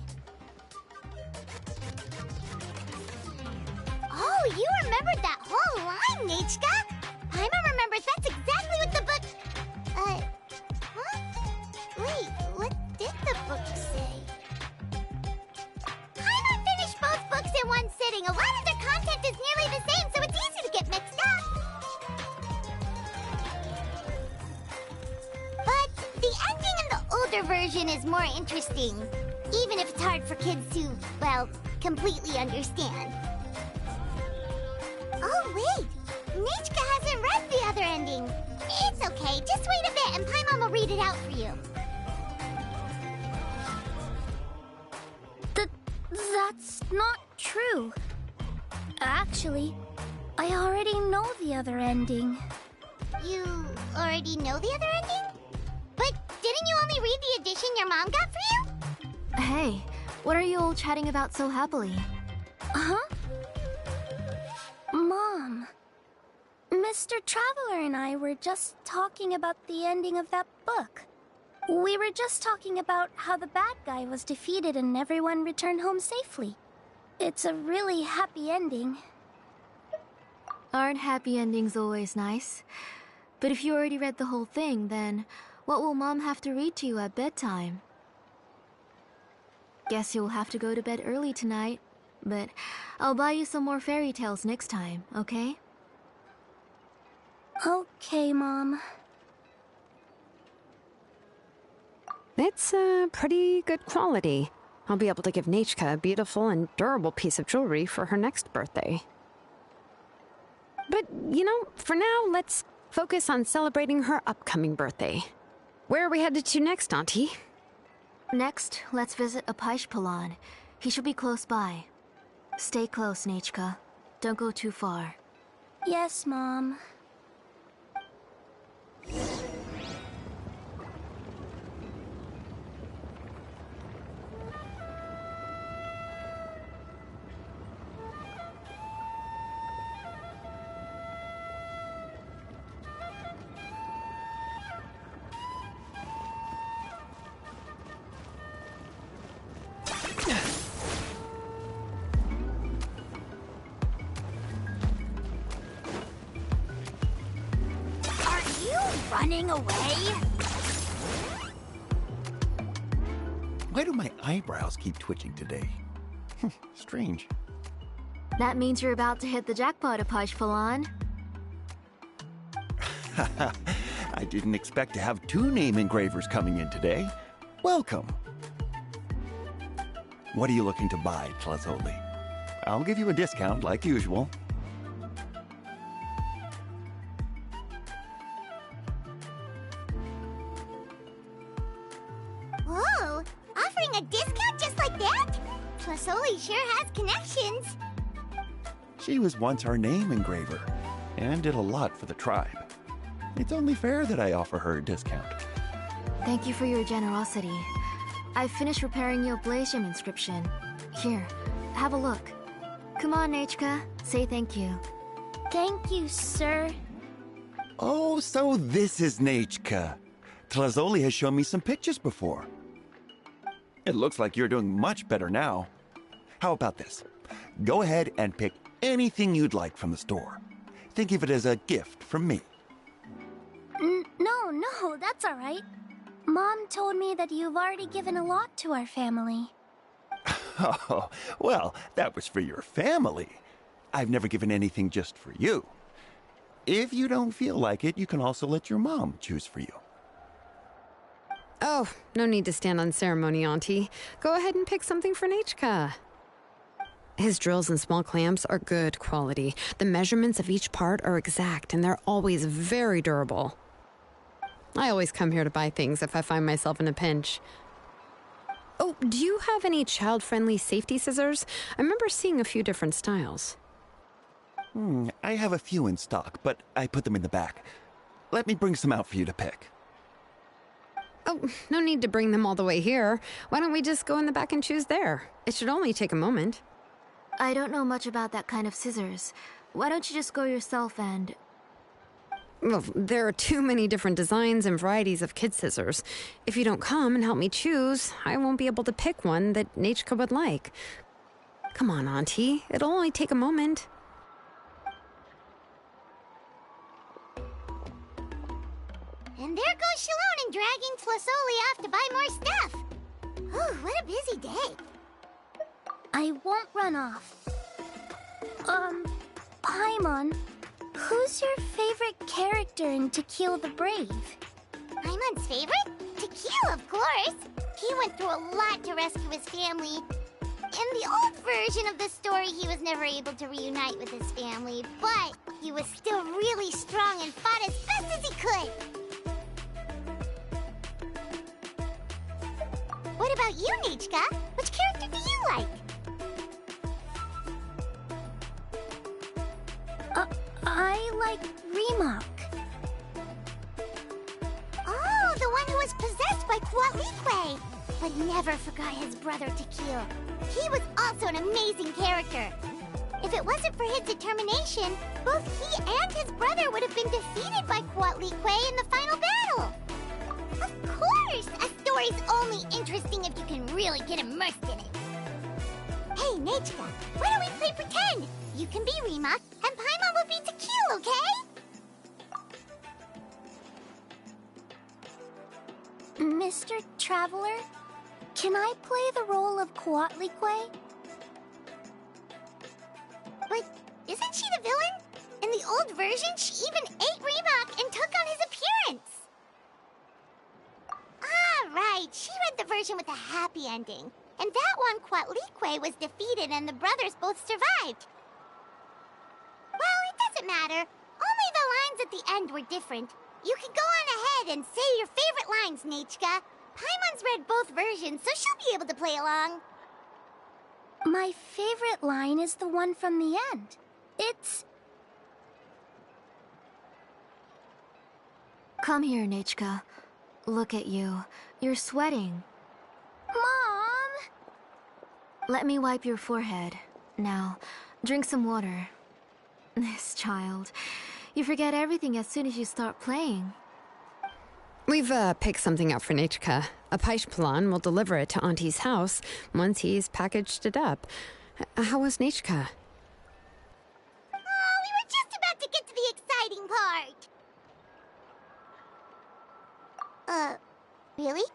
Oh, you remembered that whole line, Nechka! Paimon remembers that's exactly what the book... Wait, what did the book say? Paimon finished both books in one sitting. A lot of their content is nearly the same, so it's easy to get mixed up. But the ending in the older version is more interesting, even if it's hard for kids to, well, completely understand. Oh, wait! Nechka hasn't read the other ending. It's okay, just wait a bit and Paimon will read it out for you. That's not true. Actually, I already know the other ending. You already know the other ending? But didn't you only read the edition your mom got for you? Hey, what are you all chatting about so happily? Huh? Mom, Mr. Traveler and I were just talking about the ending of that book. We were just talking about how the bad guy was defeated and everyone returned home safely. It's a really happy ending. Aren't happy endings always nice? But if you already read the whole thing, then what will Mom have to read to you at bedtime? Guess you'll have to go to bed early tonight. But I'll buy you some more fairy tales next time, okay? Okay, Mom. It's pretty good quality. I'll be able to give Nechka a beautiful and durable piece of jewelry for her next birthday. But, you know, for now, let's focus on celebrating her upcoming birthday. Where are we headed to next, Auntie? Next, let's visit Apaish. He should be close by. Stay close, Nechka. Don't go too far. Yes, Mom. Running away? Why do my eyebrows keep twitching today? Strange. That means you're about to hit the jackpot, Apaish. I didn't expect to have 2 name engravers coming in today. Welcome. What are you looking to buy, Tlazoli? I'll give you a discount like usual. Whoa! Offering a discount just like that? Tlazoli sure has connections. She was once our name engraver, and did a lot for the tribe. It's only fair that I offer her a discount. Thank you for your generosity. I've finished repairing your Blasium inscription. Here, have a look. Come on, Nechka. Say thank you. Thank you, sir. Oh, so this is Nechka. Tlazoli has shown me some pictures before. It looks like you're doing much better now. How about this? Go ahead and pick anything you'd like from the store. Think of it as a gift from me. No, that's all right. Mom told me that you've already given a lot to our family. Oh, well, that was for your family. I've never given anything just for you. If you don't feel like it, you can also let your mom choose for you. Oh, no need to stand on ceremony, Auntie. Go ahead and pick something for Nechka. His drills and small clamps are good quality. The measurements of each part are exact, and they're always very durable. I always come here to buy things if I find myself in a pinch. Oh, do you have any child-friendly safety scissors? I remember seeing a few different styles. I have a few in stock, but I put them in the back. Let me bring some out for you to pick. Oh, no need to bring them all the way here. Why don't we just go in the back and choose there? It should only take a moment. I don't know much about that kind of scissors. Why don't you just go yourself and... Well, there are too many different designs and varieties of kid scissors. If you don't come and help me choose, I won't be able to pick one that Nechka would like. Come on, Auntie. It'll only take a moment. And there goes Shilonen dragging Tlasoli off to buy more stuff. Ooh, what a busy day. I won't run off. Paimon, who's your favorite character in To Kill the Brave? Paimon's favorite? To Kill, of course. He went through a lot to rescue his family. In the old version of the story, he was never able to reunite with his family, but he was still really strong and fought as best as he could. What about you, Nechka? Which character do you like? I like Remak. Oh, the one who was possessed by Kuatlikwe, but never forgot his brother to kill. He was also an amazing character. If it wasn't for his determination, both he and his brother would have been defeated by Kuatlikwe in the final battle. Of course! A story's only interesting if you can really get immersed in it. Hey, Nechka, why don't we play pretend? You can be Remak, and Paimon will be Tequila, okay? Mr. Traveler, can I play the role of Kuatlikwe? But isn't she the villain? In the old version, she even ate Remak and took on his appearance. Ah, right. She read the version with a happy ending. And that one, Kuatlikwe was defeated and the brothers both survived. Well, it doesn't matter. Only the lines at the end were different. You can go on ahead and say your favorite lines, Nechka. Paimon's read both versions, so she'll be able to play along. My favorite line is the one from the end. It's... Come here, Nechka. Look at you. You're sweating. Mom! Let me wipe your forehead. Now, drink some water. This child. You forget everything as soon as you start playing. We've picked something up for Nechka. A Paishpalan will deliver it to Auntie's house once he's packaged it up. How was Nechka? Oh, we were just about to get to the exciting part. Really?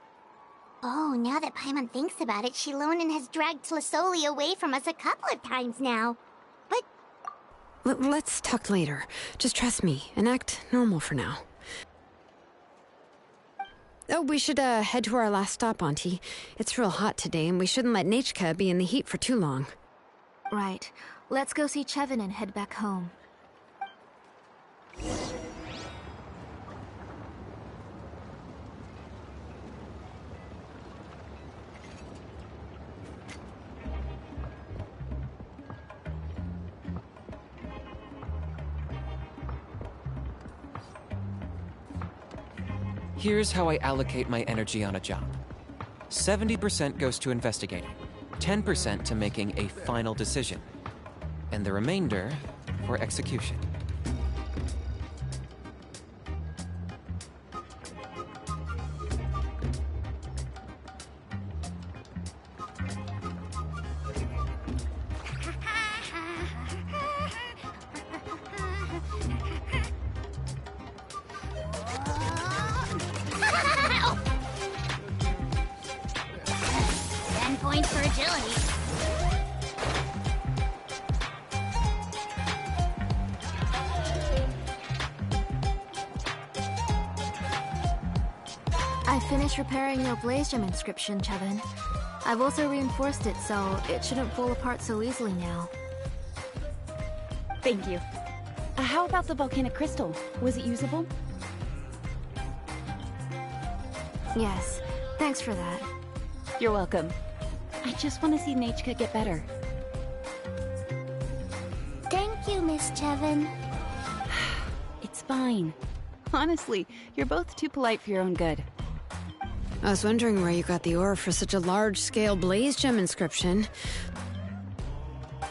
Oh, now that Paimon thinks about it, Shilonen has dragged Tlasoli away from us a couple of times now. But... Let's talk later. Just trust me and act normal for now. Oh, we should head to our last stop, Auntie. It's real hot today, and we shouldn't let Nechka be in the heat for too long. Right. Let's go see Chevin and head back home. Here's how I allocate my energy on a job. 70% goes to investigating, 10% to making a final decision, and the remainder for execution. point for agility. I finished repairing your Blaze Gem inscription, Chevin. I've also reinforced it, so it shouldn't fall apart so easily now. Thank you. How about the volcanic crystal? Was it usable? Yes, thanks for that. You're welcome. I just want to see Nachka get better. Thank you, Miss Chevin. It's fine. Honestly, you're both too polite for your own good. I was wondering where you got the ore for such a large-scale Blaze Gem inscription.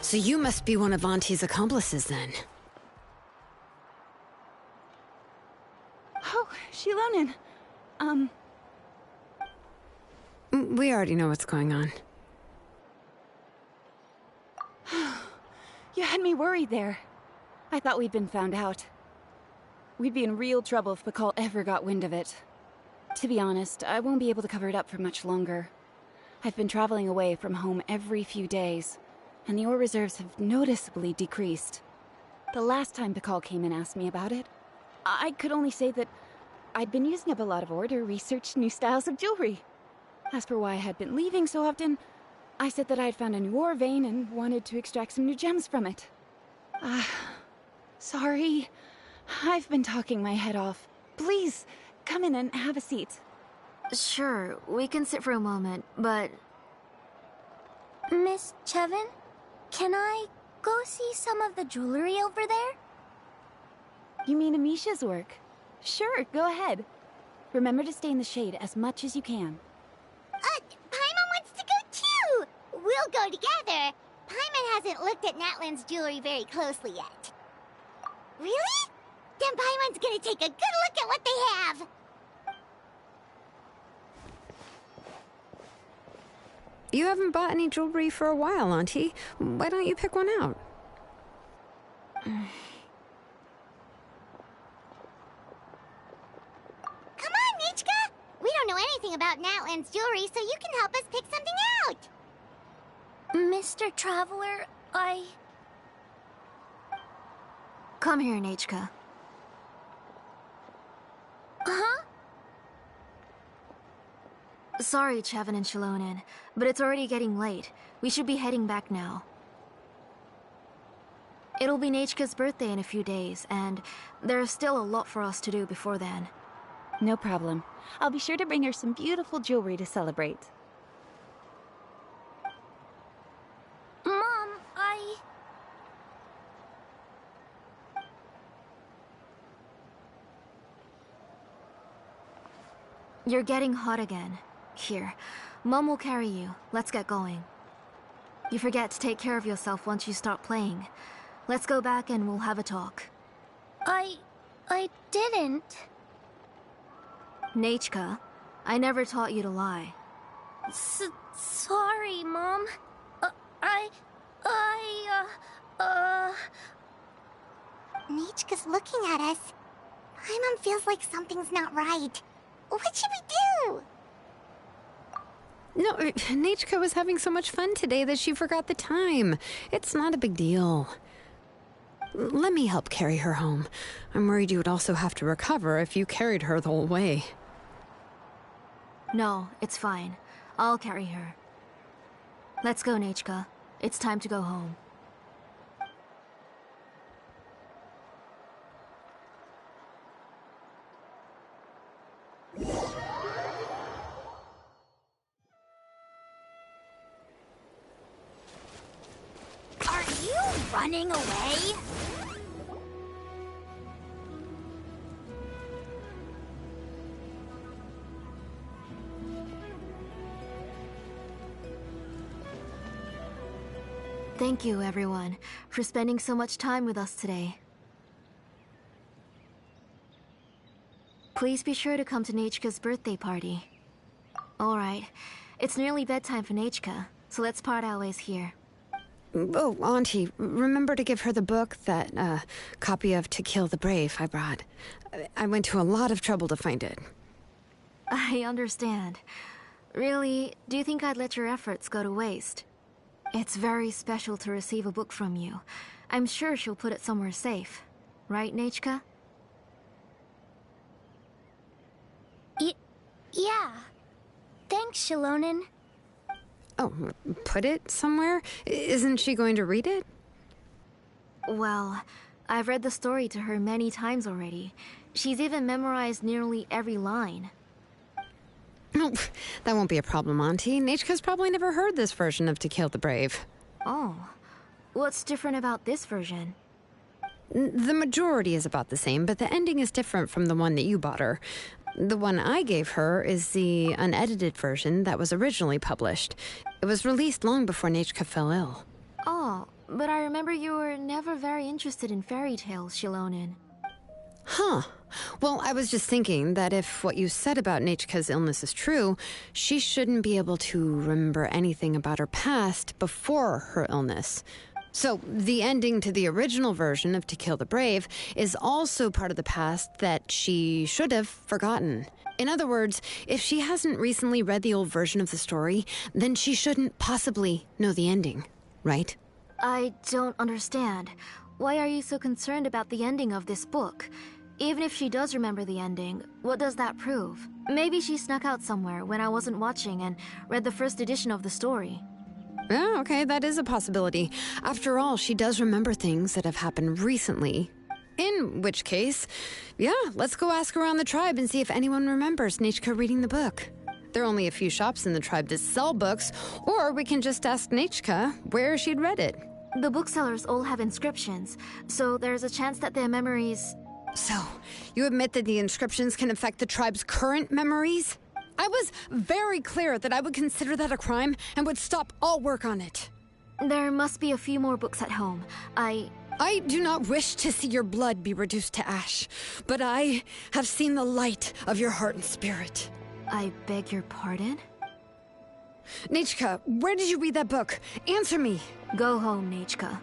So you must be one of Auntie's accomplices, then. Oh, Shilonen. We already know what's going on. You had me worried there. I thought we'd been found out. We'd be in real trouble if Bakal ever got wind of it. To be honest, I won't be able to cover it up for much longer. I've been traveling away from home every few days, and the ore reserves have noticeably decreased. The last time Bakal came and asked me about it, I could only say that I'd been using up a lot of ore to research new styles of jewelry. As for why I had been leaving so often, I said that I had found a new ore vein and wanted to extract some new gems from it. Sorry. I've been talking my head off. Please, come in and have a seat. Sure, we can sit for a moment, but... Miss Chevin, can I go see some of the jewelry over there? You mean Amisha's work? Sure, go ahead. Remember to stay in the shade as much as you can. Paimon wants to go too! We'll go together. Paimon hasn't looked at Natlan's jewelry very closely yet. Really? Then Paimon's gonna take a good look at what they have! You haven't bought any jewelry for a while, Auntie. Why don't you pick one out? Come on, Nichka! We don't know anything about Natlan's jewelry, so you can help us pick something out! Mr. Traveler, Come here, Nachka. Huh? Sorry, Chevin and Shilonen, but it's already getting late. We should be heading back now. It'll be Nachka's birthday in a few days, and there's still a lot for us to do before then. No problem. I'll be sure to bring her some beautiful jewelry to celebrate. Mom, You're getting hot again. Here, Mom will carry you. Let's get going. You forget to take care of yourself once you start playing. Let's go back and we'll have a talk. I didn't. Nachka, I never taught you to lie. Sorry, Mom. Nichka's looking at us. Paimon feels like something's not right. What should we do? No, Nachka was having so much fun today that she forgot the time. It's not a big deal. Let me help carry her home. I'm worried you would also have to recover if you carried her the whole way. No, it's fine. I'll carry her. Let's go, Nachka. It's time to go home. Are you running away? Thank you, everyone, for spending so much time with us today. Please be sure to come to Nachka's birthday party. Alright, it's nearly bedtime for Nachka, so let's part our ways here. Oh, Auntie, remember to give her the book, that copy of To Kill the Brave I brought. I went to a lot of trouble to find it. I understand. Really, do you think I'd let your efforts go to waste? It's very special to receive a book from you. I'm sure she'll put it somewhere safe. Right, Nechka? Yeah. Thanks, Shilonen. Oh, put it somewhere? Isn't she going to read it? Well, I've read the story to her many times already. She's even memorized nearly every line. Oh, that won't be a problem, Auntie. Nechka's probably never heard this version of To Kill the Brave. Oh. What's different about this version? The majority is about the same, but the ending is different from the one that you bought her. The one I gave her is the unedited version that was originally published. It was released long before Nechka fell ill. Oh, but I remember you were never very interested in fairy tales, Shilonen. Huh. Well, I was just thinking that if what you said about Nechka's illness is true, she shouldn't be able to remember anything about her past before her illness. So, the ending to the original version of To Kill the Brave is also part of the past that she should have forgotten. In other words, if she hasn't recently read the old version of the story, then she shouldn't possibly know the ending, right? I don't understand. Why are you so concerned about the ending of this book? Even if she does remember the ending, what does that prove? Maybe she snuck out somewhere when I wasn't watching and read the first edition of the story. Yeah, okay, that is a possibility. After all, she does remember things that have happened recently. In which case, yeah, let's go ask around the tribe and see if anyone remembers Nechka reading the book. There are only a few shops in the tribe that sell books, or we can just ask Nechka where she'd read it. The booksellers all have inscriptions, so there's a chance that their memories... So, you admit that the inscriptions can affect the tribe's current memories? I was very clear that I would consider that a crime and would stop all work on it. There must be a few more books at home. I do not wish to see your blood be reduced to ash, but I have seen the light of your heart and spirit. I beg your pardon? Nechka, where did you read that book? Answer me. Go home, Nechka.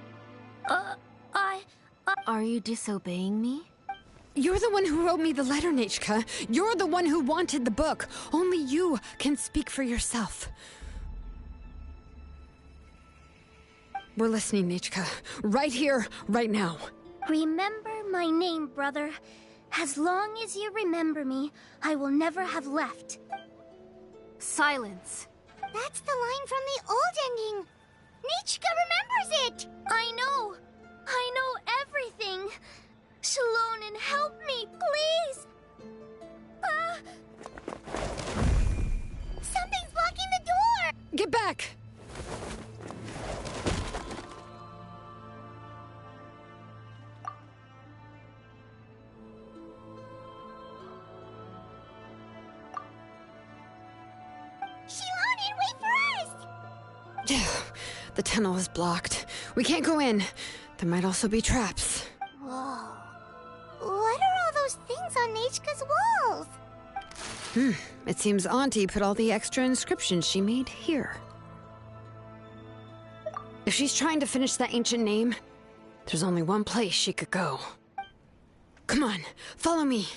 Are you disobeying me? You're the one who wrote me the letter, Nechka. You're the one who wanted the book. Only you can speak for yourself. We're listening, Nechka. Right here, right now. Remember my name, brother. As long as you remember me, I will never have left. Silence. That's the line from the old ending. Nechka remembers it. I know everything. Shilonen, help me, please! Something's blocking the door! Get back! Shilonen, wait for us! The tunnel is blocked. We can't go in. There might also be traps. Whoa. What are all those things on Nechka's walls? It seems Auntie put all the extra inscriptions she made here. If she's trying to finish that ancient name, there's only one place she could go. Come on, follow me.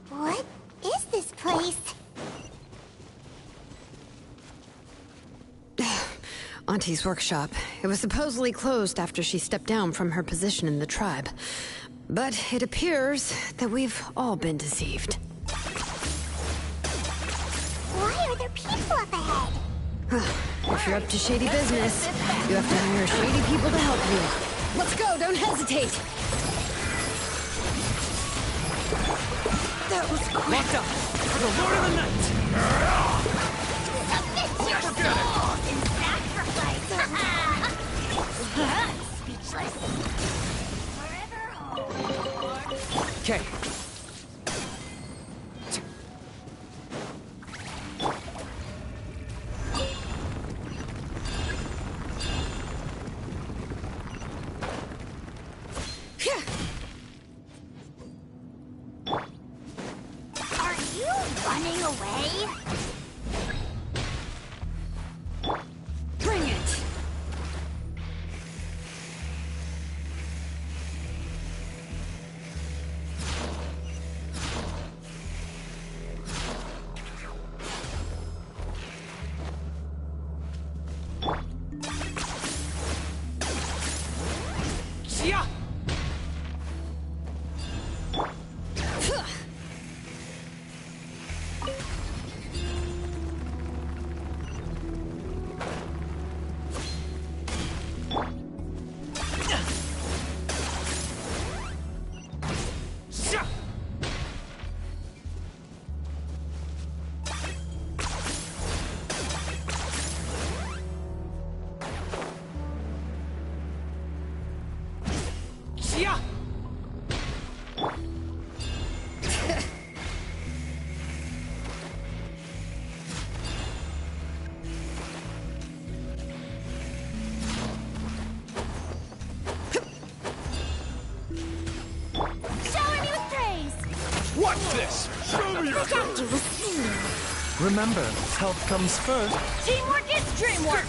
What is this place? Auntie's workshop. It was supposedly closed after she stepped down from her position in the tribe. But it appears that we've all been deceived. Why are there people up ahead? If you're up to shady business, you have to hire shady people to help you. Let's go, don't hesitate! That was quick! Locked up! For the Lord of the Night! Submit your souls in sacrifice! Speechless. Forever hold. Okay. running away? Bring it! Yeah! Yeah! Shower me with praise! What's this? Show me your Got you. Remember, health comes first. Teamwork is dreamwork!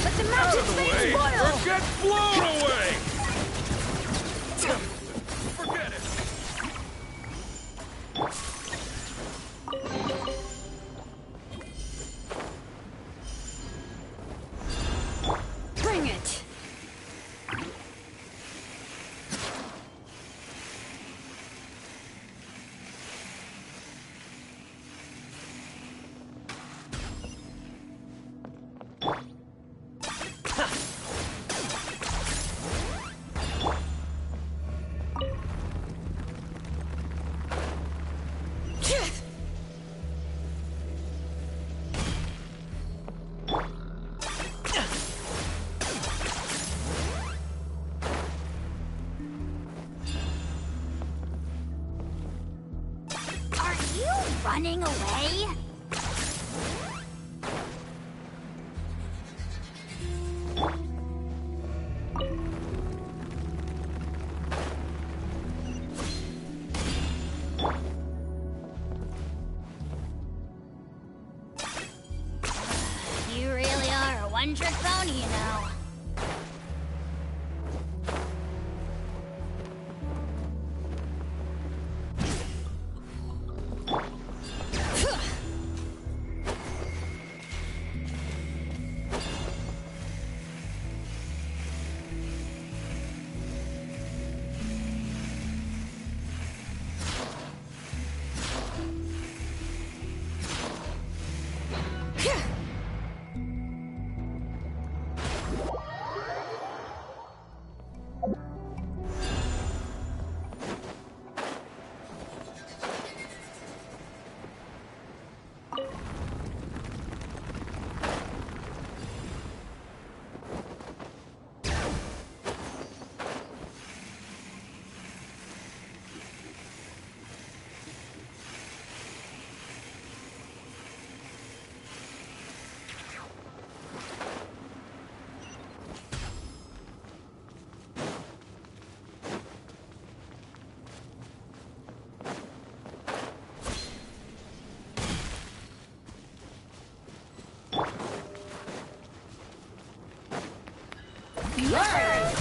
Let the mountain face boil! Or get blown away! Forget it! Bring it! Are you running away? You really are a one-trick pony, you know.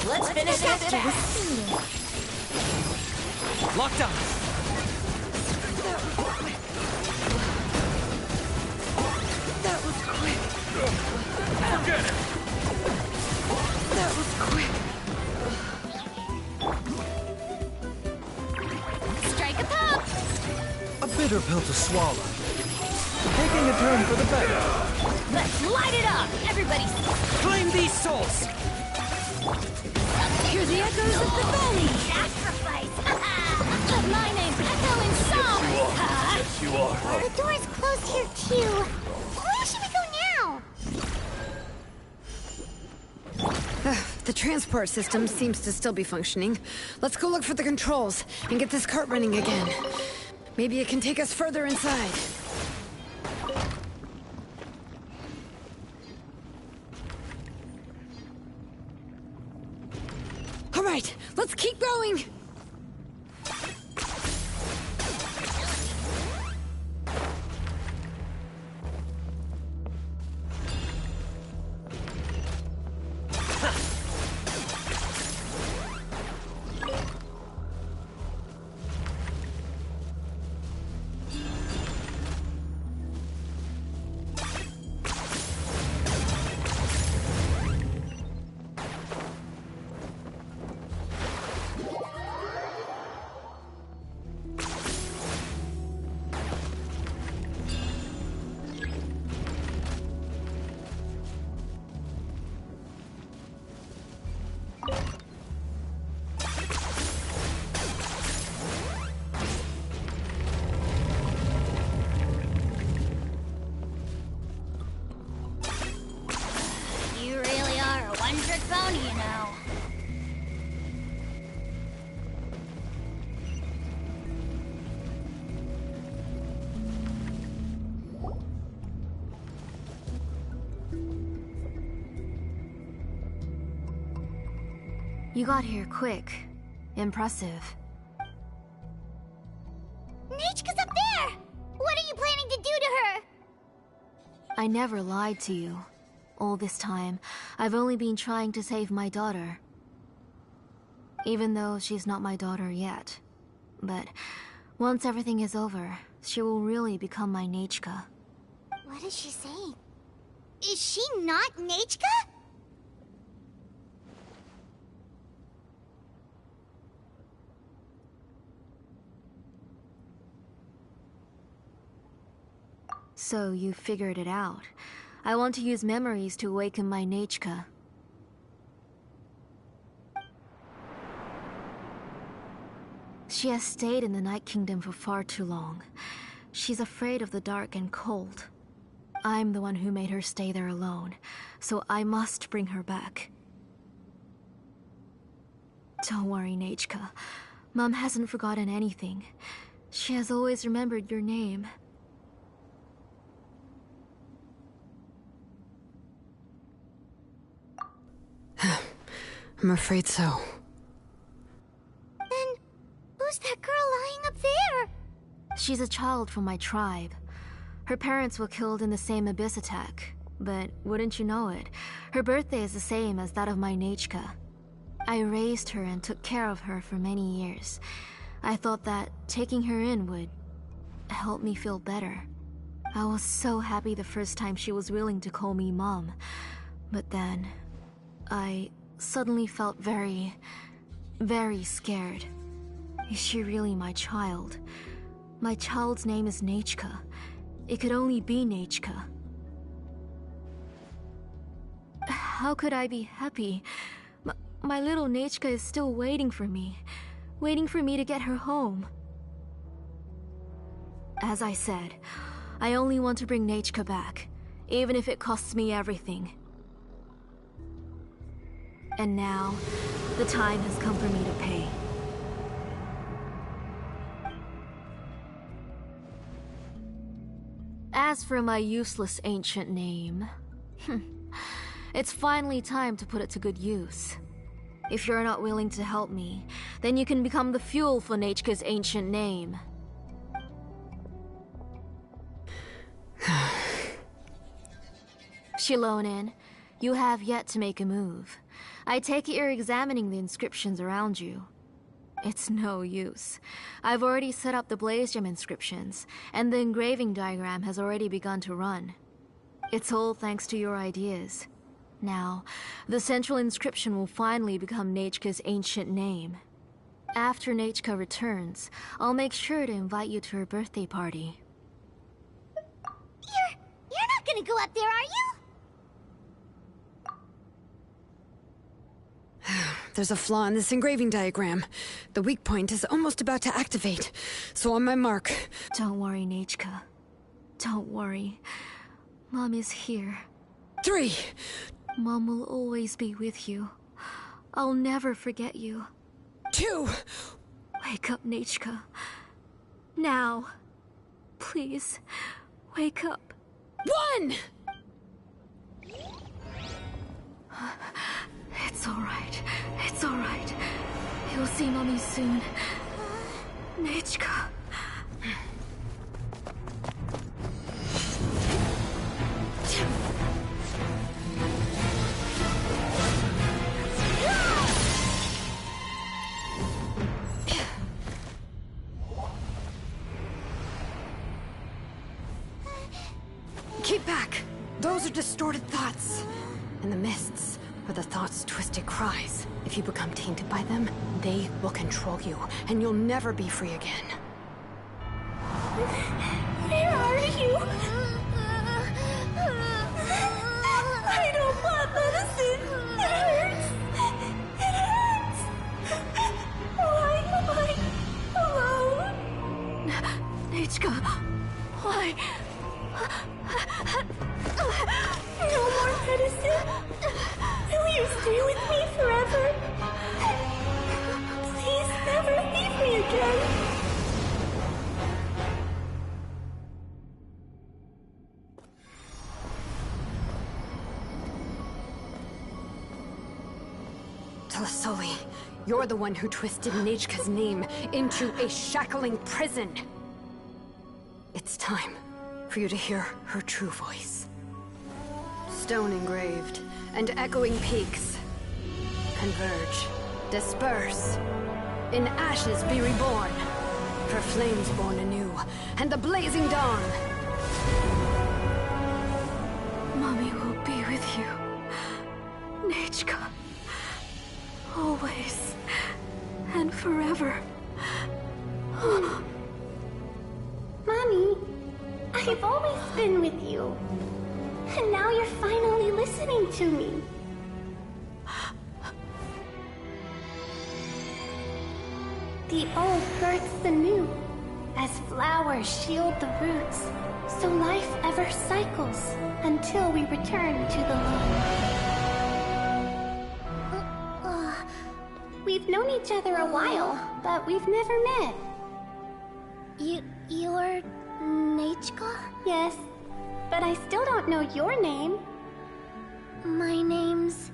Let's finish this. Locked on. That was quick. Forget it! That was quick. Strike a pop! A bitter pill to swallow. Taking a turn for the better. Let's light it up! Everybody Claim these souls! Hear the echoes of the valley. sacrifice! But my name's Echo in song! Yes, you are. The door's closed here, too. Where should we go now? The transport system seems to still be functioning. Let's go look for the controls and get this cart running again. Maybe it can take us further inside. All right, let's keep going. You got here quick. Impressive. Nechka's up there! What are you planning to do to her? I never lied to you. All this time, I've only been trying to save my daughter. Even though she's not my daughter yet. But once everything is over, she will really become my Nechka. What is she saying? Is she not Nechka? So you figured it out. I want to use memories to awaken my Nechka. She has stayed in the Night Kingdom for far too long. She's afraid of the dark and cold. I'm the one who made her stay there alone, so I must bring her back. Don't worry, Nechka. Mom hasn't forgotten anything. She has always remembered your name. I'm afraid so. Then, who's that girl lying up there? She's a child from my tribe. Her parents were killed in the same abyss attack. But wouldn't you know it, her birthday is the same as that of my Nechka. I raised her and took care of her for many years. I thought that taking her in would help me feel better. I was so happy the first time she was willing to call me Mom. But then, I suddenly felt very scared. Is she really my child? My child's name is Nechka. It could only be Nechka. How could I be happy? My little Nechka is still waiting for me to get her home. As I said, I only want to bring Nechka back, even if it costs me everything. And now, the time has come for me to pay. As for my useless ancient name, it's finally time to put it to good use. If you're not willing to help me, then you can become the fuel for Nechka's ancient name. Shilonen, you have yet to make a move. I take it you're examining the inscriptions around you. It's no use. I've already set up the Blaze Gem inscriptions, and the engraving diagram has already begun to run. It's all thanks to your ideas. Now, the central inscription will finally become Nechka's ancient name. After Nechka returns, I'll make sure to invite you to her birthday party. You're not gonna go up there, are you? There's a flaw in this engraving diagram. The weak point is almost about to activate. So on my mark. Don't worry, Nechka. Don't worry. Mom is here. 3. Mom will always be with you. I'll never forget you. 2. Wake up, Nechka. Now. Please, wake up. 1! It's alright. It's alright. You'll see Mommy soon. Nechka. Keep back! Those are distorted thoughts. In the mists are the thoughts' twisted cries. If you become tainted by them, they will control you, and you'll never be free again. Where are you? I don't want medicine. It hurts. It hurts. Why am I alone? Nechka, why? No more medicine. Will you stay with me forever? Please never leave me again. Telasoli. You're the one who twisted Nechka's name into a shackling prison. It's time for you to hear her true voice. Stone engraved and echoing peaks. Converge, disperse. In ashes be reborn. For flames born anew, and the blazing dawn. Mommy will be with you. Nechka. Always. And forever. Mommy, I've always been with you. And now you're finally listening to me. The old births the new, as flowers shield the roots, so life ever cycles until we return to the loam. We've known each other a while, but we've never met. You're Nechka? Yes, but I still don't know your name. My name's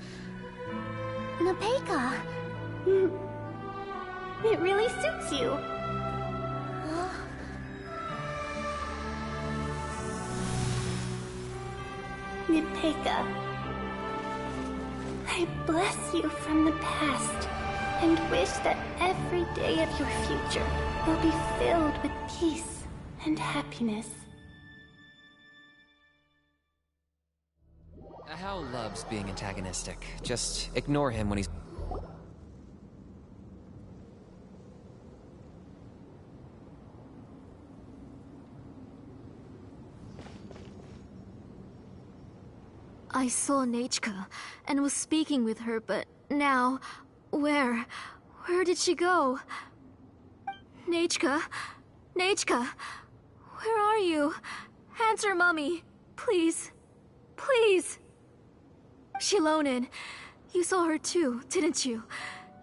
Nepeka. It really suits you. Nepeka, I bless you from the past and wish that every day of your future will be filled with peace and happiness. Hal loves being antagonistic. Just ignore him when he's... I saw Nechka and was speaking with her, but now... Where did she go? Nechka? Nechka? Where are you? Answer, Mummy. Please. Please. Shilonen, you saw her too, didn't you?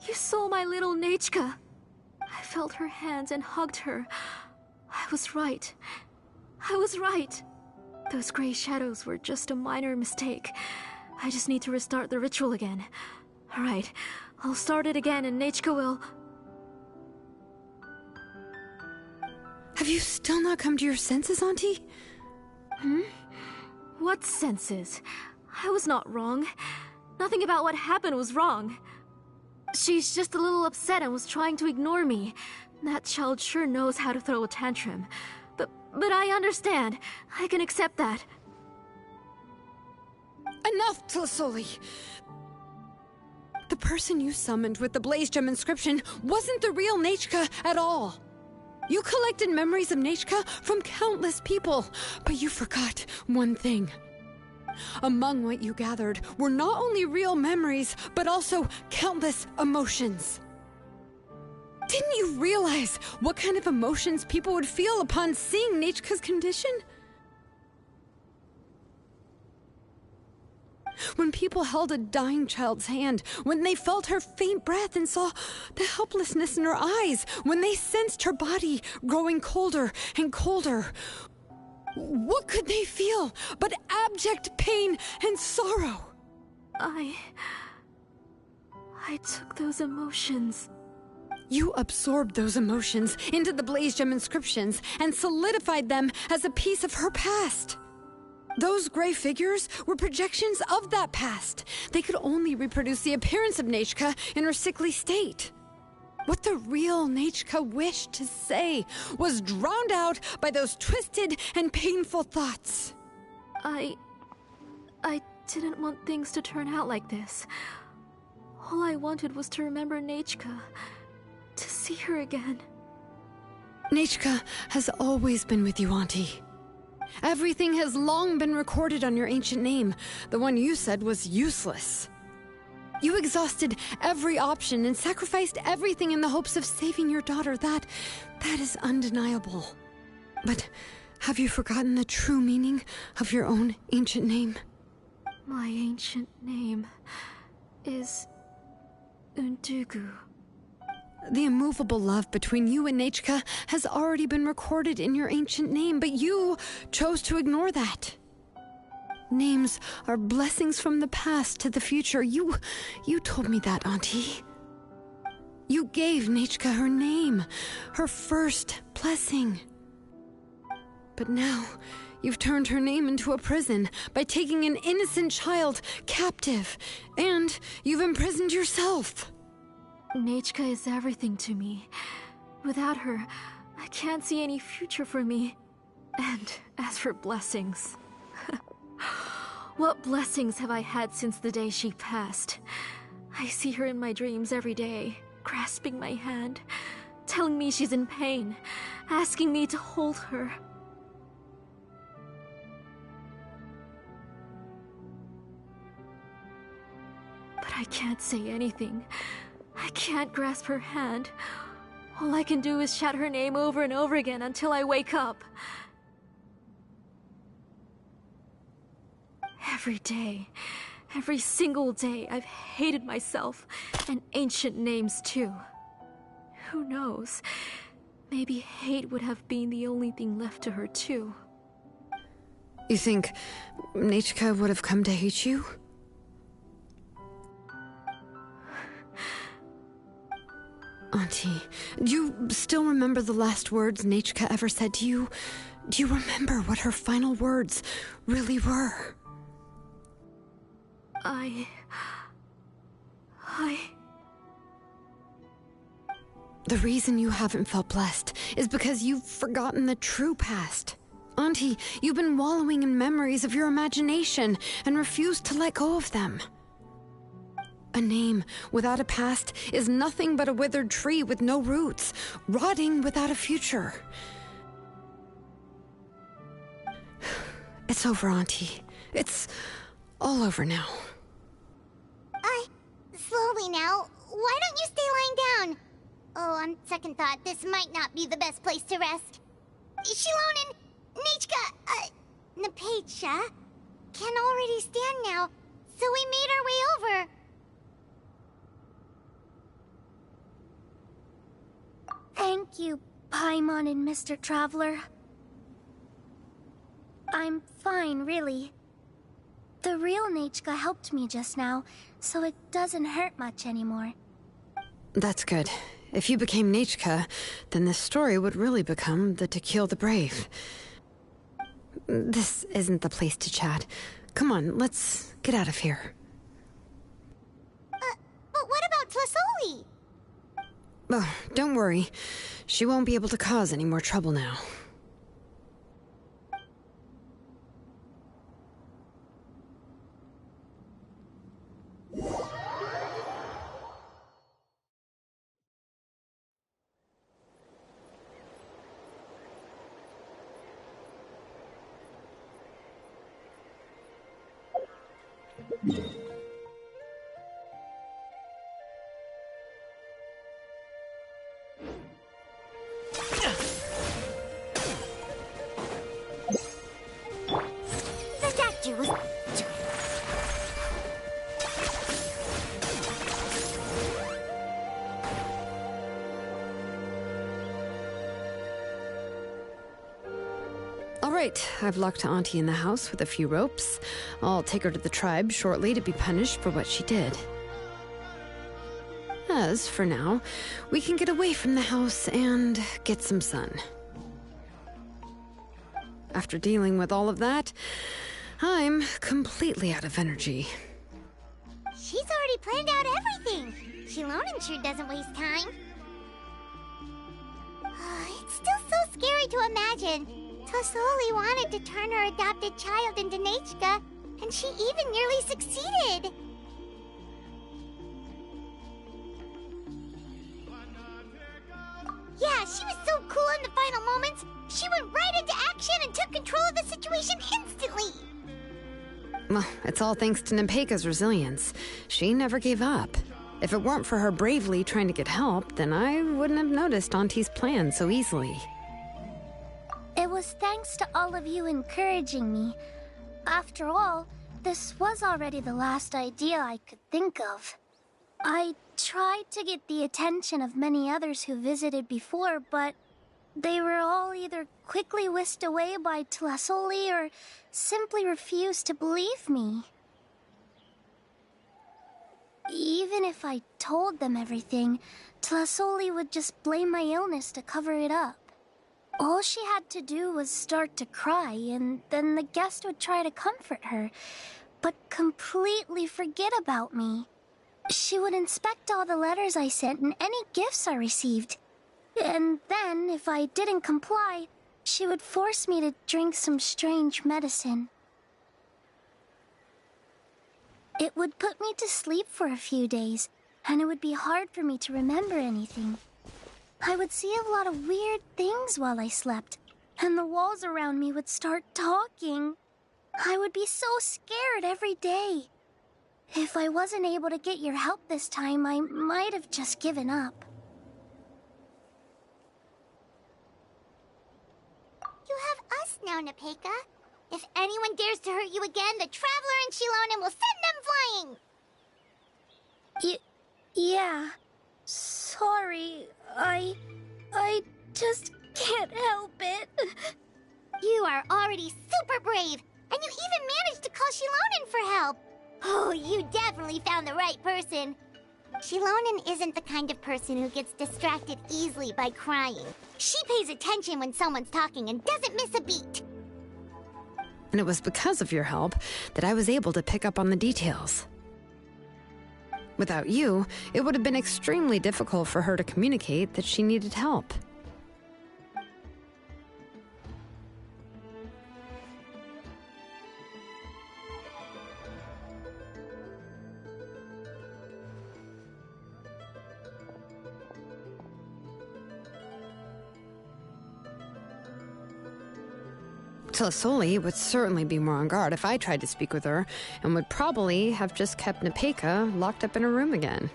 You saw my little Nechka. I felt her hands and hugged her. I was right. I was right. Those gray shadows were just a minor mistake. I just need to restart the ritual again. Alright, I'll start it again and Nechka will... Have you still not come to your senses, Auntie? What senses? I was not wrong. Nothing about what happened was wrong. She's just a little upset and was trying to ignore me. That child sure knows how to throw a tantrum. But I understand. I can accept that. Enough, Tlasoli! The person you summoned with the Blaze Gem inscription wasn't the real Nechka at all. You collected memories of Nechka from countless people, but you forgot one thing. Among what you gathered were not only real memories, but also countless emotions. Didn't you realize what kind of emotions people would feel upon seeing Nechka's condition? When people held a dying child's hand, when they felt her faint breath and saw the helplessness in her eyes, when they sensed her body growing colder and colder, what could they feel but abject pain and sorrow? I took those emotions. You absorbed those emotions into the Blaze Gem inscriptions and solidified them as a piece of her past. Those gray figures were projections of that past. They could only reproduce the appearance of Nechka in her sickly state. What the real Nechka wished to say was drowned out by those twisted and painful thoughts. I didn't want things to turn out like this. All I wanted was to remember Nechka, to see her again. Nechka has always been with you, Auntie. Everything has long been recorded on your ancient name. The one you said was useless. You exhausted every option and sacrificed everything in the hopes of saving your daughter. That is undeniable. But have you forgotten the true meaning of your own ancient name? My ancient name is Undugu. The immovable love between you and Nechka has already been recorded in your ancient name, but you chose to ignore that. Names are blessings from the past to the future. You told me that, Auntie. You gave Nechka her name, her first blessing. But now, you've turned her name into a prison by taking an innocent child captive, and you've imprisoned yourself. Nechka is everything to me. Without her, I can't see any future for me. And as for blessings... what blessings have I had since the day she passed? I see her in my dreams every day, grasping my hand, telling me she's in pain, asking me to hold her. But I can't say anything. I can't grasp her hand. All I can do is shout her name over and over again until I wake up. Every day, every single day, I've hated myself, and ancient names too. Who knows? Maybe hate would have been the only thing left to her too. You think Nechka would have come to hate you? Auntie, do you still remember the last words Nechka ever said to you? Do you remember what her final words really were? The reason you haven't felt blessed is because you've forgotten the true past. Auntie, you've been wallowing in memories of your imagination and refused to let go of them. A name without a past is nothing but a withered tree with no roots, rotting without a future. It's over, Auntie. It's all over now. Slowly now. Why don't you stay lying down? Oh, on second thought, this might not be the best place to rest. Shilonen, Nechka, Napecha can already stand now, so we made our way over. Thank you, Paimon and Mr. Traveler. I'm fine, really. The real Nechka helped me just now, so it doesn't hurt much anymore. That's good. If you became Nechka, then this story would really become the To Kill the Brave. This isn't the place to chat. Come on, let's get out of here. But what about Tlasoli? Oh, don't worry. She won't be able to cause any more trouble now. The statue was... All right, I've locked Auntie in the house with a few ropes. I'll take her to the tribe shortly to be punished for what she did. As for now, we can get away from the house and get some sun. After dealing with all of that, I'm completely out of energy. She's already planned out everything. Shilonen sure doesn't waste time. It's still so scary to imagine. Tlasoli wanted to turn her adopted child into Nechka, and she even nearly succeeded. Yeah, she was so cool in the final moments. She went right into action and took control of the situation instantly. Well, it's all thanks to Nepeka's resilience. She never gave up. If it weren't for her bravely trying to get help, then I wouldn't have noticed Auntie's plan so easily. It was thanks to all of you encouraging me. After all, this was already the last idea I could think of. I tried to get the attention of many others who visited before, but they were all either quickly whisked away by Tlasoli or simply refused to believe me. even if I told them everything, Tlasoli would just blame my illness to cover it up. All she had to do was start to cry, and then the guest would try to comfort her, but completely forget about me. She would inspect all the letters I sent and any gifts I received. And then, if I didn't comply, she would force me to drink some strange medicine. It would put me to sleep for a few days, and it would be hard for me to remember anything. I would see a lot of weird things while I slept, and the walls around me would start talking. I would be so scared every day. If I wasn't able to get your help this time, I might have just given up. You have us now, Nepeka. If anyone dares to hurt you again, the Traveler and Shilonen will send them flying! Yeah. Sorry, I just can't help it. You are already super brave, and you even managed to call Shilonen for help. Oh, you definitely found the right person. Shilonen isn't the kind of person who gets distracted easily by crying. She pays attention when someone's talking and doesn't miss a beat. And it was because of your help that I was able to pick up on the details. Without you, it would have been extremely difficult for her to communicate that she needed help. Tlasoli would certainly be more on guard if I tried to speak with her, and would probably have just kept Nepeka locked up in her room again.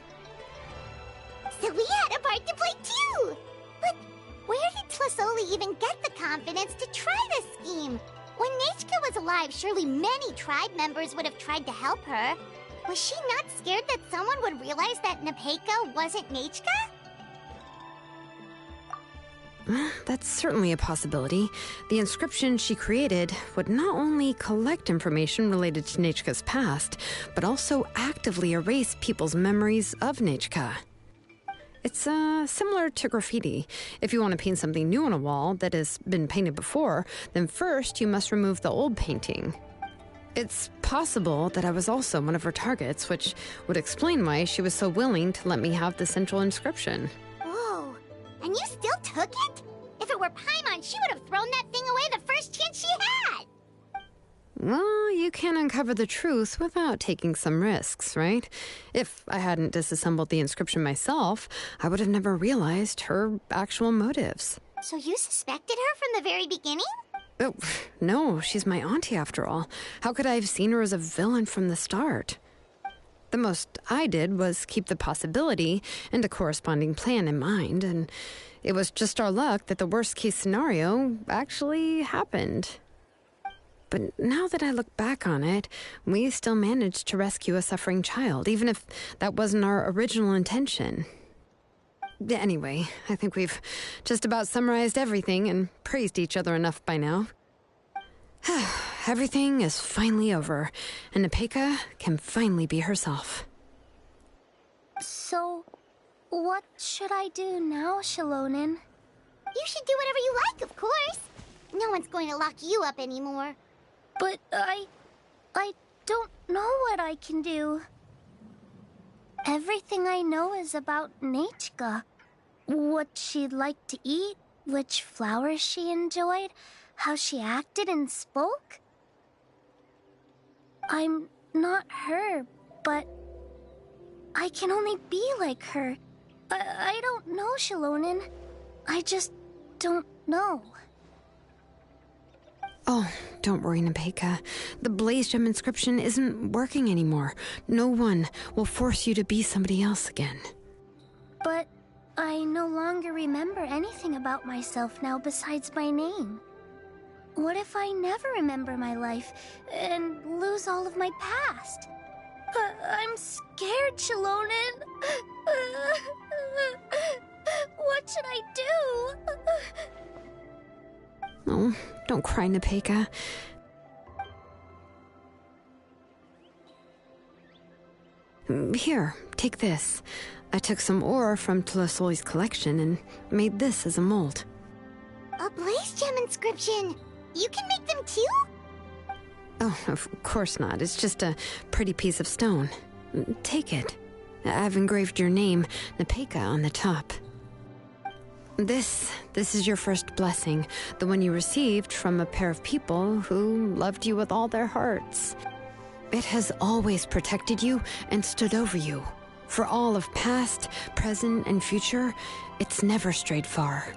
So we had a part to play too! But where did Tlasoli even get the confidence to try this scheme? When Nechka was alive, surely many tribe members would have tried to help her. Was she not scared that someone would realize that Nepeka wasn't Nechka? That's certainly a possibility. The inscription she created would not only collect information related to Nechka's past, but also actively erase people's memories of Nechka. It's similar to graffiti. If you want to paint something new on a wall that has been painted before, then first you must remove the old painting. It's possible that I was also one of her targets, which would explain why she was so willing to let me have the central inscription. Whoa, and you still took it? If it were Paimon, she would have thrown that thing away the first chance she had! Well, you can't uncover the truth without taking some risks, right? If I hadn't disassembled the inscription myself, I would have never realized her actual motives. So you suspected her from the very beginning? Oh, no, she's my auntie after all. How could I have seen her as a villain from the start? The most I did was keep the possibility and a corresponding plan in mind, and it was just our luck that the worst-case scenario actually happened. But now that I look back on it, we still managed to rescue a suffering child, even if that wasn't our original intention. Anyway, I think we've just about summarized everything and praised each other enough by now. Everything is finally over, and Nepeka can finally be herself. So, what should I do now, Shilonen? You should do whatever you like, of course. No one's going to lock you up anymore. But I don't know what I can do. Everything I know is about Nechka. What she'd like to eat, which flowers she enjoyed, how she acted and spoke. I'm not her, but I can only be like her. I don't know, Shilonen. I just don't know. Oh, don't worry, Nepeka. The Blaze Gem inscription isn't working anymore. No one will force you to be somebody else again. But I no longer remember anything about myself now besides my name. What if I never remember my life and lose all of my past? I'm scared, Shilonen. What should I do? Oh, don't cry, Nepeka. Here, take this. I took some ore from Tlasoli's collection and made this as a mold. A blaze gem inscription! You can make them too? Oh, of course not. It's just a pretty piece of stone. Take it. I've engraved your name, Nepeka, on the top. This is your first blessing, the one you received from a pair of people who loved you with all their hearts. It has always protected you and stood over you. For all of past, present, and future, it's never strayed far.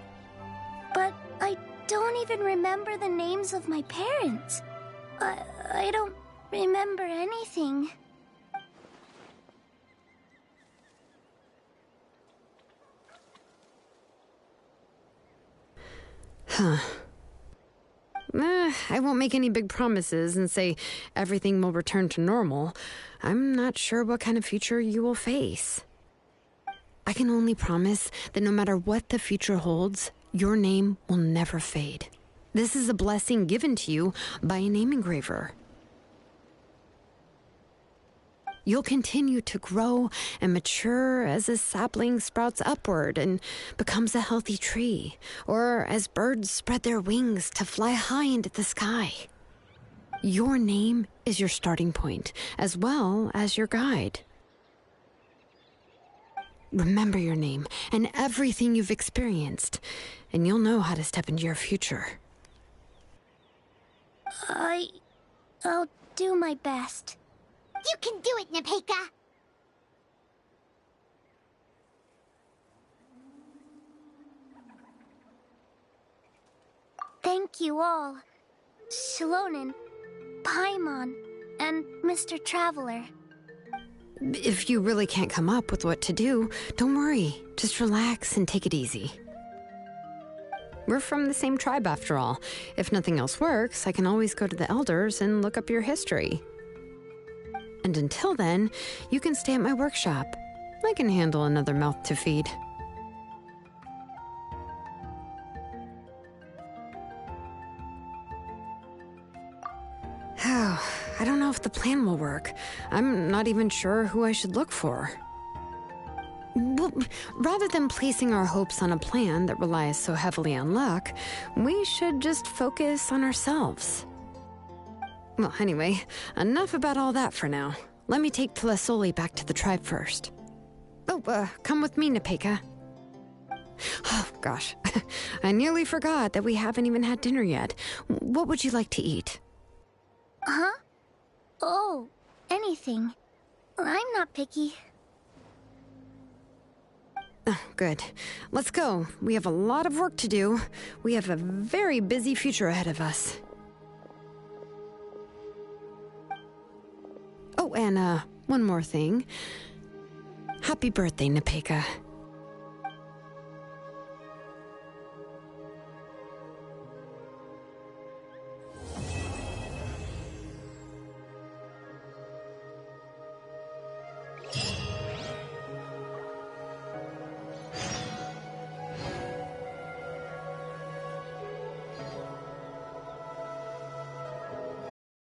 But I don't even remember the names of my parents. I don't remember anything. Huh. I won't make any big promises and say everything will return to normal. I'm not sure what kind of future you will face. I can only promise that no matter what the future holds, your name will never fade. This is a blessing given to you by a name engraver. You'll continue to grow and mature as a sapling sprouts upward and becomes a healthy tree, or as birds spread their wings to fly high into the sky. Your name is your starting point, as well as your guide. Remember your name and everything you've experienced, and you'll know how to step into your future. I'll do my best. You can do it, Nepeka! Thank you all. Shilonen, Paimon, and Mr. Traveler. If you really can't come up with what to do, don't worry. Just relax and take it easy. We're from the same tribe after all. If nothing else works, I can always go to the elders and look up your history. And until then, you can stay at my workshop. I can handle another mouth to feed. I don't know if the plan will work. I'm not even sure who I should look for. Well, rather than placing our hopes on a plan that relies so heavily on luck, we should just focus on ourselves. Well, anyway, enough about all that for now. Let me take Tlasoli back to the tribe first. Oh, come with me, Nepeka. Oh, gosh. I nearly forgot that we haven't even had dinner yet. What would you like to eat? Huh? Oh, anything. I'm not picky. Oh, good. Let's go. We have a lot of work to do. We have a very busy future ahead of us. Oh, and one more thing. Happy birthday, Nepeka.